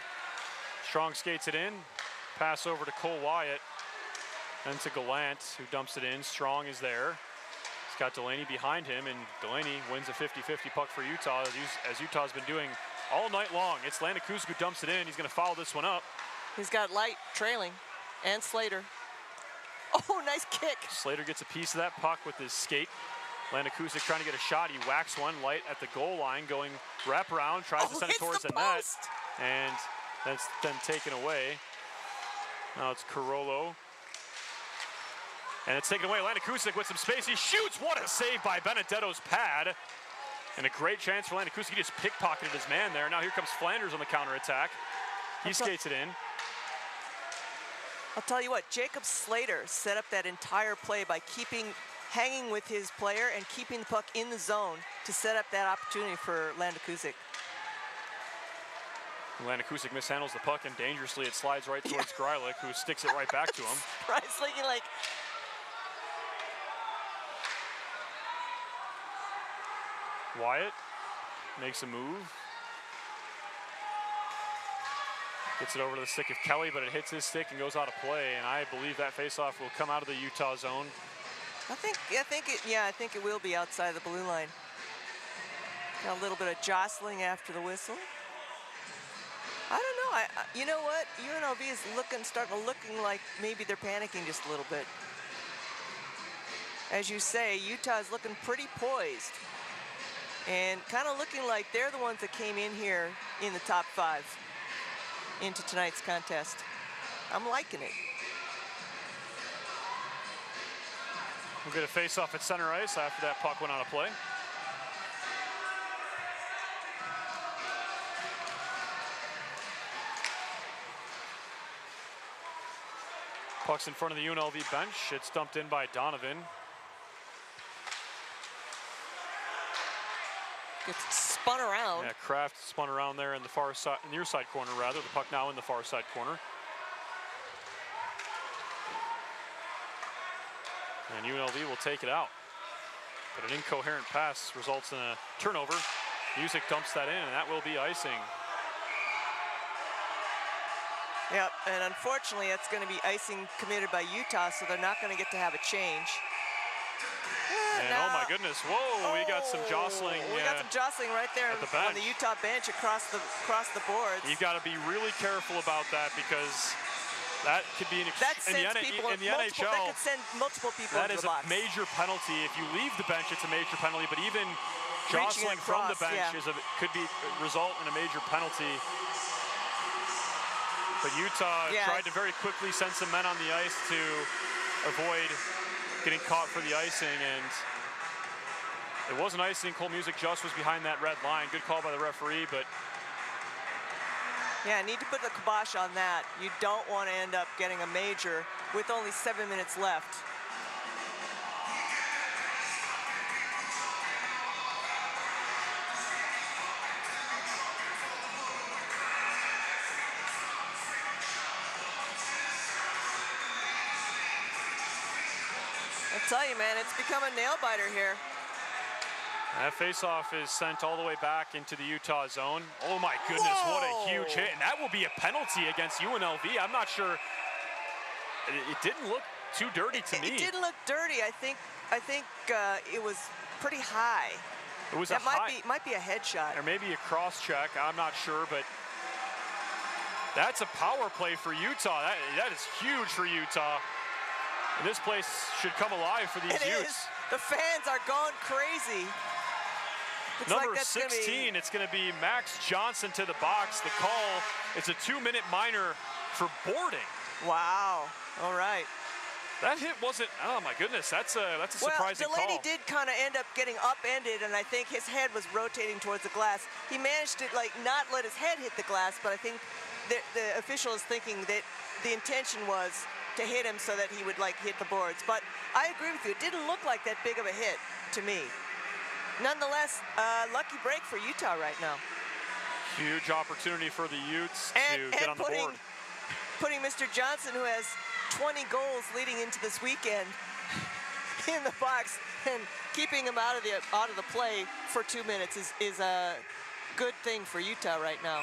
S2: Strong skates it in. Pass over to Cole Wyatt, and to Gallant, who dumps it in. Strong is there. He's got Delaney behind him, and Delaney wins a 50-50 puck for Utah, as Utah's been doing all night long. It's Lanakusik who dumps it in. He's going to foul this one up.
S3: He's got Light trailing, and Slater. Oh, nice kick.
S2: Slater gets a piece of that puck with his skate. Lanakusik trying to get a shot. He whacks one. Light at the goal line, going wraparound, tries to send it towards the net. And that's then taken away. Now it's Carollo. And it's taken away. Lanakusik with some space. He shoots. What a save by Benedetto's pad. And a great chance for Lanakusik. He just pickpocketed his man there. Now here comes Flanders on the counterattack. He skates it in.
S3: I'll tell you what, Jacob Slater set up that entire play by hanging with his player and keeping the puck in the zone to set up that opportunity for Lanakusik.
S2: Lanakusik mishandles the puck, and dangerously it slides right towards Greilich, who sticks it right back to him.
S3: Surprisingly, like,
S2: Wyatt makes a move. Gets it over to the stick of Kelly, but it hits his stick and goes out of play. And I believe that faceoff will come out of the Utah zone.
S3: I think it will be outside the blue line. Got a little bit of jostling after the whistle. I don't know. You know what? UNLV is starting to looking like maybe they're panicking just a little bit. As you say, Utah is looking pretty poised and kind of looking like they're the ones that came in here in the top 5 into tonight's contest. I'm liking it.
S2: We'll get a face-off at center ice after that puck went out of play. Puck's in front of the UNLV bench. It's dumped in by Donovan.
S3: Gets spun around.
S2: Yeah, Kraft spun around there in the far side, near side corner rather. The puck now in the far side corner. And UNLV will take it out. But an incoherent pass results in a turnover. Music dumps that in, and that will be icing.
S3: Yep, and unfortunately, it's going to be icing committed by Utah, so they're not going to get to have a change.
S2: And oh my goodness, whoa, we got some jostling.
S3: We got some jostling right there on the Utah bench across the boards.
S2: You've got to be really careful about that because that could be an
S3: that sends people in the NHL. That could send multiple people into the box.
S2: That is a major penalty. If you leave the bench, it's a major penalty, but even jostling from the bench could result in a major penalty. But Utah tried to very quickly send some men on the ice to avoid getting caught for the icing, and it wasn't icing. Cole Music just was behind that red line. Good call by the referee, but
S3: yeah, need to put the kibosh on that. You don't want to end up getting a major with only 7 minutes left. I tell you, man, it's become a nail-biter here.
S2: That face-off is sent all the way back into the Utah zone. Oh my goodness, what a huge hit. And that will be a penalty against UNLV. I'm not sure. It didn't look too dirty to me.
S3: It didn't look dirty. I think it was pretty high.
S2: It was
S3: might be a headshot.
S2: Or maybe a cross-check, I'm not sure, but that's a power play for Utah. That is huge for Utah. And this place should come alive for these Utes.
S3: The fans are going crazy.
S2: Number 16, it's going to be Max Johnson to the box. The call, it's a 2-minute minor for boarding.
S3: Wow, all right.
S2: That hit wasn't, oh my goodness, that's a surprising call.
S3: Delaney did kind of end up getting upended, and I think his head was rotating towards the glass. He managed to not let his head hit the glass, but I think the official is thinking that the intention was to hit him so that he would hit the boards. But I agree with you, it didn't look like that big of a hit to me. Nonetheless, lucky break for Utah right now.
S2: Huge opportunity for the Utes to get on the board.
S3: Putting Mr. Johnson, who has 20 goals leading into this weekend, in the box and keeping him out of the play for 2 minutes is a good thing for Utah right now.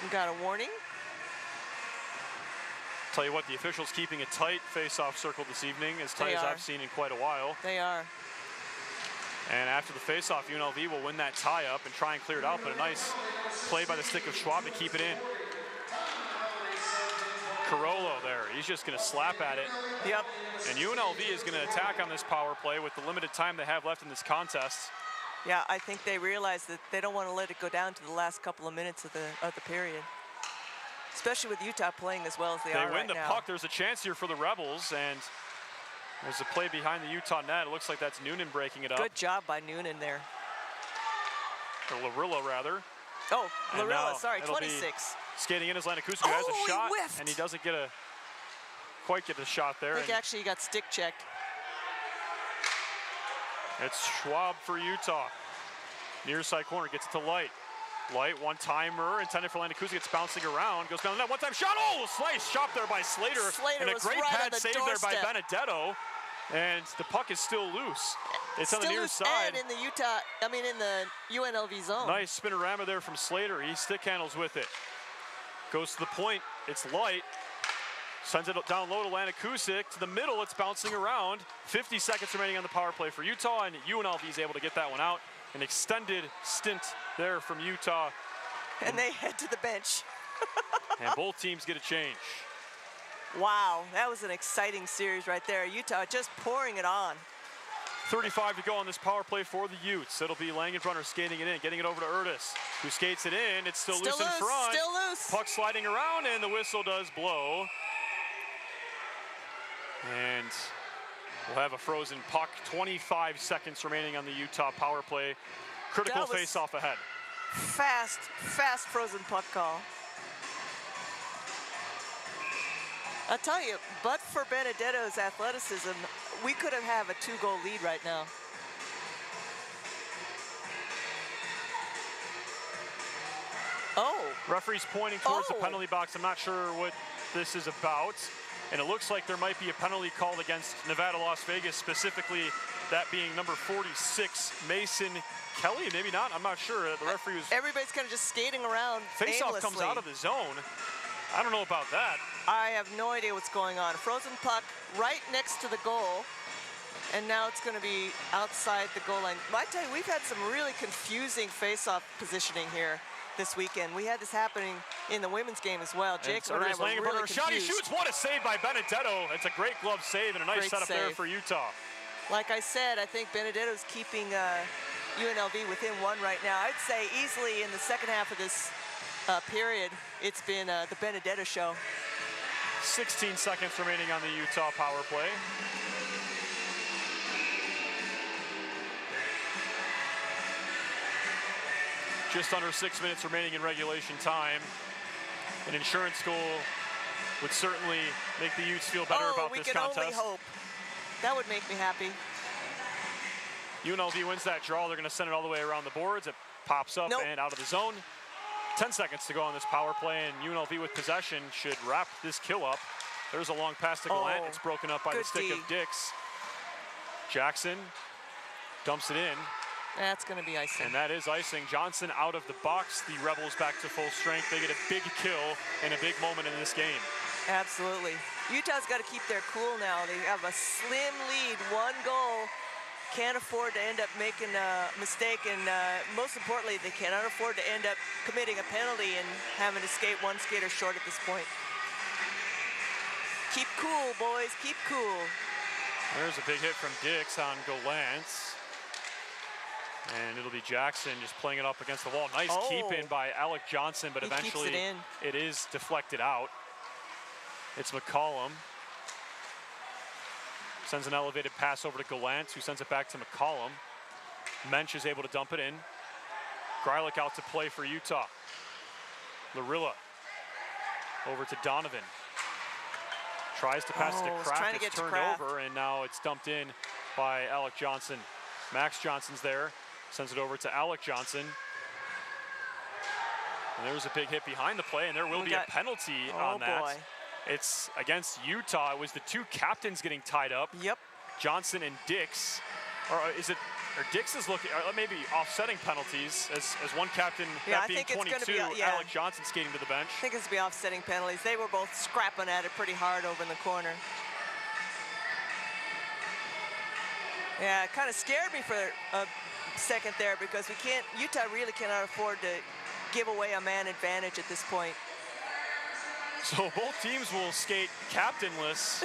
S3: We got a warning.
S2: Tell you what, the officials keeping a tight face-off circle this evening, as tight as I've seen in quite a while.
S3: They are.
S2: And after the face-off, UNLV will win that tie-up and try and clear it out, but a nice play by the stick of Schwab to keep it in. Carollo there, he's just going to slap at it.
S3: Yep.
S2: And UNLV is going to attack on this power play with the limited time they have left in this contest.
S3: Yeah, I think they realize that they don't want to let it go down to the last couple of minutes of the period. Especially with Utah playing as well as they are right now.
S2: They win the puck. There's a chance here for the Rebels, and there's a play behind the Utah net. It looks like that's Noonan breaking it up.
S3: Good job by Noonan there.
S2: Or Larilla, rather.
S3: Oh, Larilla, sorry, 26.
S2: Skating in is Lanakusa, who has a shot, and he doesn't quite get a shot there.
S3: I think actually he got stick checked.
S2: It's Schwab for Utah. Near side corner, gets it to Light. Light, one-timer, intended for Lanakusa, gets bouncing around, goes down the net, one-time shot, slice shot there by Slater.
S3: Slater
S2: and a
S3: was
S2: great
S3: right
S2: pad save there by Benedetto. And the puck is still loose. It's on the near side.
S3: And in the UNLV zone.
S2: Nice spinorama there from Slater. He stick handles with it. Goes to the point. It's Light. Sends it down low to Lana Kusick. To the middle, it's bouncing around. 50 seconds remaining on the power play for Utah, and UNLV is able to get that one out. An extended stint there from Utah.
S3: And they head to the bench.
S2: And both teams get a change.
S3: Wow, that was an exciting series right there. Utah just pouring it on.
S2: 35 to go on this power play for the Utes. It'll be Langenbrunner skating it in, getting it over to Ertis, who skates it in. It's still loose in front.
S3: Still loose.
S2: Puck sliding around, and the whistle does blow. And we'll have a frozen puck. 25 seconds remaining on the Utah power play. Critical face-off ahead.
S3: Fast frozen puck call. I'll tell you, but for Benedetto's athleticism, we could have a 2-goal lead right now. Oh.
S2: Referee's pointing towards the penalty box. I'm not sure what this is about. And it looks like there might be a penalty called against Nevada, Las Vegas, specifically that being number 46, Mason Kelly. Maybe not, I'm not sure. The referee was...
S3: Everybody's kind of just skating around
S2: Face-off comes out of the zone. I don't know about that.
S3: I have no idea what's going on. Frozen puck right next to the goal. And now it's going to be outside the goal line. I tell you, we've had some really confusing face-off positioning here this weekend. We had this happening in the women's game as well. Jacob and I were really confused.
S2: Shot, he shoots. What a save by Benedetto. It's a great glove save and a nice setup there for Utah.
S3: Like I said, I think Benedetto's keeping UNLV within one right now. I'd say easily in the second half of this period, it's been the Benedetto show.
S2: 16 seconds remaining on the Utah power play. Just under 6 minutes remaining in regulation time. An insurance goal would certainly make the Utes feel better about this contest.
S3: We can only hope. That would make me happy.
S2: UNLV wins that draw. They're going to send it all the way around the boards. It pops up and out of the zone. 10 seconds to go on this power play, and UNLV with possession should wrap this kill up. There's a long pass to Gallant. It's broken up by the stick of Dix. Jackson dumps it in.
S3: That's going to be icing.
S2: And that is icing. Johnson out of the box. The Rebels back to full strength. They get a big kill and a big moment in this game.
S3: Absolutely. Utah's got to keep their cool now. They have a slim lead, 1 goal. Can't afford to end up making a mistake, and most importantly, they cannot afford to end up committing a penalty and having to skate 1 skater short at this point. Keep cool, boys. Keep cool.
S2: There's a big hit from Dix on Gallant. And it'll be Jackson just playing it up against the wall. Nice keep in by Alec Johnson, but eventually it is deflected out. It's McCollum. Sends an elevated pass over to Gallant, who sends it back to McCollum. Mensch is able to dump it in. Greilich out to play for Utah. Larilla over to Donovan. Tries to pass to Kraft. It's turned over, and now it's dumped in by Alec Johnson. Max Johnson's there. Sends it over to Alec Johnson. And there's a big hit behind the play, and there will be a penalty on that.
S3: Boy.
S2: It's against Utah. It was the 2 captains getting tied up.
S3: Yep.
S2: Johnson and Dix. Or is it, or Dix is looking, or maybe offsetting penalties as one captain, that being 22, Alec Johnson skating to the bench.
S3: I think it's going to be offsetting penalties. They were both scrapping at it pretty hard over in the corner. Yeah, it kind of scared me for a second there because Utah really cannot afford to give away a man advantage at this point.
S2: So both teams will skate captainless.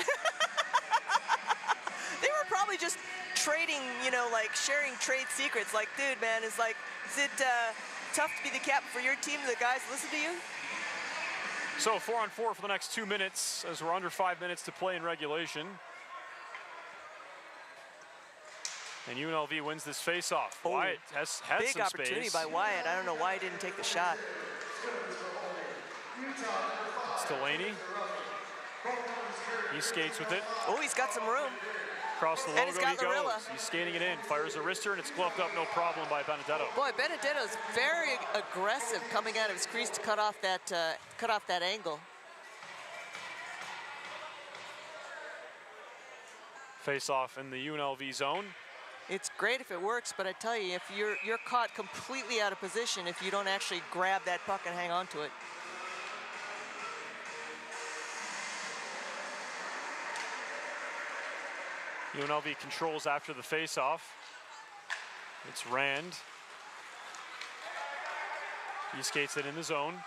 S3: They were probably just trading, you know, like sharing trade secrets. Like, dude, man, is it tough to be the captain for your team? The guys listen to you?
S2: So 4-on-4 for the next 2 minutes as we're under 5 minutes to play in regulation. And UNLV wins this face-off. Wyatt has had
S3: big
S2: some
S3: opportunity
S2: space.
S3: by Wyatt. I don't know why he didn't take the shot.
S2: It's Delaney. He skates with it.
S3: Oh, he's got some room.
S2: Across the logo
S3: he's got Larilla.
S2: Goes. He's skating it in. Fires a wrister, and it's gloved up, no problem by Benedetto.
S3: Boy, Benedetto's very aggressive coming out of his crease to cut off that angle.
S2: Face-off in the UNLV zone.
S3: It's great if it works, but I tell you, if you're caught completely out of position if you don't actually grab that puck and hang on to it.
S2: UNLV controls after the face-off. It's Rand. He skates it in the zone.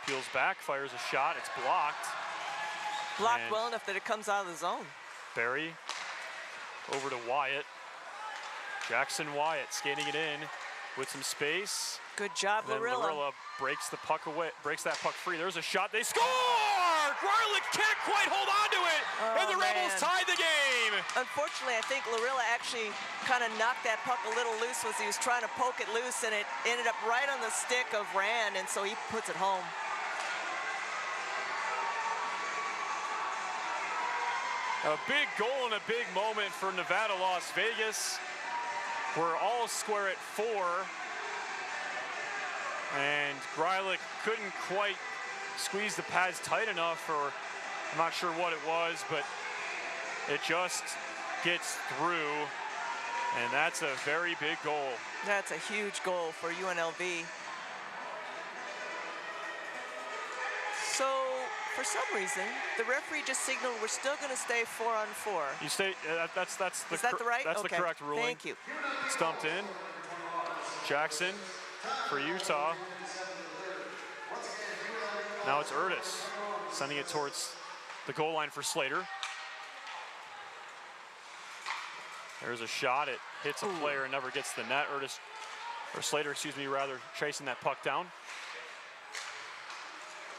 S2: Peels back, fires a shot. It's blocked.
S3: Blocked
S2: And
S3: well enough that it comes out of the zone.
S2: Barry over to Wyatt. Jackson Wyatt skating it in with some space.
S3: Good job,
S2: And then
S3: Lorilla.
S2: Lorilla breaks the puck away, breaks that puck free. There's a shot. They score! Garlic can't quite hold on to it. And the Rebels
S3: man.
S2: tied the game.
S3: Unfortunately, I think Lorilla actually kind of knocked that puck a little loose as he was trying to poke it loose, and it ended up right on the stick of Rand, and so he puts it home.
S2: A big goal and a big moment for Nevada, Las Vegas. We're all square at 4. And Greilich couldn't quite squeeze the pads tight enough, or I'm not sure what it was, but it just gets through. And that's a very big goal.
S3: That's a huge goal for UNLV. So, for some reason, the referee just signaled we're still going to stay 4-on-4.
S2: You say that's the
S3: Is that the right?
S2: That's
S3: Okay.
S2: the correct ruling.
S3: Thank you.
S2: It's dumped in. Jackson for Utah. Now it's Urtis sending it towards the goal line for Slater. There's a shot. It hits a player and never gets the net. Slater, excuse me, rather, chasing that puck down.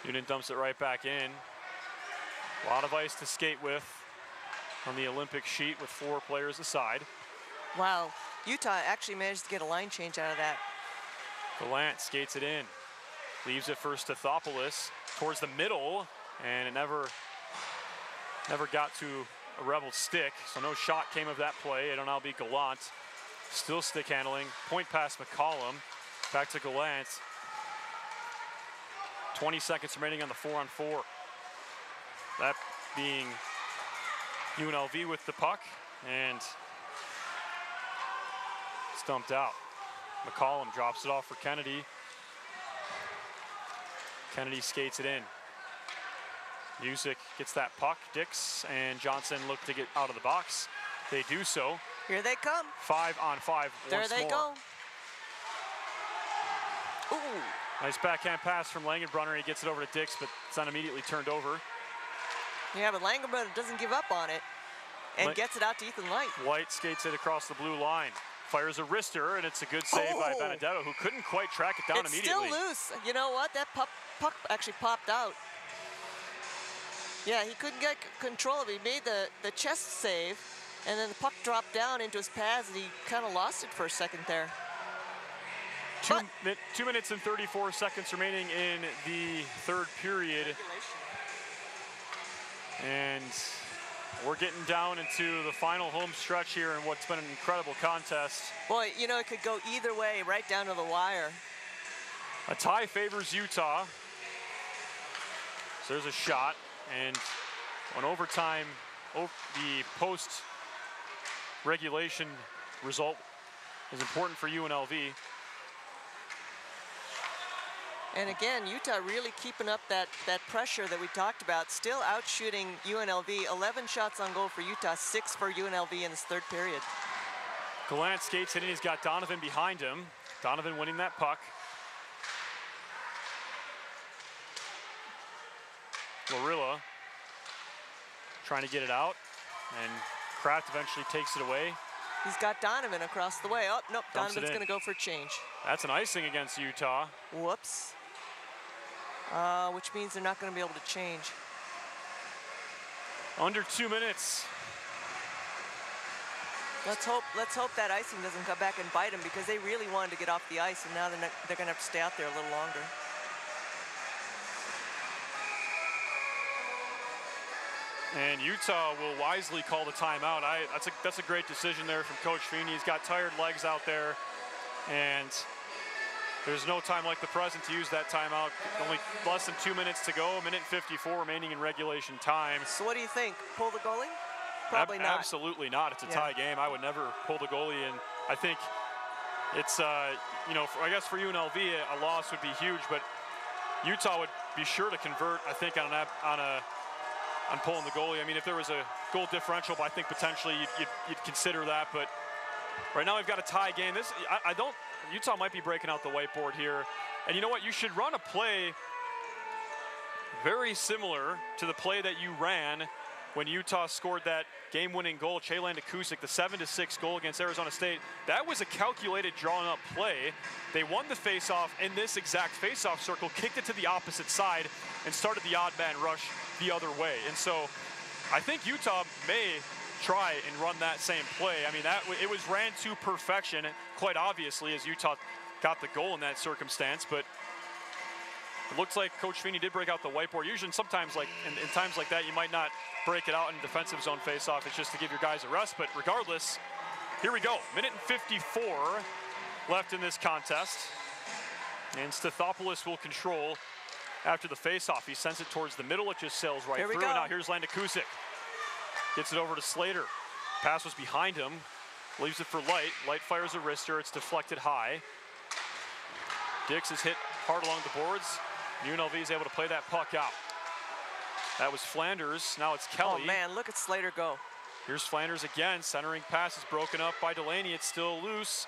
S2: Union dumps it right back in. A lot of ice to skate with on the Olympic sheet with 4 players aside.
S3: Wow. Utah actually managed to get a line change out of that.
S2: Gallant skates it in. Leaves it for Stathopoulos towards the middle, and it never got to a Rebel stick, so no shot came of that play. It'll now be Gallant. Still stick handling. Point pass McCollum. Back to Gallant. 20 seconds remaining on the 4-on-4. That being UNLV with the puck, and it's dumped out. McCollum drops it off for Kennedy. Kennedy skates it in. Music gets that puck. Dix and Johnson look to get out of the box. They do so.
S3: Here they come.
S2: 5-on-5
S3: There
S2: once
S3: they
S2: more.
S3: go. Ooh.
S2: Nice backhand pass from Langenbrunner. He gets it over to Dix, but it's not immediately turned over.
S3: Yeah, but Langenbrunner doesn't give up on it and gets it out to Ethan Light.
S2: White skates it across the blue line. Fires a wrister, and it's a good save by Benedetto, who couldn't quite track it down immediately.
S3: It's still loose. You know what? That puck actually popped out. Yeah, he couldn't get control of it. He made the chest save, and then the puck dropped down into his pads, and he kind of lost it for a second there.
S2: 2 minutes and 34 seconds remaining in the third period. And we're getting down into the final home stretch here in what's been an incredible contest.
S3: Boy, you know, it could go either way, right down to the wire.
S2: A tie favors Utah. So there's a shot, and on overtime, the post-regulation result is important for UNLV.
S3: And again, Utah really keeping up that pressure that we talked about, still out-shooting UNLV. 11 shots on goal for Utah, 6 for UNLV in this third period.
S2: Gallant skates it in. He's got Donovan behind him. Donovan winning that puck. Lorilla trying to get it out, and Kraft eventually takes it away.
S3: He's got Donovan across the way. Oh, nope,
S2: Dumps it
S3: Donovan's
S2: in.
S3: going to go for a change.
S2: That's an icing against Utah.
S3: Whoops. Which means they're not going to be able to change.
S2: Under 2 minutes.
S3: Let's hope that icing doesn't come back and bite them, because they really wanted to get off the ice, and now they're going to have to stay out there a little longer.
S2: And Utah will wisely call the timeout. That's a great decision there from Coach Feeney. He's got tired legs out there, and there's no time like the present to use that timeout. Only less than 2 minutes to go, 1:54 remaining in regulation time.
S3: So what do you think? Pull the goalie? Probably not.
S2: Absolutely not. It's a tie game. I would never pull the goalie, and I think it's, you know, I guess for UNLV, a loss would be huge, but Utah would be sure to convert, I think, on a on pulling the goalie. I mean, if there was a goal differential, I think potentially you'd consider that. But right now we've got a tie game. Utah might be breaking out the whiteboard here. And you know what? You should run a play very similar to the play that you ran when Utah scored that game-winning goal, Chaylan Kusic, the 7-6 goal against Arizona State. That was a calculated, drawn-up play. They won the face-off in this exact face-off circle, kicked it to the opposite side, and started the odd man rush the other way. And so I think Utah may try and run that same play. I mean, it was ran to perfection, quite obviously, as Utah got the goal in that circumstance. But it looks like Coach Feeney did break out the whiteboard. Usually, sometimes, like in times like that, you might not break it out in defensive zone face-off. It's just to give your guys a rest. But regardless, here we go. Minute and 54 left in this contest. And Stathopoulos will control after the face-off. He sends it towards the middle. It just sails right through. And now here's Landa Kusic. Gets it over to Slater. Pass was behind him. Leaves it for Light. Light fires a wrister. It's deflected high. Dix is hit hard along the boards. UNLV is able to play that puck out. That was Flanders. Now it's Kelly.
S3: Oh, man, look at Slater go.
S2: Here's Flanders again. Centering pass is broken up by Delaney. It's still loose.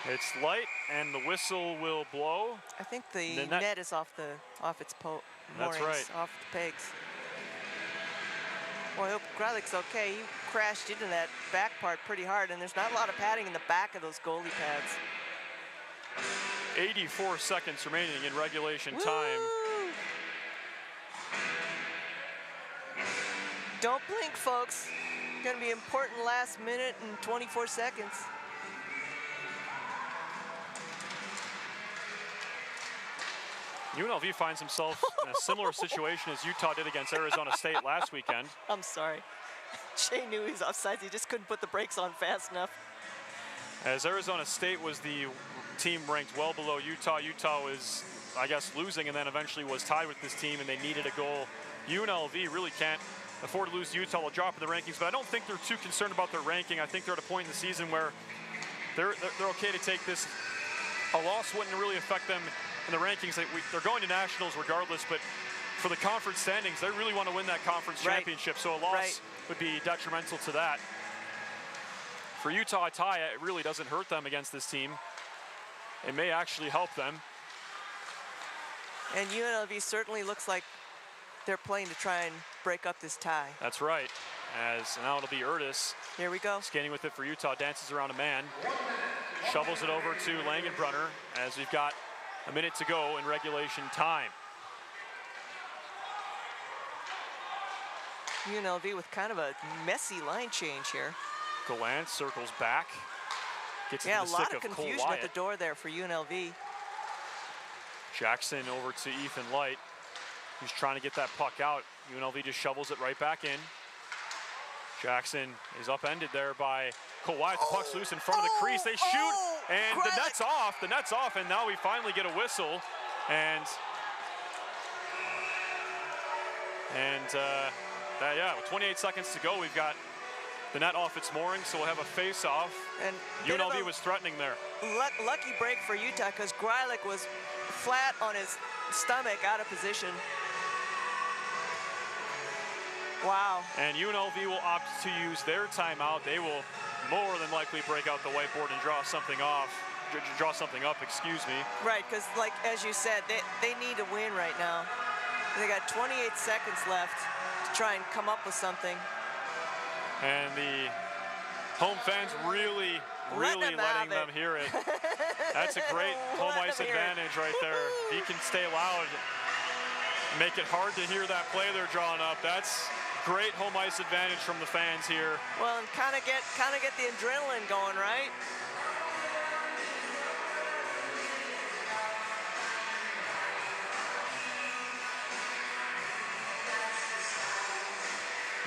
S2: It's Light, and the whistle will blow.
S3: I think the net is off its moorings,
S2: That's right.
S3: Off the pegs. Well, I hope Greilic's okay. He crashed into that back part pretty hard, and there's not a lot of padding in the back of those goalie pads.
S2: 84 seconds remaining in regulation time.
S3: Don't blink, folks. Going to be important last minute and 24 seconds.
S2: UNLV finds himself in a similar situation as Utah did against Arizona State last weekend.
S3: I'm sorry. Shea knew he was offsides. He just couldn't put the brakes on fast enough.
S2: As Arizona State was the team ranked well below Utah. Utah was, I guess, losing and then eventually was tied with this team, and they needed a goal. UNLV really can't afford to lose to Utah. They'll drop in the rankings, but I don't think they're too concerned about their ranking. I think they're at a point in the season where they're okay to take this. A loss wouldn't really affect them in the rankings. They're going to nationals regardless, but for the conference standings, they really want to win that conference championship, so a loss would be detrimental to that. For Utah, a tie, it really doesn't hurt them against this team. It may actually help them.
S3: And UNLV certainly looks like they're playing to try and break up this tie.
S2: That's right. As now it'll be Urtis.
S3: Here we go.
S2: Skating with it for Utah, dances around a man. Shovels it over to Langenbrunner as we've got a minute to go in regulation time.
S3: UNLV with kind of a messy line change here.
S2: Gallant circles back. Gets into the stick of Cole Wyatt.
S3: A lot of confusion at the door there for UNLV.
S2: Jackson over to Ethan Light. He's trying to get that puck out. UNLV just shovels it right back in. Jackson is upended there by Cole Wyatt. The puck's loose in front of the crease. They shoot, and the net's off. The net's off, and now we finally get a whistle. And with 28 seconds to go, we've got the net off its mooring, so we'll have a face-off. And UNLV was threatening there.
S3: Lucky break for Utah because Greilich was flat on his stomach, out of position. Wow.
S2: And UNLV will opt to use their timeout. They will more than likely break out the whiteboard and draw something up, excuse me.
S3: Right, because like as you said, they need to win right now. They got 28 seconds left to try and come up with something. And
S2: the home fans really letting them hear it. That's a great home ice advantage right there. If he can stay loud, make it hard to hear that play they're drawing up. That's great home ice advantage from the fans here.
S3: Well, and kind of get the adrenaline going, right?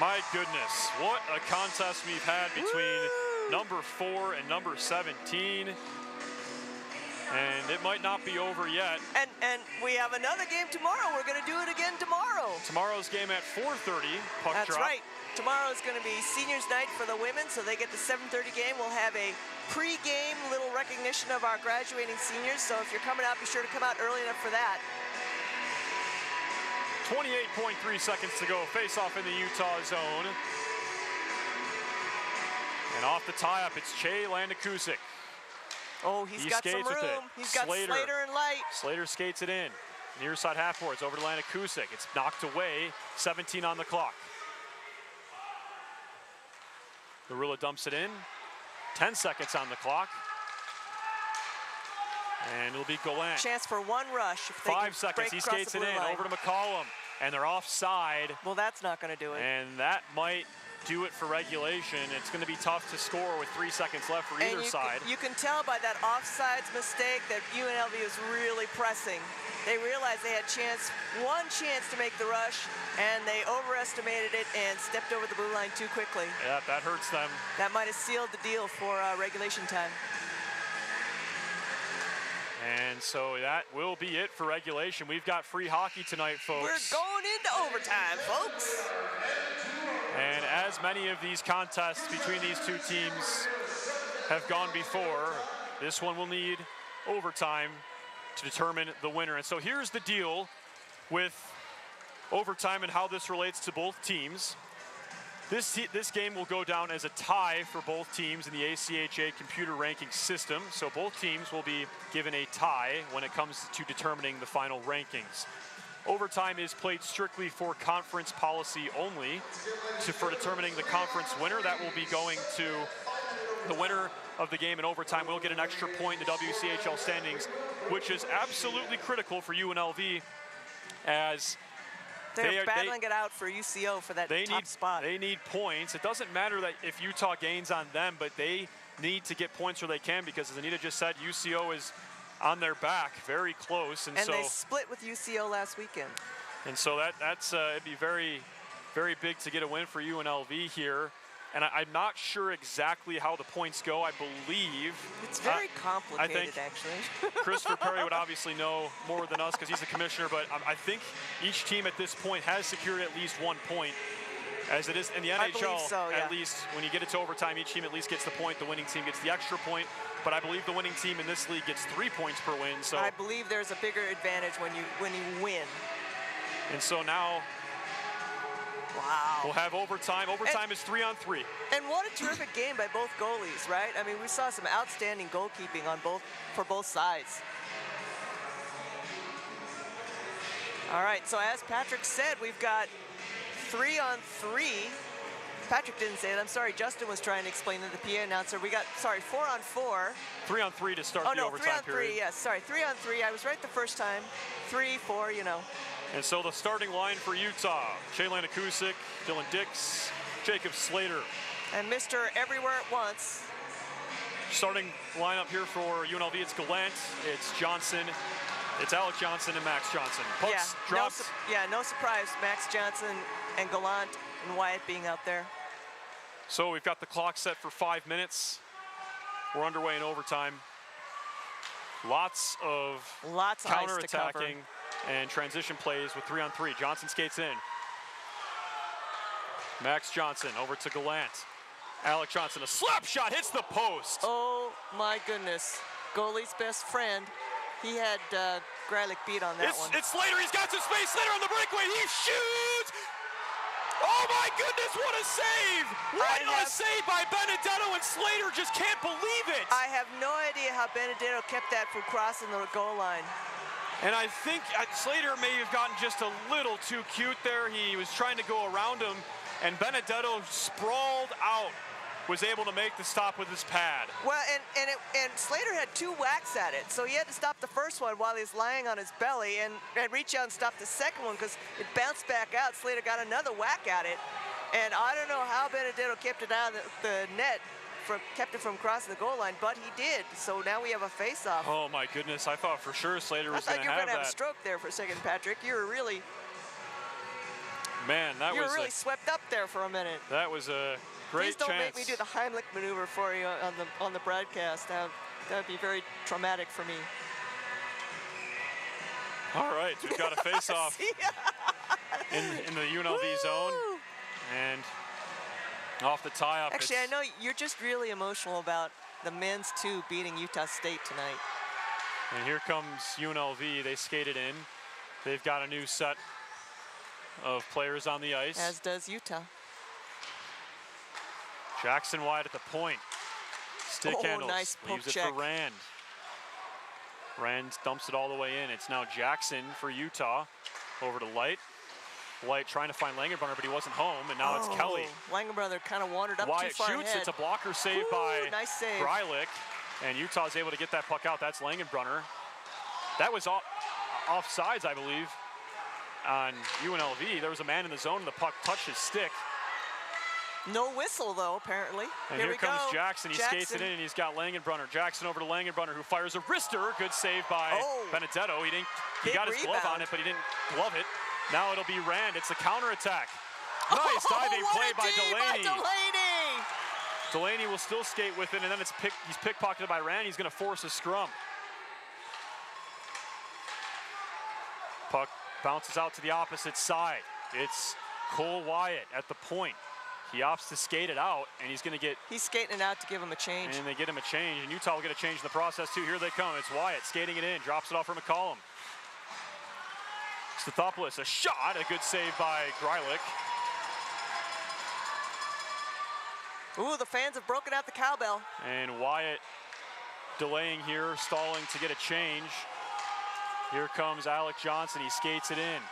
S2: My goodness, what a contest we've had between number 4 and number 17. And it might not be over yet.
S3: And we have another game tomorrow. We're going to do it again tomorrow.
S2: Tomorrow's game at 4:30, puck
S3: That's
S2: drop.
S3: right. Tomorrow is going to be seniors night for the women, so they get the 7:30 game. We'll have a pre-game little recognition of our graduating seniors. So if you're coming out, be sure to come out early enough for that.
S2: 28.3 seconds to go. Face off in the Utah zone. And off the tie-up, it's Che Landakusik.
S3: Oh, he's got some room. He's got Slater and Light.
S2: Slater skates it in. Near side half boards over to Landakusik. It's knocked away. 17 on the clock. Gorilla dumps it in. 10 seconds on the clock. And it'll be Gallant.
S3: Chance for one rush. If they
S2: 5 seconds. He skates it in over to McCollum. And they're offside.
S3: Well, that's not going to do it.
S2: And that might do it for regulation. It's going to be tough to score with 3 seconds left for either side.
S3: You can tell by that offsides mistake that UNLV is really pressing. They realized they had one chance to make the rush, and they overestimated it and stepped over the blue line too quickly.
S2: Yeah, that hurts them.
S3: That might have sealed the deal for regulation time.
S2: And so that will be it for regulation. We've got free hockey tonight, folks.
S3: We're going into overtime, folks.
S2: And as many of these contests between these two teams have gone before, this one will need overtime to determine the winner. And so here's the deal with overtime and how this relates to both teams. This game will go down as a tie for both teams in the ACHA computer ranking system. So both teams will be given a tie when it comes to determining the final rankings. Overtime is played strictly for conference policy only. For determining the conference winner, that will be going to the winner of the game in overtime. Will get an extra point in the WCHL standings, which is absolutely critical for UNLV as
S3: they're battling it out for UCO for that top spot.
S2: They need points. It doesn't matter that if Utah gains on them, but they need to get points where they can because, as Anita just said, UCO is on their back, very close. And so
S3: they split with UCO last weekend.
S2: And so that's it'd be very, very big to get a win for UNLV here. And I'm not sure exactly how the points go. I believe
S3: it's very complicated,
S2: I think
S3: actually.
S2: Christopher Perry would obviously know more than us because he's the commissioner, but I think each team at this point has secured at least 1 point. As it is in the NHL,
S3: so, yeah.
S2: At least when you get it to overtime, each team at least gets the point. The winning team gets the extra point. But I believe the winning team in this league gets 3 points per win. So
S3: I believe there's a bigger advantage when you win.
S2: And so now,
S3: wow,
S2: we'll have overtime. Overtime is 3-on-3.
S3: And what a terrific game by both goalies, right? I mean, we saw some outstanding goalkeeping for both sides. All right, so as Patrick said, we've got 3-on-3. Patrick didn't say it. I'm sorry. Justin was trying to explain to the PA announcer. We got, 4-on-4.
S2: 3-on-3 to start the overtime period.
S3: 3-on-3, yes. Sorry, 3-on-3. I was right the first time. 3, 4, you know.
S2: And so the starting line for Utah, Che Landakusik, Dylan Dix, Jacob Slater.
S3: And Mr. Everywhere at Once.
S2: Starting lineup here for UNLV, it's Gallant, it's Johnson, it's Alec Johnson and Max Johnson. Pucks dropped.
S3: No surprise. Max Johnson and Gallant and Wyatt being out there.
S2: So we've got the clock set for 5 minutes. We're underway in overtime. Lots of counter-attacking and transition plays with 3-on-3. Johnson skates in. Max Johnson over to Gallant. Alec Johnson, a slap shot, hits the post.
S3: Oh my goodness. Goalie's best friend. He had Grilic beat on that one.
S2: It's Slater, he's got some space. Slater on the breakaway, he shoots! Oh my goodness, what a save! What a save by Benedetto, and Slater just can't believe it!
S3: I have no idea how Benedetto kept that from crossing the goal line.
S2: And I think Slater may have gotten just a little too cute there. He was trying to go around him, and Benedetto sprawled out, was able to make the stop with his pad.
S3: Well, and Slater had 2 whacks at it, so he had to stop the first one while he's lying on his belly and reach out and stop the second one because it bounced back out. Slater got another whack at it, and I don't know how Benedetto kept it out of the net, kept it from crossing the goal line, but he did. So now we have a face-off.
S2: Oh my goodness, I thought for sure Slater was going to have that.
S3: I thought you were going to have a stroke there for a second, Patrick. You were really...
S2: Man, that was...
S3: You were really swept up there for a minute.
S2: That was a great chance.
S3: Please don't make me do the Heimlich maneuver for you on the broadcast. That would be very traumatic for me.
S2: All right, we've got a face-off in the UNLV zone. And off the tie-up.
S3: Actually, I know you're just really emotional about the men's 2 beating Utah State tonight.
S2: And here comes UNLV. They skated in. They've got a new set of players on the ice.
S3: As does Utah.
S2: Jackson wide at the point. Stick handles.
S3: Nice poke
S2: Leaves it
S3: check.
S2: for Rand. Rand dumps it all the way in. It's now Jackson for Utah. Over to Light. Light trying to find Langenbrunner, but he wasn't home, and now it's Kelly.
S3: Langenbrunner kind of wandered up
S2: Wyatt
S3: too far
S2: shoots.
S3: ahead.
S2: It's a blocker save by
S3: Nice save.
S2: Greilich, and Utah's able to get that puck out. That's Langenbrunner. That was offsides, I believe, on UNLV. There was a man in the zone, and the puck touched his stick.
S3: No whistle, though, apparently.
S2: And
S3: here
S2: here
S3: we
S2: comes
S3: go.
S2: Jackson. He skates it in, and he's got Langenbrunner. Jackson over to Langenbrunner, who fires a wrister. Good save by Benedetto. He
S3: Big
S2: got his glove
S3: rebound.
S2: on it, but he didn't glove it. Now it'll be Rand. It's a counterattack. Nice diving
S3: what
S2: play
S3: a
S2: by
S3: D
S2: Delaney.
S3: Delaney.
S2: Delaney will still skate with it, and then he's pickpocketed by Rand. He's going to force a scrum. Puck bounces out to the opposite side. It's Cole Wyatt at the point. He opts to skate it out, and he's going to get...
S3: He's skating it out to give him a change.
S2: And they get him a change, and Utah will get a change in the process, too. Here they come. It's Wyatt skating it in, drops it off for McCollum. Stathopoulos, a shot, a good save by Greilich.
S3: Ooh, the fans have broken out the cowbell.
S2: And Wyatt delaying here, stalling to get a change. Here comes Alec Johnson, he skates it in.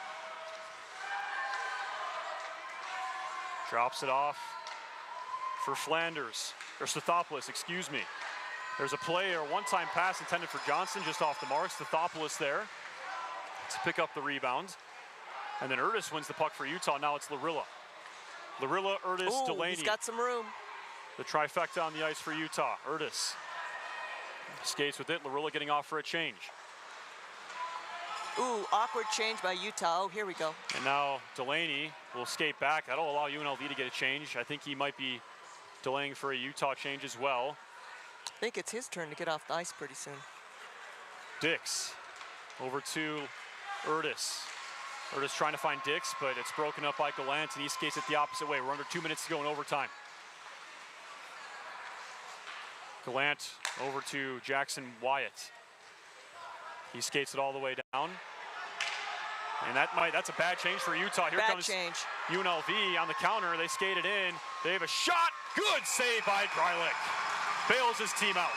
S2: Drops it off for Flanders, or Stathopoulos, excuse me. There's a play, or a one-time pass intended for Johnson, just off the mark. Stathopoulos there to pick up the rebound. And then Urtis wins the puck for Utah. Now it's Larilla. Larilla, Urtis, Delaney.
S3: He's got some room.
S2: The trifecta on the ice for Utah. Urtis skates with it. Larilla getting off for a change.
S3: Ooh, awkward change by Utah. Oh, here we go.
S2: And now Delaney will skate back. That'll allow UNLV to get a change. I think he might be delaying for a Utah change as well.
S3: I think it's his turn to get off the ice pretty soon.
S2: Dix over to Urtis. Urtis trying to find Dix, but it's broken up by Gallant, and he skates it the opposite way. We're under 2 minutes to go in overtime. Gallant over to Jackson Wyatt. He skates it all the way down. And that's a bad change for Utah. Here comes UNLV on the counter. They skate it in. They have a shot. Good save by Greilich. Bails his team out.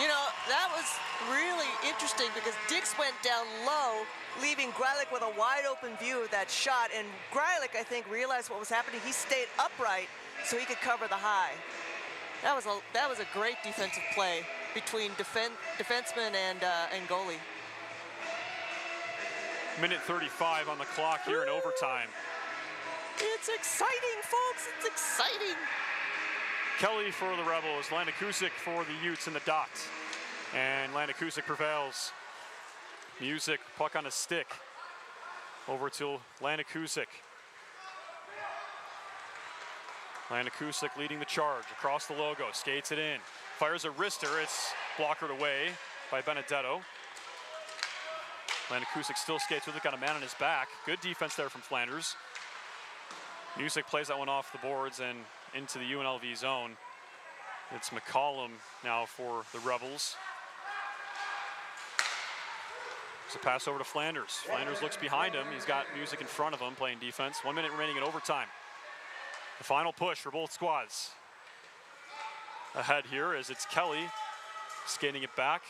S3: You know, that was really interesting because Dix went down low, leaving Greilich with a wide open view of that shot. And Greilich, I think, realized what was happening. He stayed upright so he could cover the high. That was a great defensive play between defenseman and goalie.
S2: Minute 35 on the clock here in overtime.
S3: It's exciting, folks. It's exciting.
S2: Kelly for the Rebels, Landakusik for the Utes in the dot. And Landakusik prevails. Music, puck on a stick. Over to Landakusik. Landakusik leading the charge across the logo, skates it in. Fires a wrister, it's blockered away by Benedetto. Landakusik still skates with it, got a man on his back. Good defense there from Flanders. Music plays that one off the boards and into the UNLV zone. It's McCollum now for the Rebels. It's a pass over to Flanders. Flanders looks behind him. He's got Music in front of him playing defense. 1 minute remaining in overtime. The final push for both squads. Ahead here as it's Kelly skating it back.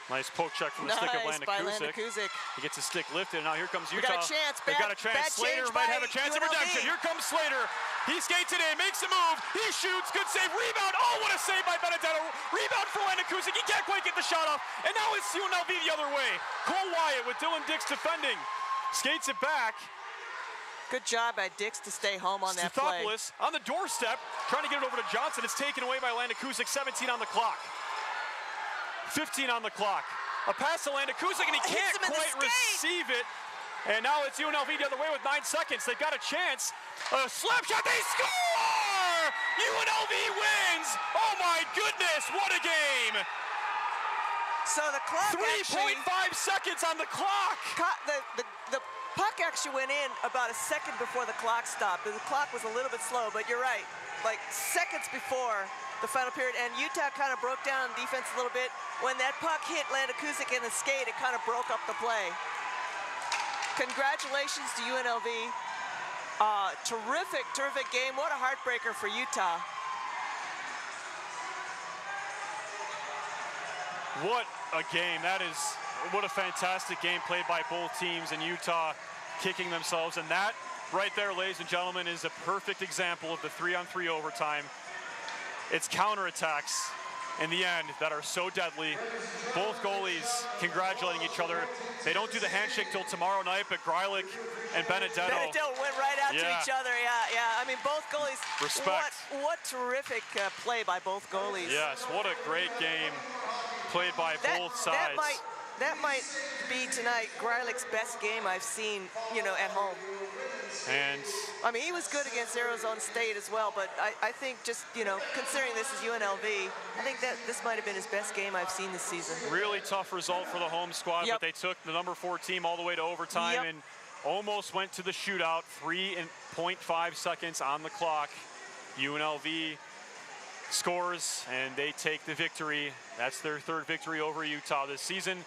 S2: Nice poke check from the stick of Landakusik. He gets his stick lifted, and now here comes Utah.
S3: We got a chance.
S2: They've got a chance. Slater might have a chance of redemption. Here comes Slater. He skates it in, makes a move. He shoots. Good save. Rebound. Oh, what a save by Benedetto. Rebound for Landakusik. He can't quite get the shot off. And now it's UNLV the other way. Cole Wyatt with Dylan Dix defending. Skates it back.
S3: Good job by Dix to stay home on that play.
S2: Stathopoulos on the doorstep, trying to get it over to Johnson. It's taken away by Landakusik. 17 on the clock. 15 on the clock. A pass to Landakusik, and he can't quite receive it. And now it's UNLV the other way with 9 seconds. They've got a chance. A slap shot, they score! UNLV wins! Oh my goodness, what a game!
S3: So the clock
S2: 3.5 seconds on the clock!
S3: The puck actually went in about a second before the clock stopped. The clock was a little bit slow, but you're right. Like seconds before, the final period, and Utah kind of broke down defense a little bit. When that puck hit Landikusic in the skate, it kind of broke up the play. Congratulations to UNLV. Terrific, terrific game. What a heartbreaker for Utah.
S2: What a game. What a fantastic game played by both teams, and Utah kicking themselves. And that right there, ladies and gentlemen, is a perfect example of the 3-on-3 overtime. It's counterattacks in the end that are so deadly. Both goalies congratulating each other. They don't do the handshake till tomorrow night, but Greilich and Benedetto
S3: went right out to each other. Yeah. I mean, both goalies.
S2: Respect.
S3: What terrific play by both goalies.
S2: Yes, what a great game played by both sides.
S3: That might be tonight Greilich's best game I've seen, at home.
S2: And
S3: I mean, he was good against Arizona State as well, but I think just, considering this is UNLV, I think that this might have been his best game I've seen this season.
S2: Really tough result for the home squad, but they took the number 4 team all the way to overtime and almost went to the shootout. 3.5 seconds on the clock. UNLV scores, and they take the victory. That's their 3rd victory over Utah this season.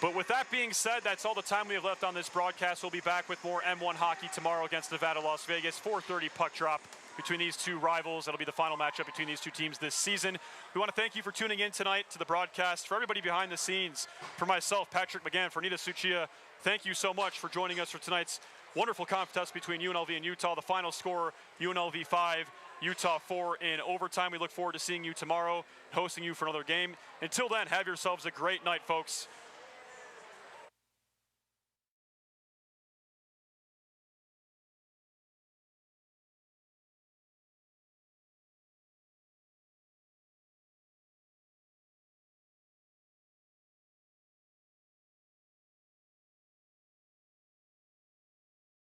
S2: But with that being said, that's all the time we have left on this broadcast. We'll be back with more M1 hockey tomorrow against Nevada, Las Vegas. 4:30 puck drop between these two rivals. That'll be the final matchup between these two teams this season. We want to thank you for tuning in tonight to the broadcast. For everybody behind the scenes, for myself, Patrick McGann, for Anita Suchia, thank you so much for joining us for tonight's wonderful contest between UNLV and Utah. The final score, UNLV 5, Utah 4 in overtime. We look forward to seeing you tomorrow, hosting you for another game. Until then, have yourselves a great night, folks.